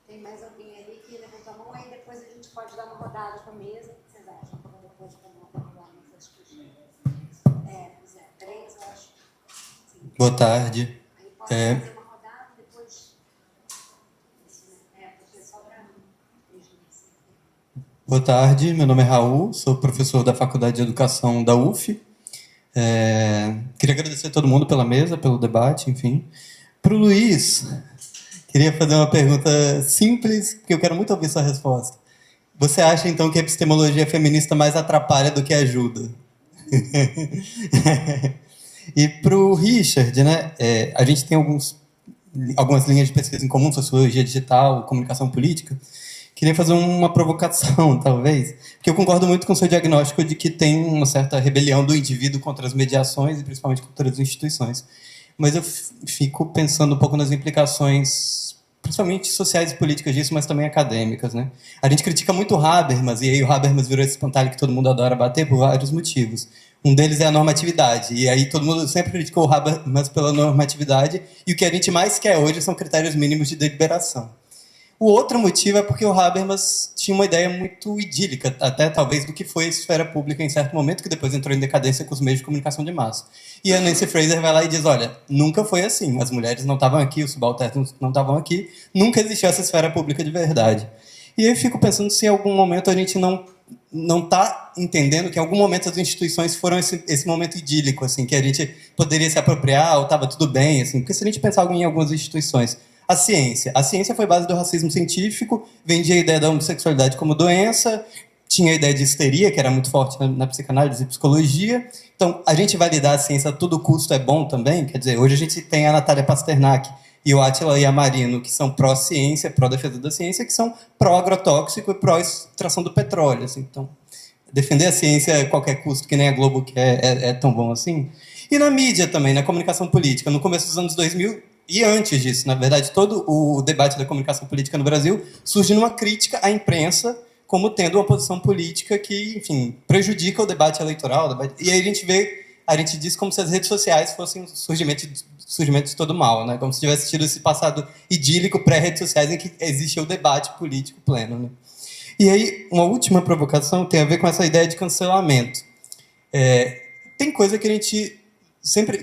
Tem mais alguém ali que levantou a mão, aí depois a gente pode dar uma rodada com a mesa. O que vocês acham? Depois de continuar nessa discussão. Pois é, 3, eu acho. Sim. Boa tarde. Aí pode fazer uma rodada, depois. Porque só para mim. Boa tarde, meu nome é Raul, sou professor da Faculdade de Educação da UF. Queria agradecer a todo mundo pela mesa, pelo debate, enfim. Para o Luiz, queria fazer uma pergunta simples, porque eu quero muito ouvir sua resposta. Você acha, então, que a epistemologia feminista mais atrapalha do que ajuda? E para o Richard, né, a gente tem algumas linhas de pesquisa em comum, sociologia digital, comunicação política. Queria fazer uma provocação, talvez, porque eu concordo muito com o seu diagnóstico de que tem uma certa rebelião do indivíduo contra as mediações e principalmente contra as instituições. Mas eu fico pensando um pouco nas implicações, principalmente sociais e políticas disso, mas também acadêmicas, né? A gente critica muito o Habermas, e aí o Habermas virou esse espantalho que todo mundo adora bater por vários motivos. Um deles é a normatividade, e aí todo mundo sempre criticou o Habermas pela normatividade, e o que a gente mais quer hoje são critérios mínimos de deliberação. O outro motivo é porque o Habermas tinha uma ideia muito idílica, até talvez do que foi a esfera pública em certo momento, que depois entrou em decadência com os meios de comunicação de massa. E a Nancy Fraser vai lá e diz, olha, nunca foi assim, as mulheres não estavam aqui, os subalternos não estavam aqui, nunca existiu essa esfera pública de verdade. E aí eu fico pensando se em algum momento a gente não está entendendo que em algum momento as instituições foram esse momento idílico, assim, que a gente poderia se apropriar ou estava tudo bem, assim, porque se a gente pensar em algumas instituições, a ciência foi base do racismo científico, vendia a ideia da homossexualidade como doença, tinha a ideia de histeria, que era muito forte na psicanálise e psicologia. Então, a gente validar a ciência a todo custo é bom também, quer dizer, hoje a gente tem a Natália Pasternak e o Átila Yamarino, que são pró-ciência, pró-defesa da ciência, que são pró-agrotóxico e pró-extração do petróleo. Assim. Então, defender a ciência a qualquer custo, que nem a Globo quer, é tão bom assim. E na mídia também, na comunicação política, no começo dos anos 2000, e antes disso, na verdade, todo o debate da comunicação política no Brasil surge numa crítica à imprensa como tendo uma posição política que, enfim, prejudica o debate eleitoral. E aí a gente diz como se as redes sociais fossem surgimento de todo mal, né? Como se tivesse tido esse passado idílico pré-redes sociais em que existia o debate político pleno. Né? E aí, uma última provocação tem a ver com essa ideia de cancelamento. Tem coisa que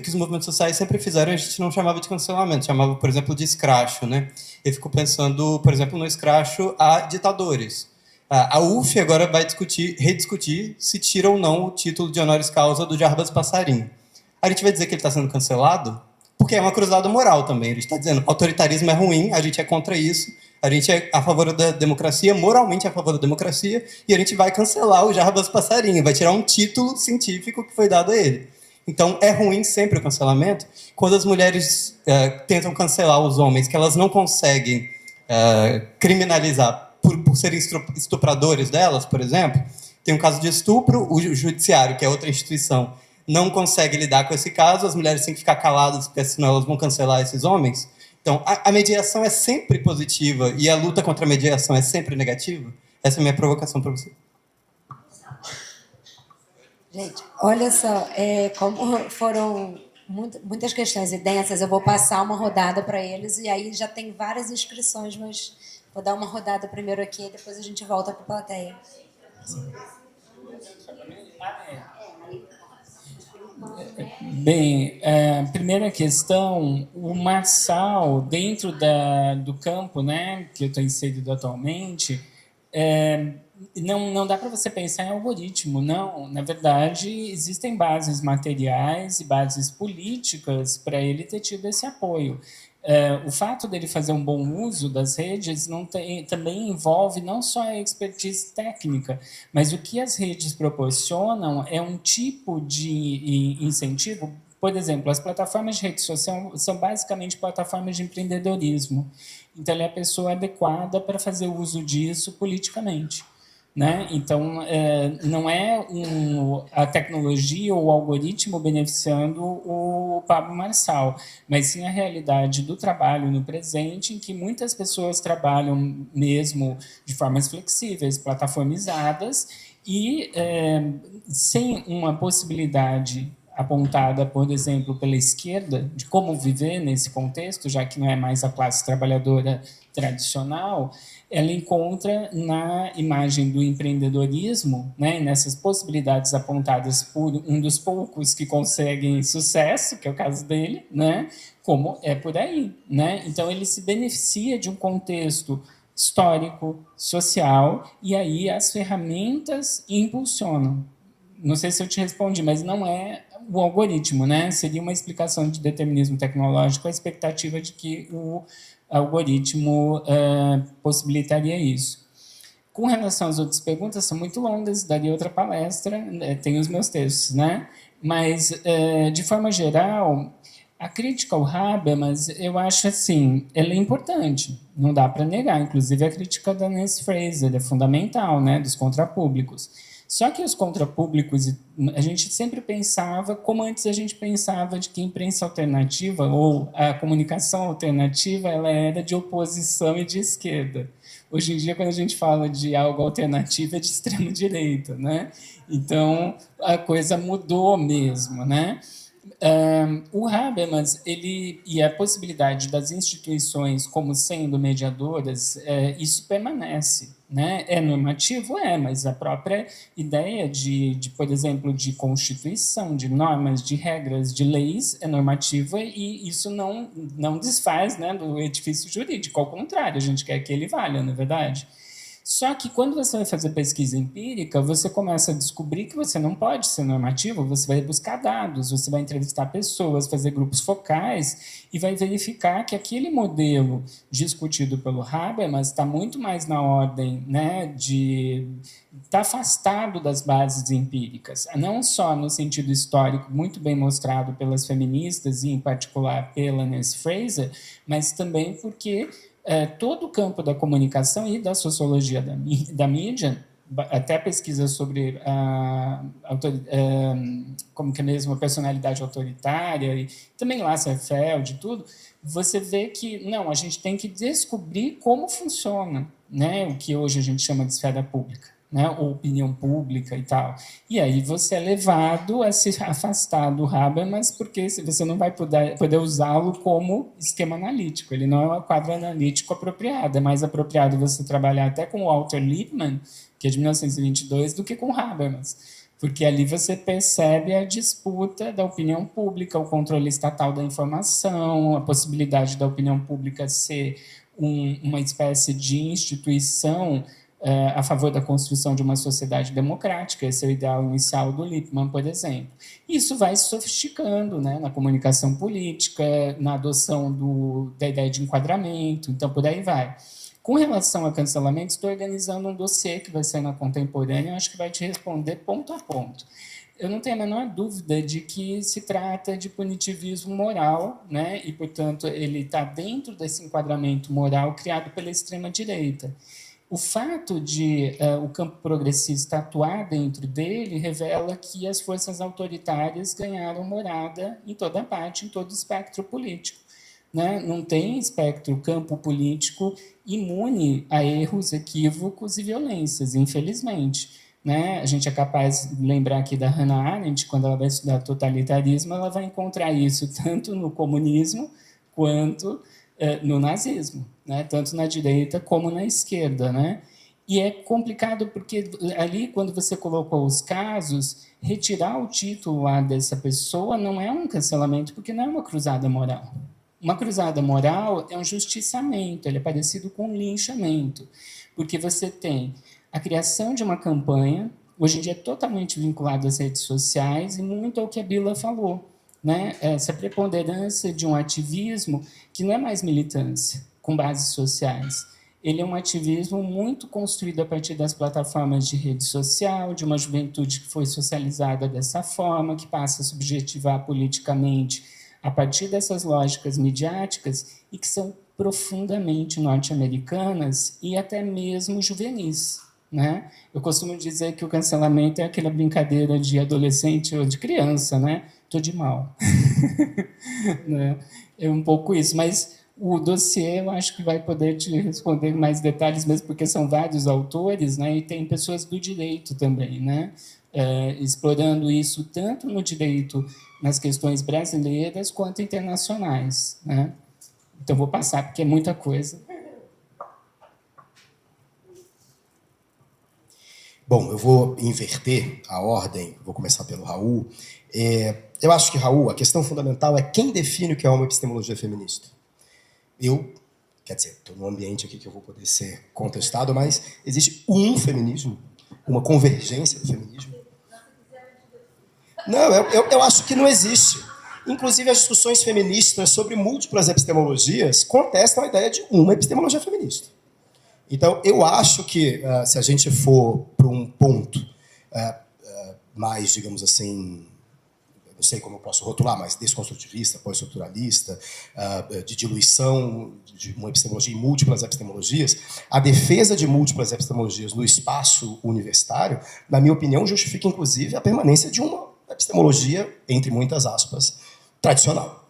que os movimentos sociais sempre fizeram, a gente não chamava de cancelamento, chamava, por exemplo, de escracho, né? Eu fico pensando, por exemplo, no escracho a ditadores. A UF agora vai rediscutir se tira ou não o título de honoris causa do Jarbas Passarinho. A gente vai dizer que ele está sendo cancelado porque é uma cruzada moral também. A gente está dizendo autoritarismo é ruim, a gente é contra isso, a gente é a favor da democracia, moralmente a favor da democracia, e a gente vai cancelar o Jarbas Passarinho, vai tirar um título científico que foi dado a ele. Então, é ruim sempre o cancelamento. Quando as mulheres tentam cancelar os homens, que elas não conseguem criminalizar por serem estupradores delas, por exemplo, tem um caso de estupro, o judiciário, que é outra instituição, não consegue lidar com esse caso, as mulheres têm que ficar caladas, porque senão elas vão cancelar esses homens. Então, a mediação é sempre positiva e a luta contra a mediação é sempre negativa? Essa é a minha provocação para você. Gente, olha só, como foram muitas questões e densas, eu vou passar uma rodada para eles e aí já tem várias inscrições, mas vou dar uma rodada primeiro aqui e depois a gente volta para a plateia. Bem, a primeira questão, o Marçal, dentro do campo, né, que eu estou inserido atualmente, não dá para você pensar em algoritmo, não. Na verdade, existem bases materiais e bases políticas para ele ter tido esse apoio. O fato dele fazer um bom uso das redes também envolve não só a expertise técnica, mas o que as redes proporcionam é um tipo de incentivo por exemplo, as plataformas de rede social são basicamente plataformas de empreendedorismo. Então, ela é a pessoa adequada para fazer uso disso politicamente. Né? Então, não é a tecnologia ou o algoritmo beneficiando o Pablo Marçal, mas sim a realidade do trabalho no presente, em que muitas pessoas trabalham mesmo de formas flexíveis, plataformizadas, e sem uma possibilidade apontada, por exemplo, pela esquerda, de como viver nesse contexto, já que não é mais a classe trabalhadora tradicional, ela encontra na imagem do empreendedorismo, né, nessas possibilidades apontadas por um dos poucos que conseguem sucesso, que é o caso dele, né, como é por aí. Né? Então, ele se beneficia de um contexto histórico, social, e aí as ferramentas impulsionam. Não sei se eu te respondi, mas não é o algoritmo, né? Seria uma explicação de determinismo tecnológico, a expectativa de que o algoritmo possibilitaria isso. Com relação às outras perguntas, são muito longas, daria outra palestra, tem os meus textos, né? Mas, de forma geral, a crítica ao Habermas, eu acho assim, ela é importante, não dá para negar. Inclusive, a crítica da Nancy Fraser é fundamental, né? Dos contrapúblicos. Só que os contrapúblicos, a gente sempre pensava, como antes a gente pensava de que a imprensa alternativa ou a comunicação alternativa ela era de oposição e de esquerda. Hoje em dia, quando a gente fala de algo alternativo, é de extrema-direita, né? Então, a coisa mudou mesmo, né? O Habermas, e a possibilidade das instituições como sendo mediadoras, isso permanece. Né? É normativo? Mas a própria ideia por exemplo, de constituição, de normas, de regras, de leis é normativa e isso não desfaz, né, do edifício jurídico. Ao contrário, a gente quer que ele valha, não é verdade? Só que quando você vai fazer pesquisa empírica, você começa a descobrir que você não pode ser normativo, você vai buscar dados, você vai entrevistar pessoas, fazer grupos focais e vai verificar que aquele modelo discutido pelo Habermas está muito mais na ordem, né, está afastado das bases empíricas, não só no sentido histórico, muito bem mostrado pelas feministas e, em particular, pela Nancy Fraser, mas também porque todo o campo da comunicação e da sociologia da mídia, até pesquisas sobre como que é mesmo a personalidade autoritária, e também Lasserfeld e tudo, você vê que, não, a gente tem que descobrir como funciona, né, o que hoje a gente chama de esfera pública. Né, ou opinião pública e tal. E aí você é levado a se afastar do Habermas, porque você não vai poder usá-lo como esquema analítico. Ele não é um quadro analítico apropriado. É mais apropriado você trabalhar até com o Walter Lippmann, que é de 1922, do que com Habermas. Porque ali você percebe a disputa da opinião pública, o controle estatal da informação, a possibilidade da opinião pública ser uma espécie de instituição a favor da construção de uma sociedade democrática. Esse é o ideal inicial do Lippmann, por exemplo. Isso vai se sofisticando, né, na comunicação política, na adoção da ideia de enquadramento, então por aí vai. Com relação a cancelamento, estou organizando um dossiê que vai sair na Contemporânea, acho que vai te responder ponto a ponto. Eu não tenho a menor dúvida de que se trata de punitivismo moral, né, e, portanto, ele está dentro desse enquadramento moral criado pela extrema-direita. O fato de o campo progressista atuar dentro dele revela que as forças autoritárias ganharam morada em toda parte, em todo o espectro político. Né? Não tem campo político imune a erros, equívocos e violências, infelizmente. Né? A gente é capaz de lembrar aqui da Hannah Arendt, quando ela vai estudar totalitarismo, ela vai encontrar isso tanto no comunismo quanto no nazismo, né? Tanto na direita como na esquerda. Né? E é complicado porque ali, quando você colocou os casos, retirar o título lá dessa pessoa não é um cancelamento, porque não é uma cruzada moral. Uma cruzada moral é um justiçamento, ele é parecido com um linchamento, porque você tem a criação de uma campanha, hoje em dia é totalmente vinculado às redes sociais, e muito ao que a Bila falou, né? Essa preponderância de um ativismo que não é mais militância com bases sociais, ele é um ativismo muito construído a partir das plataformas de rede social, de uma juventude que foi socializada dessa forma, que passa a subjetivar politicamente a partir dessas lógicas midiáticas e que são profundamente norte-americanas e até mesmo juvenis, né? Eu costumo dizer que o cancelamento é aquela brincadeira de adolescente ou de criança, né? Tô de mal. Né? É um pouco isso, mas o dossiê eu acho que vai poder te responder mais detalhes, mesmo porque são vários autores, né? E tem pessoas do direito também, né? Explorando isso tanto no direito, nas questões brasileiras, quanto internacionais, né? Então, vou passar, porque é muita coisa. Bom, eu vou inverter a ordem, vou começar pelo Raul. Eu acho que, Raul, a questão fundamental é quem define o que é uma epistemologia feminista. Quer dizer, estou num ambiente aqui que eu vou poder ser contestado, mas existe um feminismo, uma convergência do feminismo? Não, eu acho que não existe. Inclusive, as discussões feministas sobre múltiplas epistemologias contestam a ideia de uma epistemologia feminista. Então, eu acho que, se a gente for para um ponto mais, digamos assim, não sei como eu posso rotular, mas desconstrutivista, pós-estruturalista, de diluição de uma epistemologia em múltiplas epistemologias, a defesa de múltiplas epistemologias no espaço universitário, na minha opinião, justifica, inclusive, a permanência de uma epistemologia, entre muitas aspas, tradicional.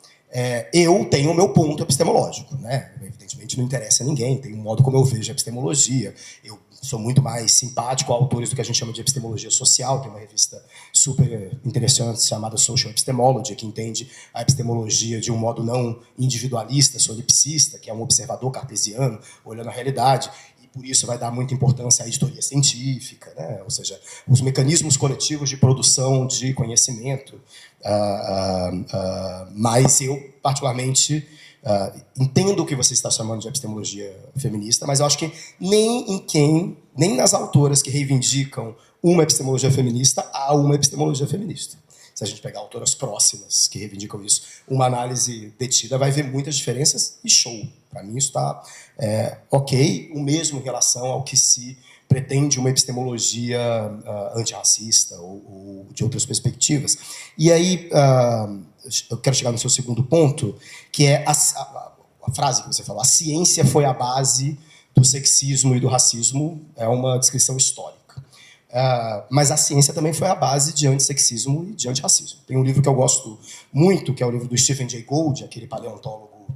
Eu tenho o meu ponto epistemológico, né? Evidentemente não interessa a ninguém, tem um modo como eu vejo a epistemologia. Eu sou muito mais simpático a autores do que a gente chama de epistemologia social. Tem uma revista super interessante chamada Social Epistemology, que entende a epistemologia de um modo não individualista, solipsista, que é um observador cartesiano, olhando a realidade. Por isso vai dar muita importância à editoria científica, né? Ou seja, os mecanismos coletivos de produção de conhecimento. Mas eu, particularmente, entendo o que você está chamando de epistemologia feminista, mas eu acho que nem nas autoras que reivindicam uma epistemologia feminista há uma epistemologia feminista. Se a gente pegar autoras próximas que reivindicam isso, uma análise detida vai ver muitas diferenças e show. Para mim isso está ok, o mesmo em relação ao que se pretende uma epistemologia antirracista ou de outras perspectivas. E aí, eu quero chegar no seu segundo ponto, que é a frase que você falou, a ciência foi a base do sexismo e do racismo, é uma descrição histórica. Mas a ciência também foi a base de antissexismo e de antirracismo. Tem um livro que eu gosto muito, que é o livro do Stephen Jay Gould, aquele paleontólogo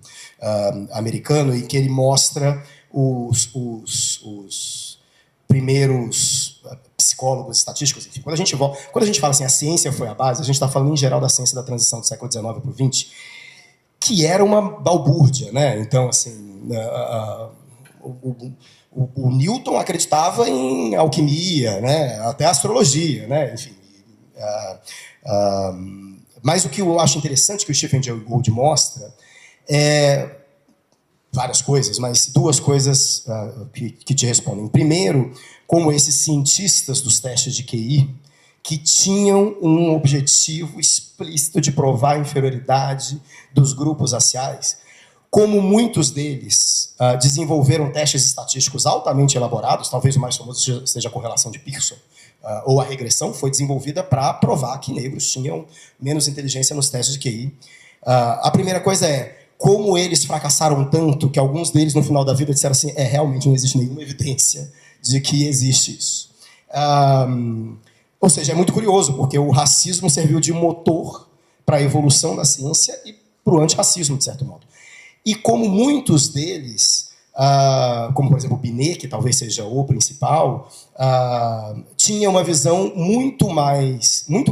americano, em que ele mostra os primeiros psicólogos, estatísticos, enfim. Quando a gente fala assim, a ciência foi a base, a gente está falando em geral da ciência da transição do século XIX para o XX, que era uma balbúrdia, né? Então, assim, o Newton acreditava em alquimia, né? Até astrologia, né? Enfim. Mas o que eu acho interessante que o Stephen Jay Gould mostra é várias coisas, mas duas coisas que te respondem. Primeiro, como esses cientistas dos testes de QI, que tinham um objetivo explícito de provar a inferioridade dos grupos raciais, como muitos deles desenvolveram testes estatísticos altamente elaborados, talvez o mais famoso seja a correlação de Pearson, ou a regressão, foi desenvolvida para provar que negros tinham menos inteligência nos testes de QI. A primeira coisa é como eles fracassaram tanto que alguns deles, no final da vida, disseram assim, realmente não existe nenhuma evidência de que existe isso. Ou seja, é muito curioso, porque o racismo serviu de motor para a evolução da ciência e para o antirracismo, de certo modo. E como muitos deles, como por exemplo o Binet, que talvez seja o principal, tinha uma visão muito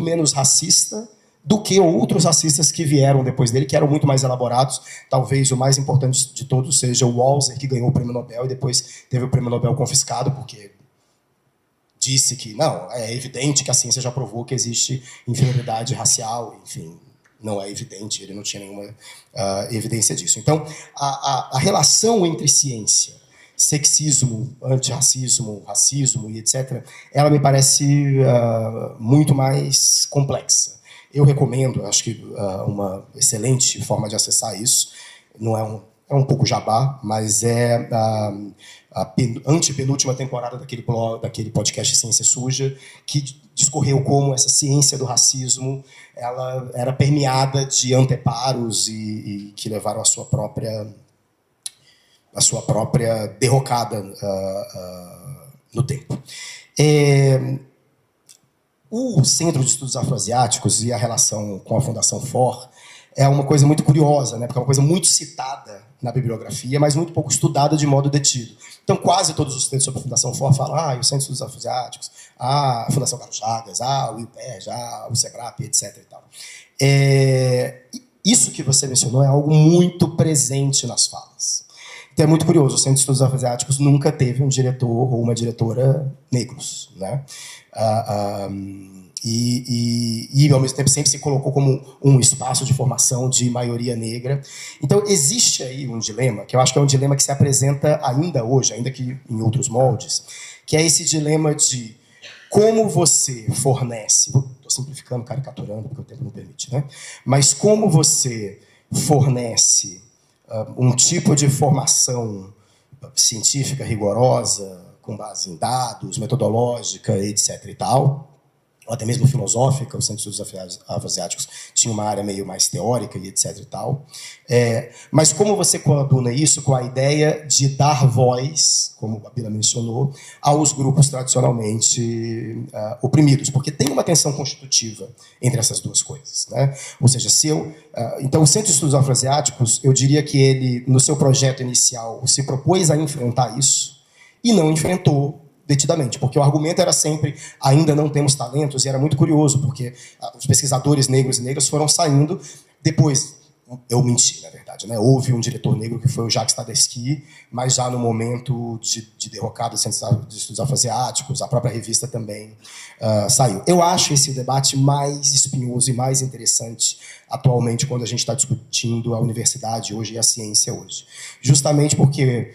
menos racista do que outros racistas que vieram depois dele, que eram muito mais elaborados. Talvez o mais importante de todos seja o Walser, que ganhou o prêmio Nobel e depois teve o prêmio Nobel confiscado, porque disse que, não, é evidente que a ciência já provou que existe inferioridade racial, enfim, não é evidente, ele não tinha nenhuma evidência disso. Então, a relação entre ciência, sexismo, antirracismo, racismo e etc., ela me parece muito mais complexa. Eu recomendo, acho que uma excelente forma de acessar isso, não é um é um pouco jabá, mas é a antepenúltima temporada daquele podcast Ciência Suja, que discorreu como essa ciência do racismo ela era permeada de anteparos e que levaram a sua própria derrocada no tempo. O Centro de Estudos Afroasiáticos e a relação com a Fundação FOR é uma coisa muito curiosa, né? Porque é uma coisa muito citada na bibliografia, mas muito pouco estudada de modo detido. Então, quase todos os textos sobre a Fundação FOR falam o Centro de Estudos Afroasiáticos, a Fundação Carlos Chagas, o IUPERJ, o SEBRAP, etc. E tal. Isso que você mencionou é algo muito presente nas falas. Então, é muito curioso, o Centro de Estudos Afroasiáticos nunca teve um diretor ou uma diretora negros, né? E, ao mesmo tempo, sempre se colocou como um espaço de formação de maioria negra. Então, existe aí um dilema, que eu acho que é um dilema que se apresenta ainda hoje, ainda que em outros moldes, que é esse dilema de como você fornece... Estou simplificando, caricaturando, porque o tempo não permite, né? Mas como você fornece um tipo de formação científica rigorosa, com base em dados, metodológica, etc. e tal, ou até mesmo filosófica, o Centro de Estudos Afroasiáticos tinha uma área meio mais teórica e etc. e tal. Mas como você coaduna isso com a ideia de dar voz, como a Bila mencionou, aos grupos tradicionalmente oprimidos? Porque tem uma tensão constitutiva entre essas duas coisas, né? Ou seja, então, o Centro de Estudos Afroasiáticos, eu diria que ele, no seu projeto inicial, se propôs a enfrentar isso e não enfrentou detidamente, porque o argumento era sempre ainda não temos talentos, e era muito curioso, porque os pesquisadores negros e negras foram saindo. Depois, eu menti, na verdade, né? Houve um diretor negro que foi o Jacques Tadeschi, mas já no momento de derrocada do Centro de Estudos Afroasiáticos, a própria revista também saiu. Eu acho esse o debate mais espinhoso e mais interessante atualmente quando a gente está discutindo a universidade hoje e a ciência hoje. Justamente porque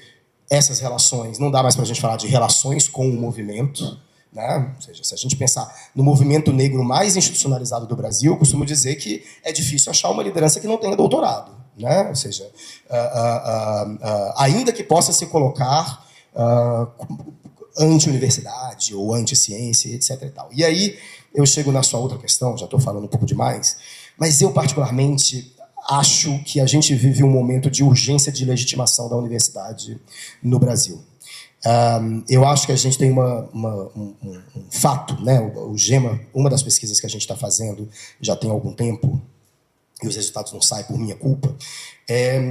essas relações, não dá mais para a gente falar de relações com o movimento, né? Ou seja, se a gente pensar no movimento negro mais institucionalizado do Brasil, eu costumo dizer que é difícil achar uma liderança que não tenha doutorado, né? Ou seja, ainda que possa se colocar anti-universidade ou anti-ciência, etc. E tal. E aí eu chego na sua outra questão, já estou falando um pouco demais, mas eu particularmente acho que a gente vive um momento de urgência de legitimação da universidade no Brasil. Eu acho que a gente tem um fato, né? O GEMA, uma das pesquisas que a gente está fazendo já tem algum tempo, e os resultados não saem por minha culpa,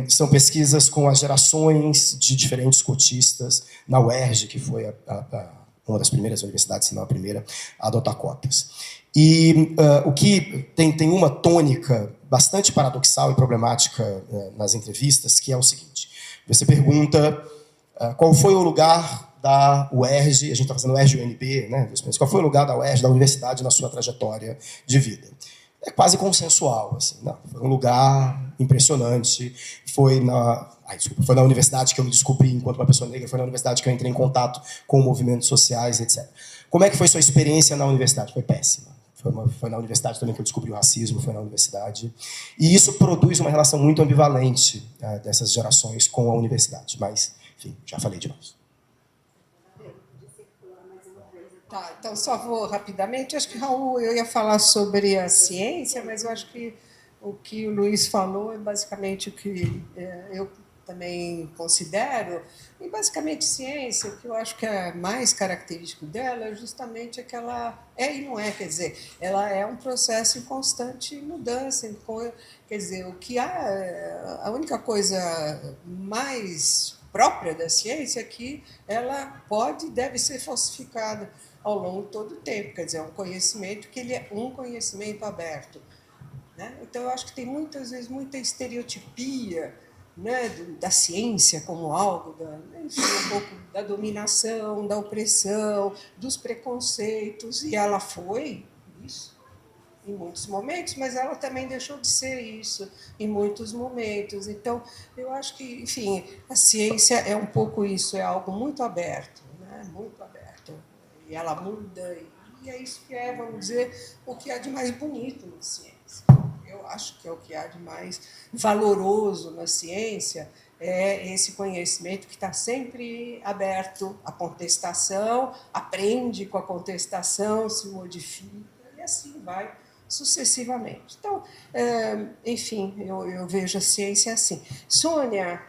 são pesquisas com as gerações de diferentes cotistas na UERJ, que foi uma das primeiras universidades, se não a primeira, a adotar cotas. E o que tem uma tônica bastante paradoxal e problemática nas entrevistas, que é o seguinte: você pergunta qual foi o lugar da UERJ, a gente está fazendo UERJ e UNB, né? Qual foi o lugar da UERJ, da universidade, na sua trajetória de vida? É quase consensual, assim. Não, foi um lugar impressionante, foi na universidade que eu me descobri enquanto uma pessoa negra, foi na universidade que eu entrei em contato com movimentos sociais, etc. Como é que foi sua experiência na universidade? Foi péssima. Foi na universidade também que eu descobri o racismo, foi na universidade. E isso produz uma relação muito ambivalente dessas gerações com a universidade. Mas, enfim, já falei demais. Tá, então só vou rapidamente. Acho que, Raul, eu ia falar sobre a ciência, mas eu acho que o que o Luiz falou é basicamente o que eu também considero. E, basicamente, ciência, o que eu acho que é mais característico dela é justamente que ela é e não é, quer dizer, ela é um processo em constante mudança. Quer dizer, a única coisa mais própria da ciência é que ela pode e deve ser falsificada ao longo de todo o tempo. Quer dizer, é um conhecimento que ele é um conhecimento aberto, né? Então, eu acho que tem muitas vezes muita estereotipia, né, da ciência como algo, enfim, um pouco da dominação, da opressão, dos preconceitos, e ela foi isso em muitos momentos, mas ela também deixou de ser isso em muitos momentos. Então, eu acho que, enfim, a ciência é um pouco isso, é algo muito aberto, né? Muito aberto. E ela muda, e é isso que é, vamos dizer, o que há de mais bonito na ciência. Eu acho que é o que há de mais valoroso na ciência, é esse conhecimento que está sempre aberto à contestação, aprende com a contestação, se modifica, e assim vai sucessivamente. Então, enfim, eu vejo a ciência assim. Sônia,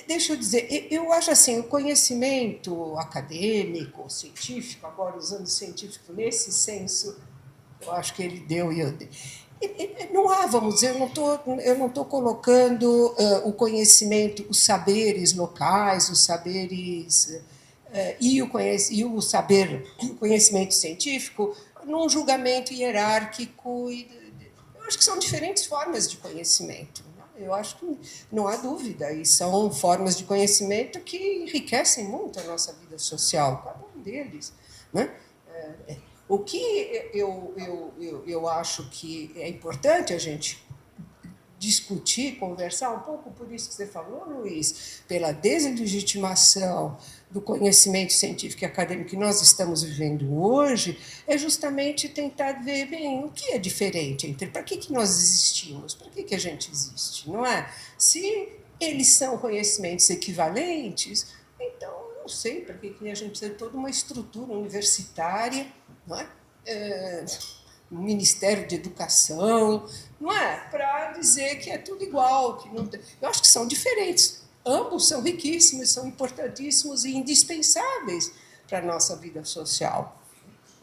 deixa eu dizer, eu acho assim, o conhecimento acadêmico, científico, agora usando científico nesse senso, eu acho que ele deu e eu dei. Não há, vamos dizer, eu não estou colocando o conhecimento, os saberes locais, os saberes e o saber, o conhecimento científico, num julgamento hierárquico. Eu acho que são diferentes formas de conhecimento. Eu acho que não há dúvida, e são formas de conhecimento que enriquecem muito a nossa vida social, cada um deles, né? O que eu acho que é importante a gente discutir, conversar um pouco, por isso que você falou, Luiz, pela deslegitimação do conhecimento científico e acadêmico que nós estamos vivendo hoje, é justamente tentar ver, bem, o que é diferente entre para que nós existimos, para que a gente existe, não é? Se eles são conhecimentos equivalentes, então, não sei para que a gente precisa de toda uma estrutura universitária, não é? Um Ministério de Educação, não é? Para dizer que é tudo igual. Que não tem... Eu acho que são diferentes. Ambos são riquíssimos, são importantíssimos e indispensáveis para a nossa vida social.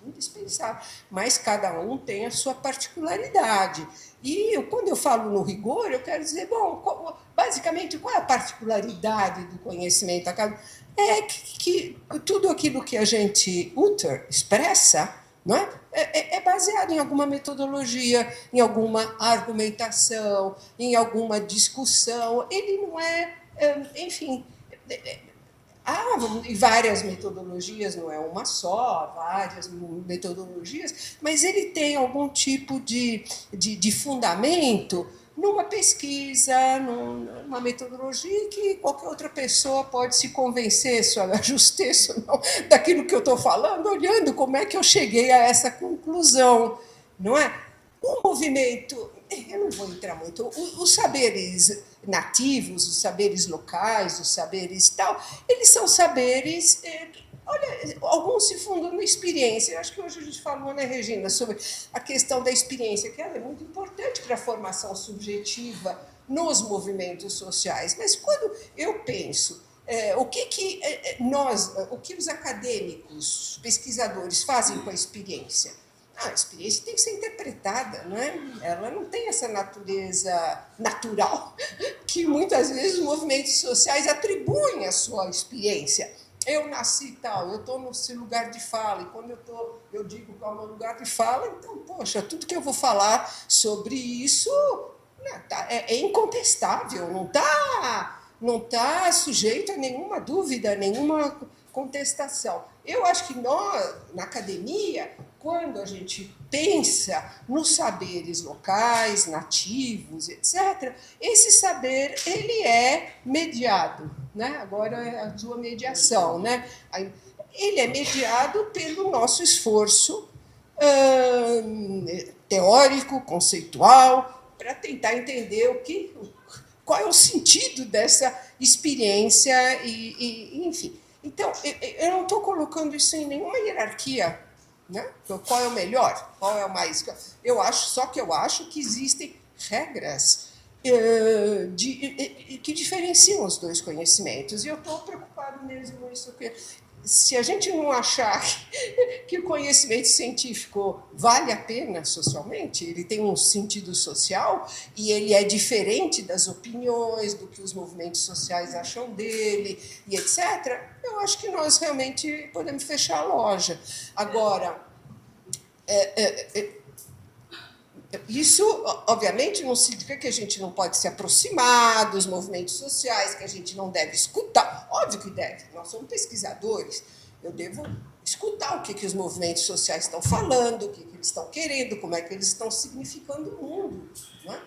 Indispensável. Mas cada um tem a sua particularidade. E quando eu falo no rigor, eu quero dizer, bom, basicamente, qual é a particularidade do conhecimento acadêmico? É que tudo aquilo que a gente expressa, não é baseado em alguma metodologia, em alguma argumentação, em alguma discussão. Ele não enfim, há várias metodologias, não é uma só, várias metodologias, mas ele tem algum tipo de fundamento numa pesquisa, numa metodologia que qualquer outra pessoa pode se convencer sobre a justeza ou não daquilo que eu estou falando, olhando como é que eu cheguei a essa conclusão, não é? O movimento, eu não vou entrar muito, os saberes nativos, os saberes locais, os saberes tal, eles são saberes... Olha, alguns se fundam na experiência. Eu acho que hoje a gente falou, né, Regina, sobre a questão da experiência, que ela é muito importante para a formação subjetiva nos movimentos sociais. Mas quando eu penso o que os acadêmicos, pesquisadores fazem com a experiência? A experiência tem que ser interpretada, não é? Ela não tem essa natureza natural que muitas vezes os movimentos sociais atribuem à sua experiência. Eu nasci tal, eu estou nesse lugar de fala, e quando eu digo qual é o meu lugar de fala, então, poxa, tudo que eu vou falar sobre isso é incontestável, não tá sujeito a nenhuma dúvida, nenhuma contestação. Eu acho que nós, na academia, quando a gente pensa nos saberes locais, nativos, etc., esse saber ele é mediado, né? Agora é a sua mediação, né? Ele é mediado pelo nosso esforço teórico, conceitual, para tentar entender qual é o sentido dessa experiência enfim. Então, eu não estou colocando isso em nenhuma hierarquia, né? Qual é o melhor, qual é o mais... Eu acho que existem regras que diferenciam os dois conhecimentos. E eu estou preocupado mesmo com isso, porque se a gente não achar que o conhecimento científico vale a pena socialmente, ele tem um sentido social e ele é diferente das opiniões, do que os movimentos sociais acham dele, e etc., eu acho que nós realmente podemos fechar a loja. Agora, isso, obviamente, não significa que a gente não pode se aproximar dos movimentos sociais, que a gente não deve escutar. Óbvio que deve, nós somos pesquisadores. Eu devo escutar o que os movimentos sociais estão falando, o que eles estão querendo, como é que eles estão significando o mundo. Não é?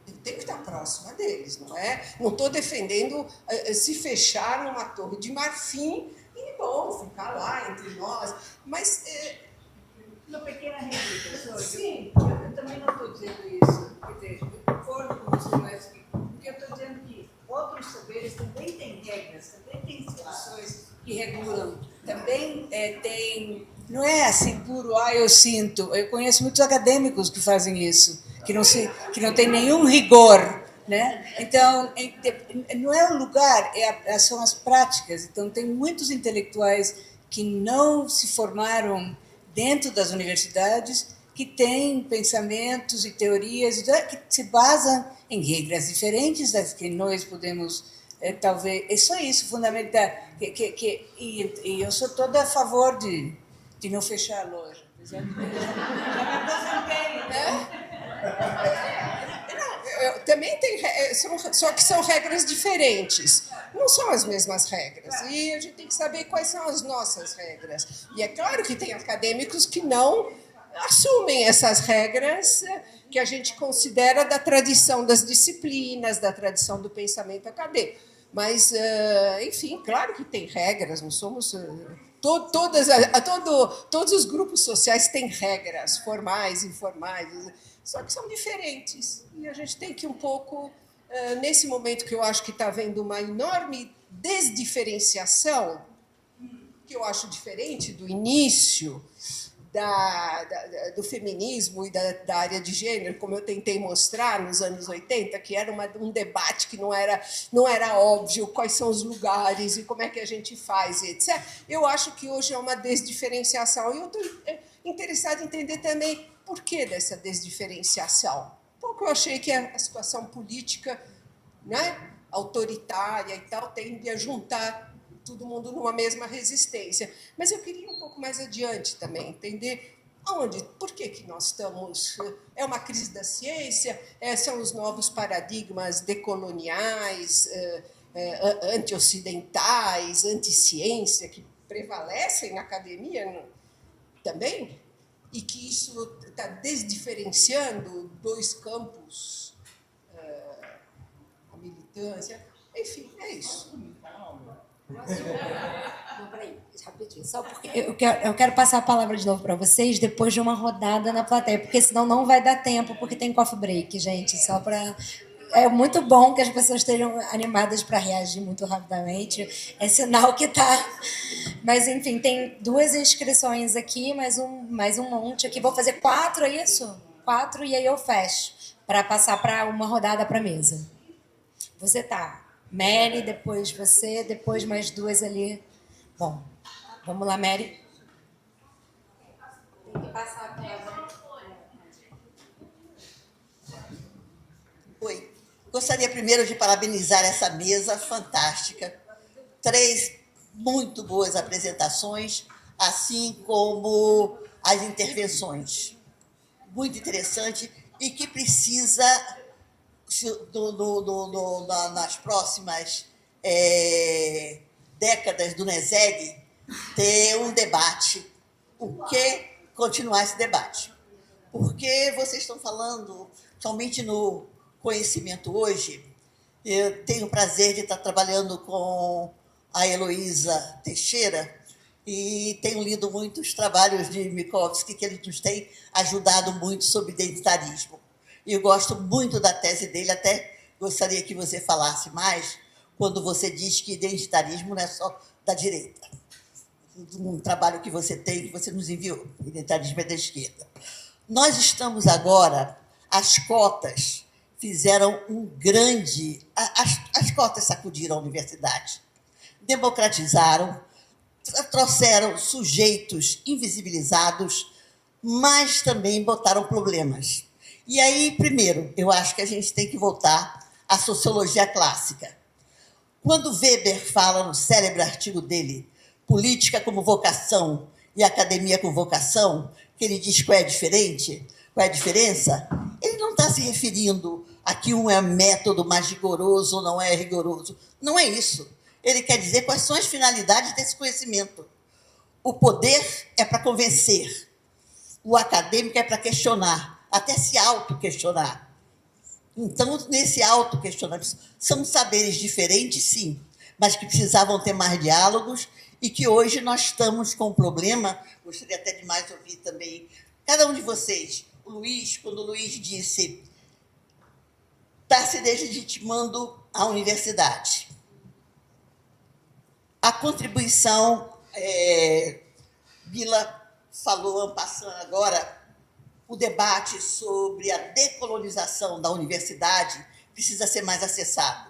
Eu tenho que estar próxima deles, não é? Não estou defendendo se fechar numa torre de marfim e, bom, ficar lá entre nós. Mas... Uma pequena réplica, professor. Sim. Eu também não estou dizendo isso. Quer dizer, eu concordo com você, mas o que eu estou dizendo é que regras, também tem instituições que regulam, também tem... Não é assim puro, eu sinto. Eu conheço muitos acadêmicos que fazem isso, que não tem nenhum rigor, né? Então, não é o lugar, são as práticas. Então, tem muitos intelectuais que não se formaram dentro das universidades, que têm pensamentos e teorias que se basam em regras diferentes das que nós podemos, talvez... É só isso, fundamental. E eu sou toda a favor de não fechar a loja. Apesar de também tem, só que são regras diferentes. Não são as mesmas regras. E a gente tem que saber quais são as nossas regras. E é claro que tem acadêmicos que não assumem essas regras que a gente considera da tradição das disciplinas, da tradição do pensamento acadêmico. Mas, enfim, claro que tem regras, não somos... Todos os grupos sociais têm regras, formais, informais, só que são diferentes. E a gente tem que um pouco, nesse momento que eu acho que está havendo uma enorme desdiferenciação, que eu acho diferente do início do feminismo e da área de gênero, como eu tentei mostrar nos anos 80, que era um debate que não era óbvio quais são os lugares e como é que a gente faz, etc. Eu acho que hoje é uma desdiferenciação. E eu estou interessada em entender também por que dessa desdiferenciação. Porque eu achei que a situação política, né, autoritária e tal tende a juntar todo mundo numa mesma resistência. Mas eu queria ir um pouco mais adiante também, entender por que nós estamos... É uma crise da ciência? São os novos paradigmas decoloniais, anti-ocidentais, anti-ciência, que prevalecem na academia também? E que isso está desdiferenciando dois campos, a militância... Enfim, é isso. Não, peraí, rapidinho. Só porque eu quero passar a palavra de novo para vocês depois de uma rodada na plateia, porque senão não vai dar tempo, porque tem coffee break, gente. Só para... É muito bom que as pessoas estejam animadas para reagir muito rapidamente. É sinal que tá. Mas, enfim, tem 2 inscrições aqui, mais um monte aqui. Vou fazer 4, é isso? 4, e aí eu fecho, para passar para uma rodada para a mesa. Você tá. Mary, depois você, depois mais 2 ali. Bom, vamos lá, Mary. Tem que passar a palavra. Oi. Gostaria primeiro de parabenizar essa mesa fantástica. 3 muito boas apresentações, assim como as intervenções. Muito interessante e que precisa... nas próximas décadas do NESEG, ter um debate. Por que continuar esse debate? Porque vocês estão falando, somente no conhecimento hoje, eu tenho o prazer de estar trabalhando com a Heloísa Teixeira e tenho lido muitos trabalhos de Mikovsky, que ele nos tem ajudado muito sobre identitarismo. E eu gosto muito da tese dele, até gostaria que você falasse mais, quando você diz que identitarismo não é só da direita. Um trabalho que você tem, que você nos enviou, identitarismo é da esquerda. Nós estamos agora, as cotas fizeram um grande... As cotas sacudiram a universidade, democratizaram, trouxeram sujeitos invisibilizados, mas também botaram problemas. E aí, primeiro, eu acho que a gente tem que voltar à sociologia clássica. Quando Weber fala no célebre artigo dele, Política como Vocação e Academia como Vocação, que ele diz qual é a diferença, ele não está se referindo a que um é método mais rigoroso ou não é rigoroso. Não é isso. Ele quer dizer quais são as finalidades desse conhecimento. O poder é para convencer, o acadêmico é para questionar, até se auto-questionar. Então, nesse auto-questionamento, são saberes diferentes, sim, mas que precisavam ter mais diálogos e que hoje nós estamos com um problema, gostaria até de mais ouvir também, cada um de vocês, o Luiz, quando o Luiz disse, está se legitimando a universidade. A contribuição, Bila falou en passant agora, o debate sobre a decolonização da universidade precisa ser mais acessado.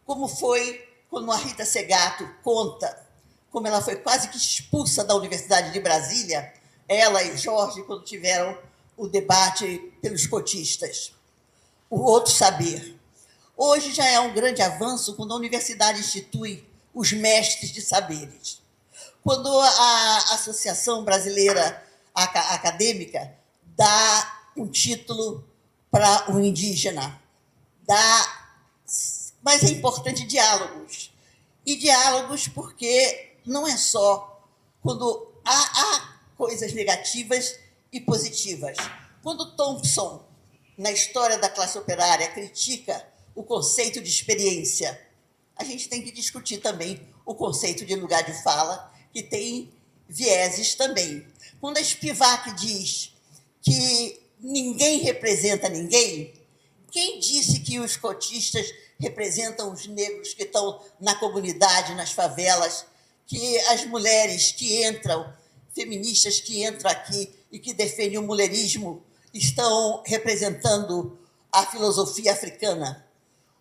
Como foi quando a Rita Segato conta como ela foi quase que expulsa da Universidade de Brasília, ela e Jorge, quando tiveram o debate pelos cotistas. O outro saber. Hoje já é um grande avanço quando a universidade institui os mestres de saberes. Quando a Associação Brasileira Acadêmica dá um título para um indígena, mas é importante diálogos. E diálogos porque não é só quando há coisas negativas e positivas. Quando Thompson, na História da Classe Operária, critica o conceito de experiência, a gente tem que discutir também o conceito de lugar de fala, que tem vieses também. Quando a Spivak diz que ninguém representa ninguém, quem disse que os cotistas representam os negros que estão na comunidade, nas favelas, que as mulheres que entram, feministas que entram aqui e que defendem o mulherismo, estão representando a filosofia africana?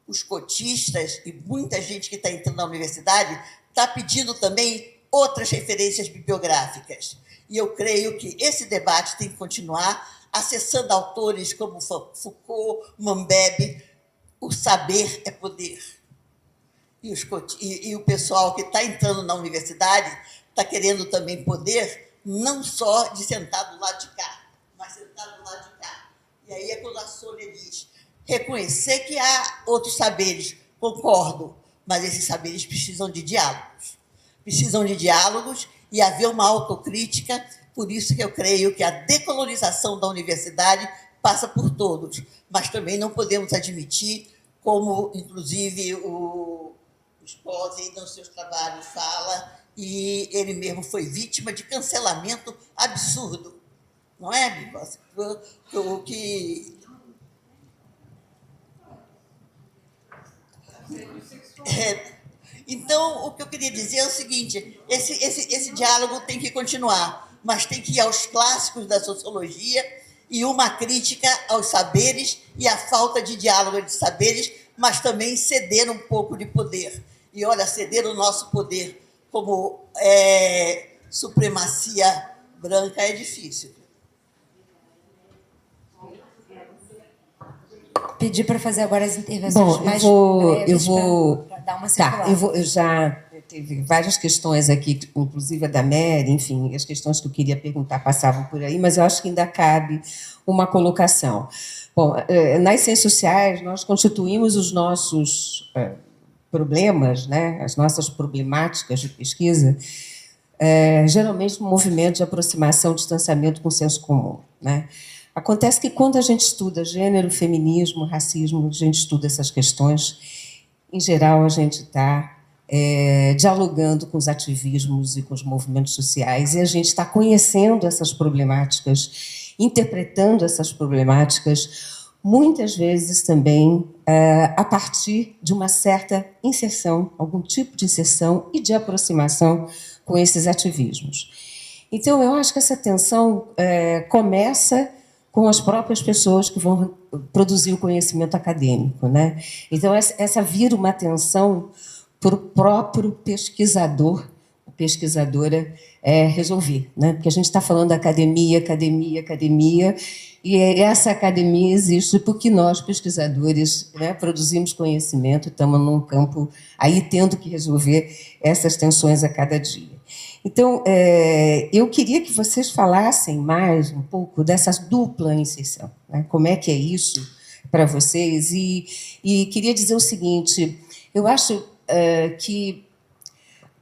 Os cotistas e muita gente que está entrando na universidade está pedindo também outras referências bibliográficas. E eu creio que esse debate tem que continuar acessando autores como Foucault, Mambebe. O saber é poder. E o pessoal que está entrando na universidade está querendo também poder, não só de sentar do lado de cá, mas sentar do lado de cá. E aí é quando a Sônia diz, reconhecer que há outros saberes, concordo, mas esses saberes precisam de diálogos. Precisam de diálogos e haver uma autocrítica, por isso que eu creio que a decolonização da universidade passa por todos, mas também não podemos admitir, como, inclusive, o Sposi, nos seus trabalhos, fala, e ele mesmo foi vítima de cancelamento absurdo. Não é, Bibas? O que... Então, o que eu queria dizer é o seguinte, esse diálogo tem que continuar, mas tem que ir aos clássicos da sociologia e uma crítica aos saberes e à falta de diálogo de saberes, mas também ceder um pouco de poder. E, olha, ceder o nosso poder como supremacia branca é difícil. Pedir para fazer agora as intervenções. Bom, mais eu vou pra dar uma circulada. Tá, eu já teve várias questões aqui, inclusive a da Mary, enfim, as questões que eu queria perguntar passavam por aí, mas eu acho que ainda cabe uma colocação. Bom, nas ciências sociais, nós constituímos os nossos problemas, né, as nossas problemáticas de pesquisa, geralmente no movimento de aproximação, distanciamento com o senso comum, né? Acontece que, quando a gente estuda gênero, feminismo, racismo, a gente estuda essas questões, em geral, a gente está dialogando com os ativismos e com os movimentos sociais, e a gente está conhecendo essas problemáticas, interpretando essas problemáticas, muitas vezes também a partir de uma certa inserção, algum tipo de inserção e de aproximação com esses ativismos. Então, eu acho que essa tensão começa com as próprias pessoas que vão produzir o conhecimento acadêmico, né? Então, essa vira uma atenção para o próprio pesquisador, pesquisadora, resolver, né? Porque a gente está falando da academia, e essa academia existe porque nós, pesquisadores, né, produzimos conhecimento, estamos num campo aí tendo que resolver essas tensões a cada dia. Então, eu queria que vocês falassem mais um pouco dessa dupla inserção, né? Como é que é isso para vocês? E queria dizer o seguinte, eu acho que,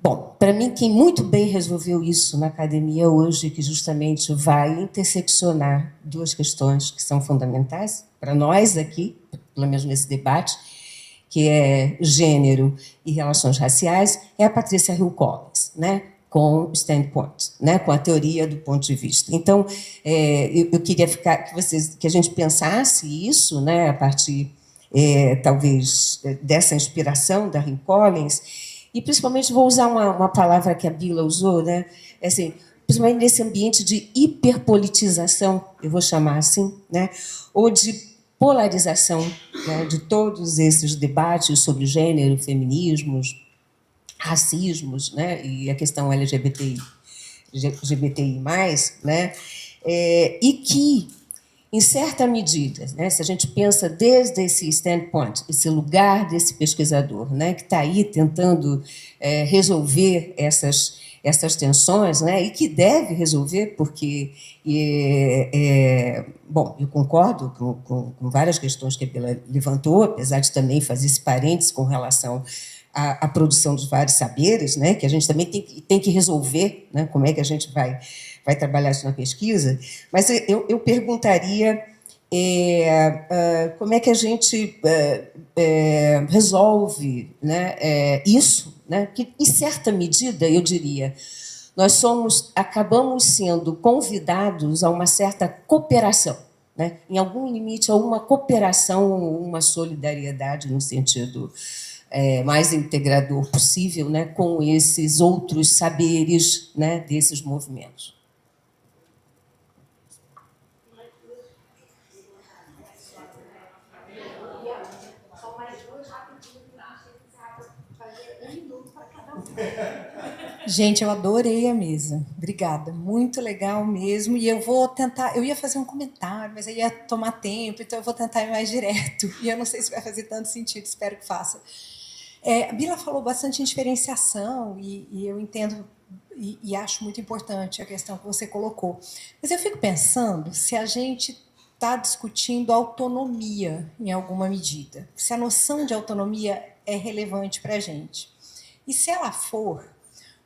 bom, para mim, quem muito bem resolveu isso na academia hoje, que justamente vai interseccionar duas questões que são fundamentais para nós aqui, pelo menos nesse debate, que é gênero e relações raciais, é a Patrícia Hill Collins, né? Com o standpoint, né, com a teoria do ponto de vista. Então, eu queria que a gente pensasse isso, né, a partir, talvez, dessa inspiração da Hill Collins, e principalmente vou usar uma palavra que a Bila usou, né? Assim, principalmente nesse ambiente de hiperpolitização, eu vou chamar assim, né? Ou de polarização, né? De todos esses debates sobre gênero, feminismos, racismos, né? E a questão LGBTI+, né? E que, em certa medida, né, se a gente pensa desde esse standpoint, esse lugar desse pesquisador, né, que está aí tentando resolver essas tensões, né, e que deve resolver, porque, bom, eu concordo com várias questões que ela levantou, apesar de também fazer esse parênteses com relação à produção dos vários saberes, né, que a gente também tem que resolver, né, como é que a gente vai trabalhar isso na pesquisa, mas eu perguntaria como é que a gente resolve, né, isso, né, que, em certa medida, eu diria, nós acabamos sendo convidados a uma certa cooperação, né, em algum limite, a uma cooperação, uma solidariedade no sentido mais integrador possível, né, com esses outros saberes, né, desses movimentos. Gente, eu adorei a mesa. Obrigada. Muito legal mesmo. E eu vou tentar... Eu ia fazer um comentário, mas aí ia tomar tempo, então eu vou tentar ir mais direto. E eu não sei se vai fazer tanto sentido, espero que faça. A Bila falou bastante em diferenciação, e eu entendo e acho muito importante a questão que você colocou. Mas eu fico pensando se a gente está discutindo autonomia em alguma medida, se a noção de autonomia é relevante para a gente. E se ela for,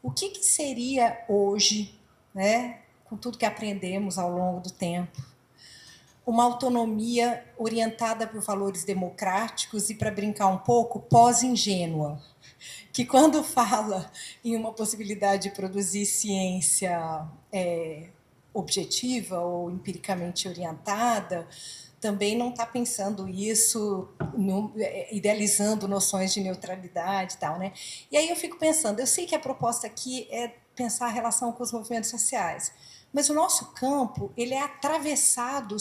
o que seria hoje, né, com tudo que aprendemos ao longo do tempo, uma autonomia orientada por valores democráticos e, para brincar um pouco, pós-ingênua, que quando fala em uma possibilidade de produzir ciência objetiva ou empiricamente orientada, também não está pensando isso, idealizando noções de neutralidade e tal, né? E aí eu fico pensando, eu sei que a proposta aqui é pensar a relação com os movimentos sociais, mas o nosso campo ele é atravessado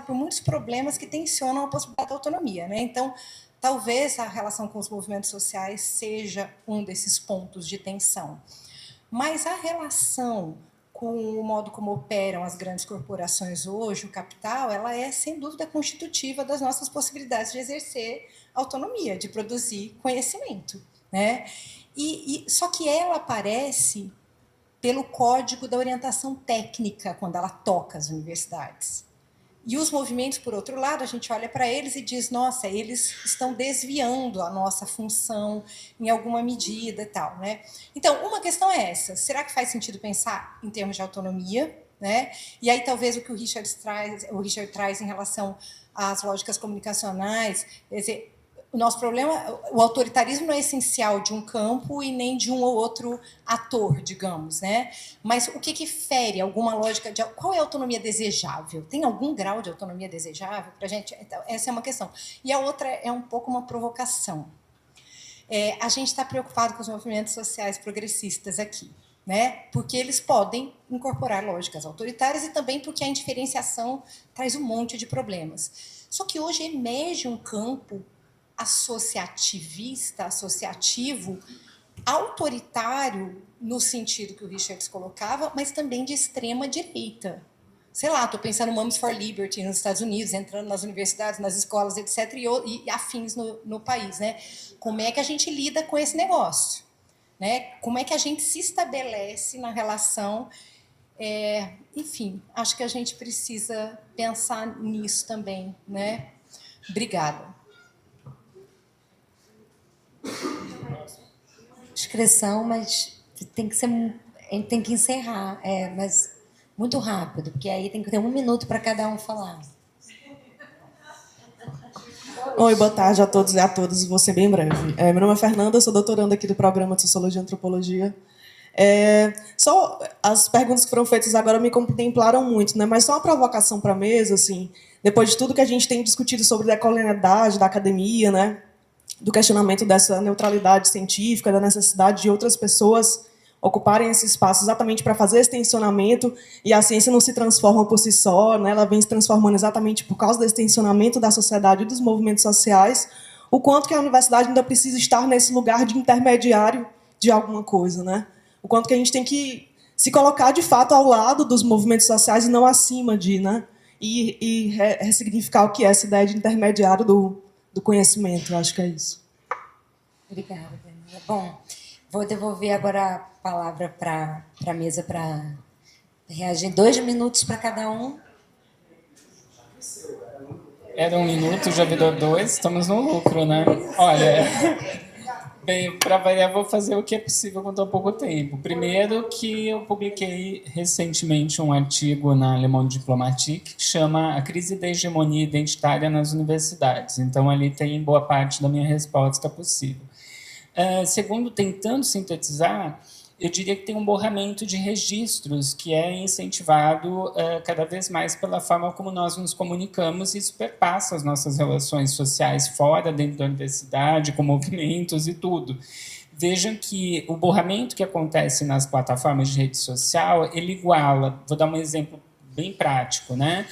por muitos problemas que tensionam a possibilidade da autonomia, né? Então, talvez a relação com os movimentos sociais seja um desses pontos de tensão. Mas a relação com o modo como operam as grandes corporações hoje, o capital, ela é, sem dúvida, constitutiva das nossas possibilidades de exercer autonomia, de produzir conhecimento, né? Só que ela aparece pelo código da orientação técnica, quando ela toca as universidades. E os movimentos, por outro lado, a gente olha para eles e diz, nossa, eles estão desviando a nossa função em alguma medida e tal, né? Então, uma questão é essa, será que faz sentido pensar em termos de autonomia, né? E aí talvez o que o Richard traz em relação às lógicas comunicacionais, quer dizer, o nosso problema, o autoritarismo não é essencial de um campo e nem de um ou outro ator, digamos, né? Mas o que fere alguma lógica de qual é a autonomia desejável? Tem algum grau de autonomia desejável para a gente? Então, essa é uma questão. E a outra é um pouco uma provocação. A gente está preocupado com os movimentos sociais progressistas aqui, né? Porque eles podem incorporar lógicas autoritárias e também porque a indiferenciação traz um monte de problemas. Só que hoje emerge um campo associativo, autoritário, no sentido que o Richards colocava, mas também de extrema-direita. Sei lá, estou pensando no Moms for Liberty nos Estados Unidos, entrando nas universidades, nas escolas, etc., e afins no país, né? Como é que a gente lida com esse negócio? Né? Como é que a gente se estabelece na relação? Enfim, acho que a gente precisa pensar nisso também, né? Obrigada. Inscrição, mas tem que encerrar, mas muito rápido, porque aí tem que ter 1 minuto para cada um falar. Oi, boa tarde a todos e a todas, vou ser bem breve. Meu nome é Fernanda, sou doutoranda aqui do Programa de Sociologia e Antropologia. Só as perguntas que foram feitas agora me contemplaram muito, né? Mas só uma provocação para a mesa, assim, depois de tudo que a gente tem discutido sobre decolonialidade da academia, né? do questionamento dessa neutralidade científica, da necessidade de outras pessoas ocuparem esse espaço exatamente para fazer esse tensionamento, e a ciência não se transforma por si só, né? Ela vem se transformando exatamente por causa desse tensionamento da sociedade e dos movimentos sociais, o quanto que a universidade ainda precisa estar nesse lugar de intermediário de alguma coisa, né? O quanto que a gente tem que se colocar, de fato, ao lado dos movimentos sociais e não acima de, né? E ressignificar o que é essa ideia de intermediário do conhecimento. Eu acho que é isso. Obrigada, Danila. Bom, vou devolver agora a palavra para a mesa para reagir. 2 minutos para cada um. Era 1 minuto, já virou 2, estamos no lucro, né? Olha, bem, para variar, vou fazer o que é possível com tão pouco tempo. Primeiro, que eu publiquei recentemente um artigo na Le Monde Diplomatique que chama A Crise da Hegemonia Identitária nas Universidades. Então, ali tem boa parte da minha resposta possível. Segundo, tentando sintetizar, eu diria que tem um borramento de registros que é incentivado cada vez mais pela forma como nós nos comunicamos, e isso perpassa as nossas relações sociais fora, dentro da universidade, com movimentos e tudo. Vejam que o borramento que acontece nas plataformas de rede social, ele iguala, vou dar um exemplo bem prático, né?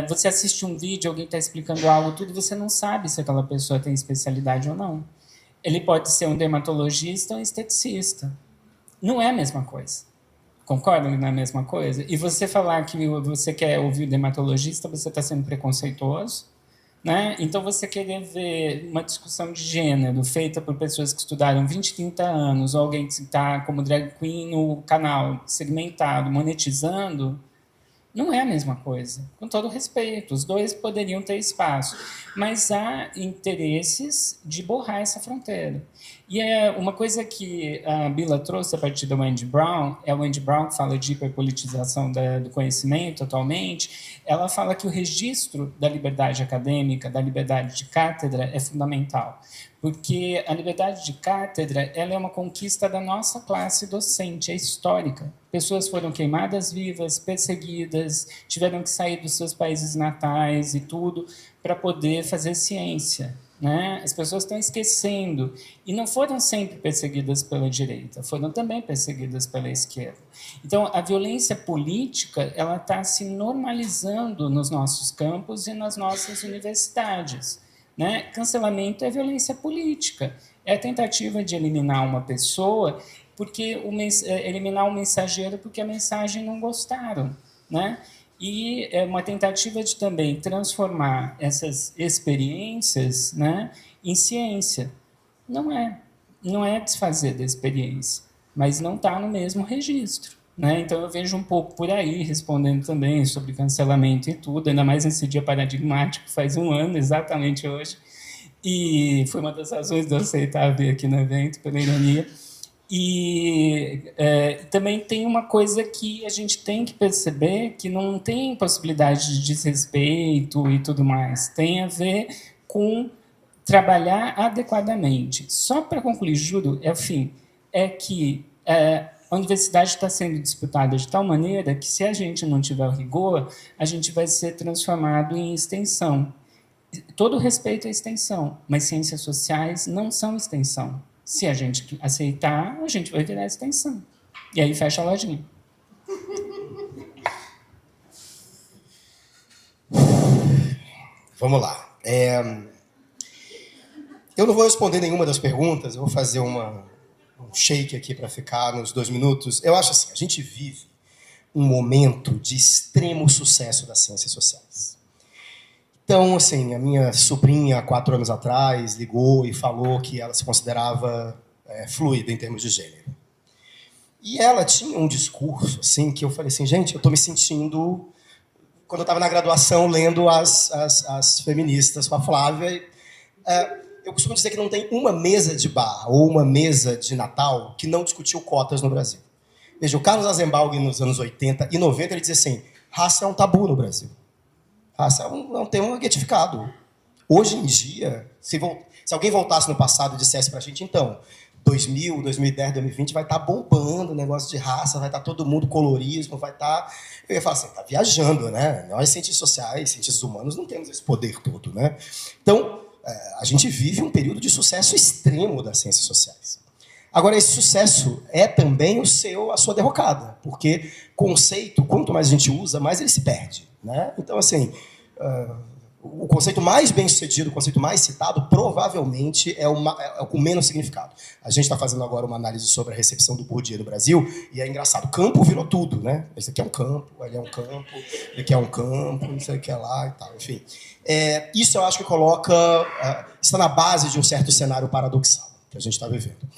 Você assiste um vídeo, alguém está explicando algo, tudo, você não sabe se aquela pessoa tem especialidade ou não. Ele pode ser um dermatologista ou um esteticista. Não é a mesma coisa. Concordam que não é a mesma coisa? E você falar que você quer ouvir o dermatologista, você está sendo preconceituoso, né? Então, você querer ver uma discussão de gênero feita por pessoas que estudaram 20, 30 anos, ou alguém que está como drag queen no canal, segmentado, monetizando, não é a mesma coisa. Com todo respeito, os dois poderiam ter espaço, mas há interesses de borrar essa fronteira. E é uma coisa que a Bila trouxe a partir da Wendy Brown, é a Wendy Brown que fala de hiperpolitização do conhecimento atualmente. Ela fala que o registro da liberdade acadêmica, da liberdade de cátedra, é fundamental, porque a liberdade de cátedra ela é uma conquista da nossa classe docente, é histórica. Pessoas foram queimadas vivas, perseguidas, tiveram que sair dos seus países natais e tudo para poder fazer ciência, né? As pessoas estão esquecendo. E não foram sempre perseguidas pela direita, foram também perseguidas pela esquerda. Então, a violência política ela está se normalizando nos nossos campos e nas nossas universidades, né? Cancelamento é violência política, é a tentativa de eliminar uma pessoa porque eliminar um mensageiro porque a mensagem não gostaram, né? E é uma tentativa de também transformar essas experiências, né, em ciência. Não é desfazer da experiência, mas não está no mesmo registro, né? Então eu vejo um pouco por aí, respondendo também sobre cancelamento e tudo, ainda mais nesse dia paradigmático, faz 1 ano exatamente hoje, e foi uma das razões de eu aceitar vir aqui no evento, pela ironia. E também tem uma coisa que a gente tem que perceber, que não tem possibilidade de desrespeito e tudo mais, tem a ver com trabalhar adequadamente. Só para concluir, juro, é que a universidade está sendo disputada de tal maneira que, se a gente não tiver o rigor, a gente vai ser transformado em extensão. Todo respeito à extensão, mas ciências sociais não são extensão. Se a gente aceitar, a gente vai virar extensão. E aí fecha a lojinha. Vamos lá. Eu não vou responder nenhuma das perguntas, eu vou fazer um shake aqui para ficar nos 2 minutos. Eu acho assim, a gente vive um momento de extremo sucesso das ciências sociais. Então, assim, a minha sobrinha, há 4 anos atrás, ligou e falou que ela se considerava fluida em termos de gênero. E ela tinha um discurso, assim, que eu falei assim, gente, eu estou me sentindo... Quando eu estava na graduação, lendo as feministas com a Flávia, eu costumo dizer que não tem uma mesa de bar ou uma mesa de Natal que não discutiu cotas no Brasil. Veja, o Carlos Azenbalg, nos anos 80 e 90, ele dizia assim, raça é um tabu no Brasil. Raça é um tema guetificado. Hoje em dia, se alguém voltasse no passado e dissesse para a gente, então, 2000, 2010, 2020 vai estar bombando o negócio de raça, vai estar todo mundo colorismo, vai estar... Eu ia falar assim, está viajando, né? Nós, cientistas sociais, cientistas humanos, não temos esse poder todo, né? Então, a gente vive um período de sucesso extremo das ciências sociais. Agora, esse sucesso é também a sua derrocada, porque conceito, quanto mais a gente usa, mais ele se perde, né? Então, assim, o conceito mais bem-sucedido, o conceito mais citado, provavelmente é o com menos significado. A gente está fazendo agora uma análise sobre a recepção do Bourdieu no Brasil, e é engraçado, campo virou tudo, né? Esse aqui é um campo, ali é um campo, aqui é um campo, isso aqui é lá e tal, enfim. Isso eu acho que está na base de um certo cenário paradoxal que a gente está vivendo.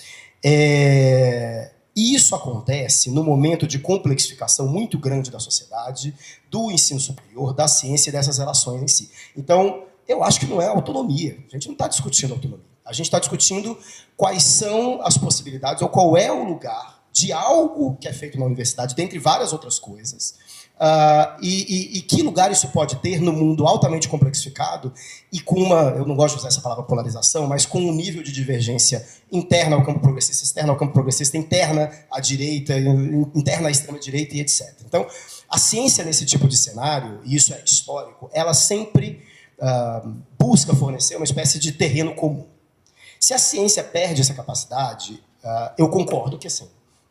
E isso acontece no momento de complexificação muito grande da sociedade, do ensino superior, da ciência e dessas relações em si. Então, eu acho que não é autonomia. A gente não está discutindo autonomia. A gente está discutindo quais são as possibilidades ou qual é o lugar de algo que é feito na universidade, dentre várias outras coisas, e que lugar isso pode ter no mundo altamente complexificado e com eu não gosto de usar essa palavra polarização, mas com um nível de divergência interna ao campo progressista, externa ao campo progressista, interna à direita, interna à extrema-direita e etc. Então, a ciência nesse tipo de cenário, e isso é histórico, ela sempre busca fornecer uma espécie de terreno comum. Se a ciência perde essa capacidade, eu concordo que assim,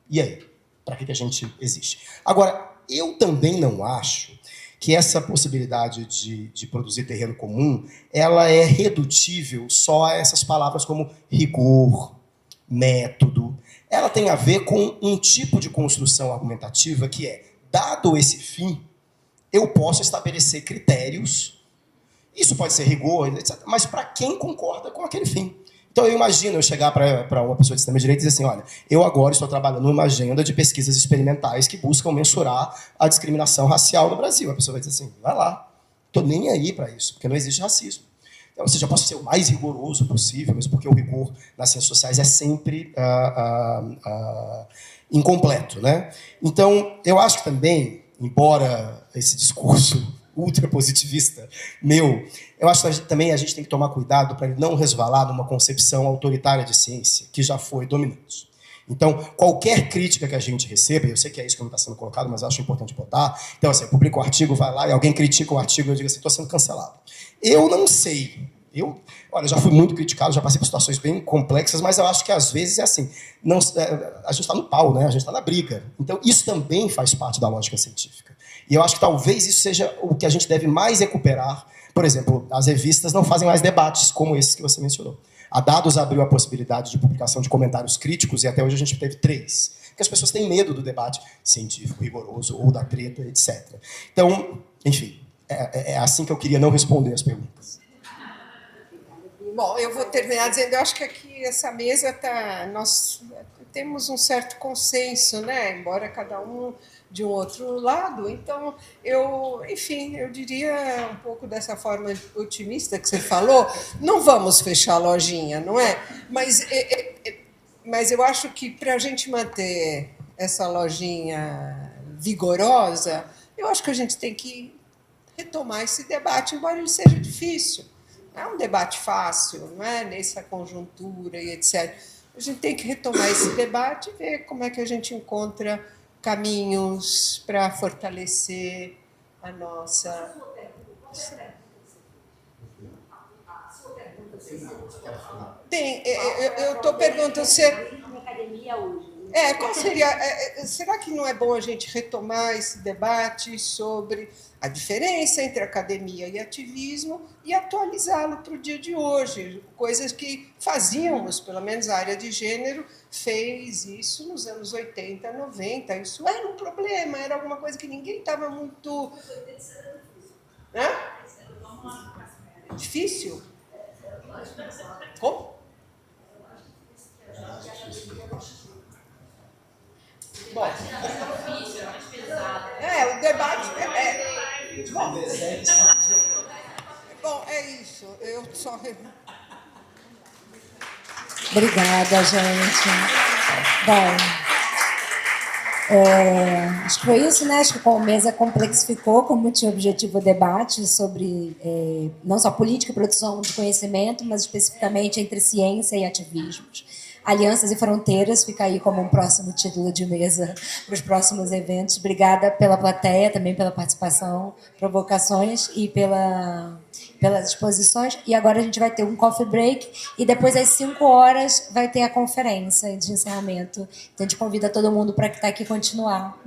e aí? Para que a gente existe? Agora, eu também não acho que essa possibilidade de produzir terreno comum ela é redutível só a essas palavras como rigor, método. Ela tem a ver com um tipo de construção argumentativa que dado esse fim, eu posso estabelecer critérios, isso pode ser rigor, etc., mas para quem concorda com aquele fim. Então, eu imagino eu chegar para uma pessoa de extrema-direita e dizer assim, olha, eu agora estou trabalhando numa agenda de pesquisas experimentais que buscam mensurar a discriminação racial no Brasil. A pessoa vai dizer assim, vai lá, estou nem aí para isso, porque não existe racismo. Então, ou seja, eu posso ser o mais rigoroso possível, mesmo porque o rigor nas ciências sociais é sempre incompleto, né? Então, eu acho que também, embora esse discurso ultrapositivista meu, eu acho que também a gente tem que tomar cuidado para ele não resvalar numa concepção autoritária de ciência, que já foi dominante. Então, qualquer crítica que a gente receba, e eu sei que é isso que não está sendo colocado, mas acho importante botar, então, assim, eu publico um artigo, vai lá, e alguém critica o artigo, e eu digo assim, estou sendo cancelado. Eu não sei. Olha, já fui muito criticado, já passei por situações bem complexas, mas eu acho que às vezes é assim, a gente está no pau, né? A gente está na briga. Então, isso também faz parte da lógica científica. E eu acho que talvez isso seja o que a gente deve mais recuperar. Por exemplo, as revistas não fazem mais debates como esses que você mencionou. A Dados abriu a possibilidade de publicação de comentários críticos e até hoje a gente teve 3. Porque as pessoas têm medo do debate científico, rigoroso, ou da treta, etc. Então, enfim, é assim que eu queria não responder as perguntas. Bom, eu vou terminar dizendo, eu acho que aqui essa mesa nós temos um certo consenso, né? Embora cada um de um outro lado. Então, eu diria um pouco dessa forma otimista que você falou, não vamos fechar a lojinha, não é? Mas eu acho que para a gente manter essa lojinha vigorosa, eu acho que a gente tem que retomar esse debate, embora ele seja difícil. Não é um debate fácil, não é? Nessa conjuntura e etc. A gente tem que retomar esse debate e ver como é que a gente encontra caminhos para fortalecer a nossa... Eu estou perguntando se... Qual seria? Será que não é bom a gente retomar esse debate sobre a diferença entre academia e ativismo e atualizá-lo para o dia de hoje? Coisas que fazíamos, pelo menos a área de gênero fez isso nos anos 80, 90. Isso era um problema, era alguma coisa que ninguém estava muito... Difícil? Como? Bom, o debate bom, é isso. Eu só... Obrigada, gente. Bom, acho que foi isso, né? Acho que a mesa complexificou como tinha objetivo o debate sobre não só política e produção de conhecimento, mas especificamente entre ciência e ativismos. Alianças e Fronteiras, fica aí como um próximo título de mesa para os próximos eventos. Obrigada pela plateia, também pela participação, provocações e pelas exposições. E agora a gente vai ter um coffee break e depois às 5 horas vai ter a conferência de encerramento. Então a gente convida todo mundo para que está aqui continuar.